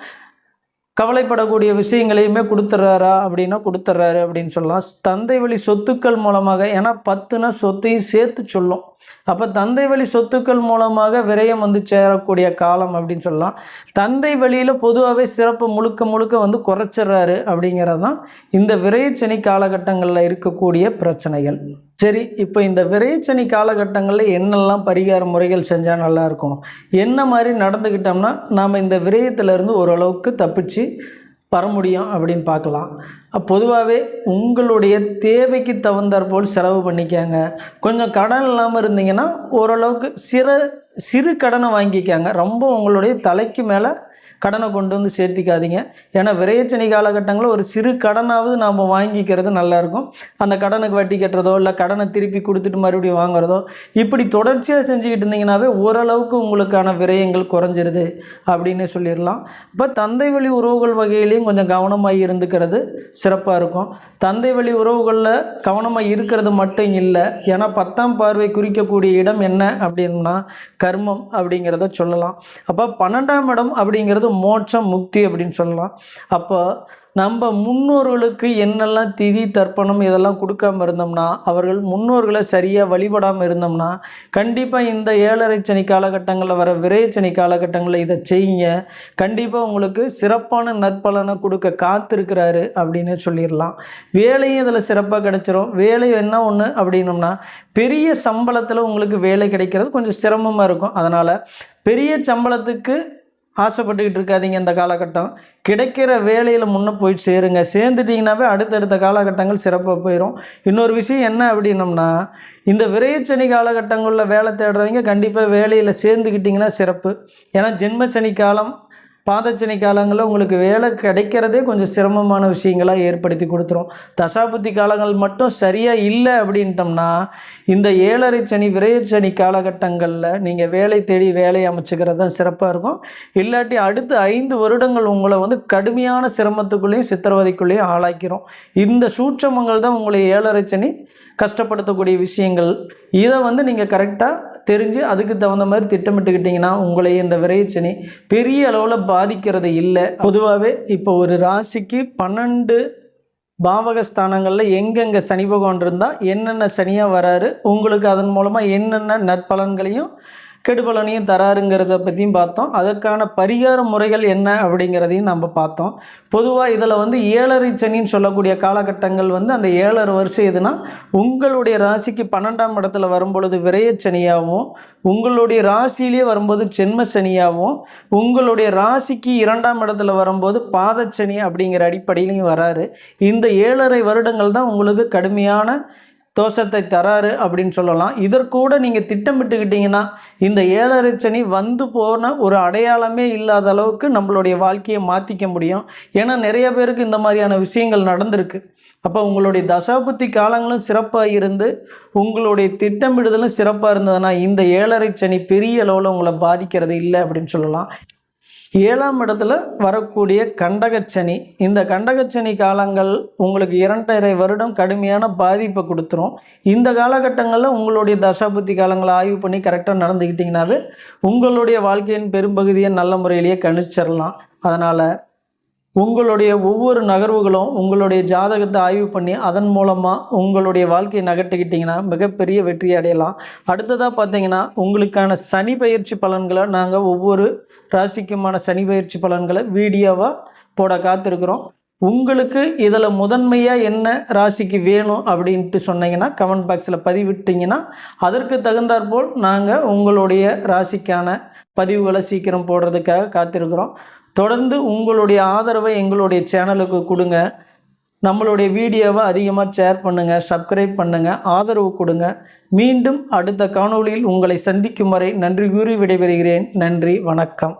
கவலைப்படக்கூடிய விஷயங்களையுமே கொடுத்துட்றாரா அப்படின்னா கொடுத்துட்றாரு அப்படின்னு சொல்லலாம். தந்தை வழி சொத்துக்கள் மூலமாக, ஏன்னா 10னா சொத்தையும் சேர்த்து சொல்லும். அப்போ தந்தை வழி சொத்துக்கள் மூலமாக விரயம் வந்து சேரக்கூடிய காலம் அப்படின்னு சொல்லலாம். தந்தை வழியில் பொதுவாகவே சிறப்பு முழுக்க குறைச்சிட்றாரு அப்படிங்கிறது தான் இந்த விரயச்சனி காலகட்டங்களில் இருக்கக்கூடிய பிரச்சனைகள். சரி, இப்போ இந்த விரயச்சனி காலகட்டங்களில் என்னெல்லாம் பரிகார முறைகள் செஞ்சால் நல்லாயிருக்கும், என்ன மாதிரி நடந்துக்கிட்டோம்னா நாம் இந்த விரயத்திலேருந்து ஓரளவுக்கு தப்பிச்சு வர முடியும் அப்படின்னு பார்க்கலாம். பொதுவாகவே உங்களுடைய தேவைக்கு தகுந்தாற்போல் செலவு பண்ணிக்காங்க. கொஞ்சம் கடன் இல்லாமல் இருந்தீங்கன்னா ஓரளவுக்கு சிறு கடனை வாங்கிக்காங்க. ரொம்ப உங்களுடைய தலைக்கு மேலே கடனை கொண்டு வந்து சேர்த்திக்காதீங்க. ஏன்னா விரயச்சனி காலகட்டங்களில் ஒரு சிறு கடனாவது நாம் வாங்கிக்கிறது நல்லாயிருக்கும். அந்த கடனுக்கு வட்டி கட்டுறதோ இல்லை கடனை திருப்பி கொடுத்துட்டு மறுபடியும் வாங்குறதோ இப்படி தொடர்ச்சியாக செஞ்சுக்கிட்டு இருந்தீங்கன்னாவே ஓரளவுக்கு உங்களுக்கான விரயங்கள் குறைஞ்சிருது அப்படின்னு சொல்லிடலாம். இப்போ தந்தை வழி உறவுகள் வகையிலையும் கொஞ்சம் கவனமாக இருந்துக்கிறது சிறப்பாக இருக்கும். தந்தை வழி உறவுகளில் கவனமாக இருக்கிறது மட்டும் இல்லை, ஏன்னா 10ஆம் பார்வை குறிக்கக்கூடிய இடம் என்ன அப்படின்னா கர்மம் அப்படிங்கிறத சொல்லலாம். அப்போ 12ஆம் இடம் அப்படிங்கிறது மோட்சம் முக்தி அப்படின்னு சொல்லலாம். அப்போ நம்ம முன்னோர்களுக்கு என்னெல்லாம் திதி தர்ப்பணம் இதெல்லாம் கொடுக்காமல் இருந்தோம்னா, அவர்கள் முன்னோர்களை சரியாக வழிபடாமல் இருந்தோம்னா கண்டிப்பாக இந்த 7.5 சனி காலகட்டங்களில் வர விரயச்சனி காலகட்டங்களில் இதை செய்யுங்க. கண்டிப்பாக உங்களுக்கு சிறப்பான நற்பலனை கொடுக்க காத்திருக்கிறாரு அப்படின்னு சொல்லிடலாம். வேலையும் இதில் சிறப்பாக கிடைச்சிரும். வேலை என்ன ஒன்று அப்படின்னோம்னா பெரிய சம்பளத்தில் உங்களுக்கு வேலை கிடைக்கிறது கொஞ்சம் சிரமமாக இருக்கும். அதனால் பெரிய சம்பளத்துக்கு ஆசைப்பட்டுக்கிட்டு இருக்காதீங்க. இந்த காலகட்டம் கிடைக்கிற வேலையில் முன்னே போயிட்டு சேருங்க. சேர்ந்துட்டிங்கனாவே அடுத்தடுத்த காலகட்டங்கள் சிறப்பாக போயிடும். இன்னொரு விஷயம் என்ன அப்படின்னோம்னா, இந்த விரயச்சனி காலகட்டங்களில் வேலை தேடுறவங்க கண்டிப்பாக வேலையில் சேர்ந்துக்கிட்டிங்கன்னா சிறப்பு. ஏன்னா ஜென்மசனி காலம் பாதச்சனி காலங்களில் உங்களுக்கு வேலை கிடைக்கிறதே கொஞ்சம் சிரமமான விஷயங்களாக ஏற்படுத்தி கொடுத்துரும். தசாபுத்தி காலங்கள் மட்டும் சரியாக இல்லை அப்படின்ட்டோம்னா இந்த 7.5 சனி விரயச்சனி காலகட்டங்களில் நீங்கள் வேலை தேடி வேலையை அமைச்சுக்கிறது தான் சிறப்பாக இருக்கும். இல்லாட்டி அடுத்த 5 வருடங்கள் உங்களை கடுமையான சிரமத்துக்குள்ளேயும் சித்திரவதைக்குள்ளேயும் ஆளாக்கிறோம். இந்த சூட்சமங்கள் தான் உங்களை 7.5 சனி கஷ்டப்படுத்தக்கூடிய விஷயங்கள். இதை நீங்கள் கரெக்டாக தெரிஞ்சு அதுக்கு தகுந்த மாதிரி திட்டமிட்டுக்கிட்டிங்கன்னா உங்களை இந்த விரயச்சனி பெரிய அளவில் பாதிக்கிறது இல்லை. பொதுவாகவே இப்போ ஒரு ராசிக்கு 12 பாவகஸ்தானங்களில் எங்கெங்கே சனி பகவான் இருந்தால் என்னென்ன சனியாக வராரு, உங்களுக்கு அதன் மூலமாக என்னென்ன நற்பலன்களையும் கெடுபலனையும் தராருங்கிறத பற்றியும் பார்த்தோம். அதற்கான பரிகார முறைகள் என்ன அப்படிங்கிறதையும் நம்ம பார்த்தோம். பொதுவாக இதில் 7.5 சனின்னு சொல்லக்கூடிய காலகட்டங்கள் அந்த 7.5 வருஷம் எதுனா உங்களுடைய ராசிக்கு 12ஆம் இடத்துல வரும்பொழுது விரயச்சனியாகவும், உங்களுடைய ராசியிலே வரும்போது ஜென்ம சனியாகவும், உங்களுடைய ராசிக்கு 2ஆம் இடத்துல வரும்போது பாதச்சனி அப்படிங்கிற அடிப்படையிலையும் வராரு. இந்த 7.5 வருடங்கள் தான் உங்களுக்கு கடுமையான தோஷத்தை தராரு அப்படின்னு சொல்லலாம். இதற்கூட நீங்கள் திட்டமிட்டுக்கிட்டிங்கன்னா இந்த 7.5 சனி போன ஒரு அடையாளமே இல்லாத அளவுக்கு நம்மளுடைய வாழ்க்கையை மாற்றிக்க முடியும். ஏன்னா நிறைய பேருக்கு இந்த மாதிரியான விஷயங்கள் நடந்திருக்கு. அப்போ உங்களுடைய தசாபுத்தி காலங்களும் சிறப்பாக இருந்து உங்களுடைய திட்டமிடுதலும் சிறப்பாக இருந்ததுன்னா இந்த 7.5 சனி பெரிய அளவில் உங்களை பாதிக்கிறது இல்லை அப்படின்னு சொல்லலாம். 7ஆம் இடத்துல வரக்கூடிய கண்டகச்சனி, இந்த கண்டகச்சனி காலங்கள் உங்களுக்கு 2.5 வருடம் கடுமையான பாதிப்பை கொடுத்துரும். இந்த காலகட்டங்களில் உங்களுடைய தசாபுத்தி காலங்களை ஆய்வு பண்ணி கரெக்டாக நடந்துக்கிட்டிங்கனாவே உங்களுடைய வாழ்க்கையின் பெரும்பகுதியை நல்ல முறையிலேயே கணிச்சிடலாம். அதனால் உங்களுடைய ஒவ்வொரு நகர்வுகளும் உங்களுடைய ஜாதகத்தை ஆய்வு பண்ணி அதன் மூலமாக உங்களுடைய வாழ்க்கையை நகர்த்திக்கிட்டிங்கன்னா மிகப்பெரிய வெற்றி அடையலாம். அடுத்ததாக பார்த்தீங்கன்னா உங்களுக்கான சனி பயிற்சி பலன்களை நாங்கள் ஒவ்வொரு ராசிக்குமான சனி பயிற்சி பலன்களை வீடியோவாக போட காத்திருக்கிறோம். உங்களுக்கு இதில் முதன்மையாக என்ன ராசிக்கு வேணும் அப்படின்ட்டு சொன்னீங்கன்னா கமெண்ட் பாக்ஸில் பதிவிட்டிங்கன்னா அதற்கு தகுந்தாற்போல் நாங்கள் உங்களுடைய ராசிக்கான பதிவுகளை சீக்கிரம் போடுறதுக்காக காத்திருக்கிறோம். தொடர்ந்து உங்களுடைய ஆதரவை எங்களுடைய சேனலுக்கு கொடுங்க. நம்மளுடைய வீடியோவை அதிகமாக ஷேர் பண்ணுங்கள், சப்ஸ்கிரைப் பண்ணுங்கள், ஆதரவு கொடுங்க. மீண்டும் அடுத்த காணொளியில் உங்களை சந்திக்கும் வரை நன்றி கூறி விடைபெறுகிறேன். நன்றி, வணக்கம்.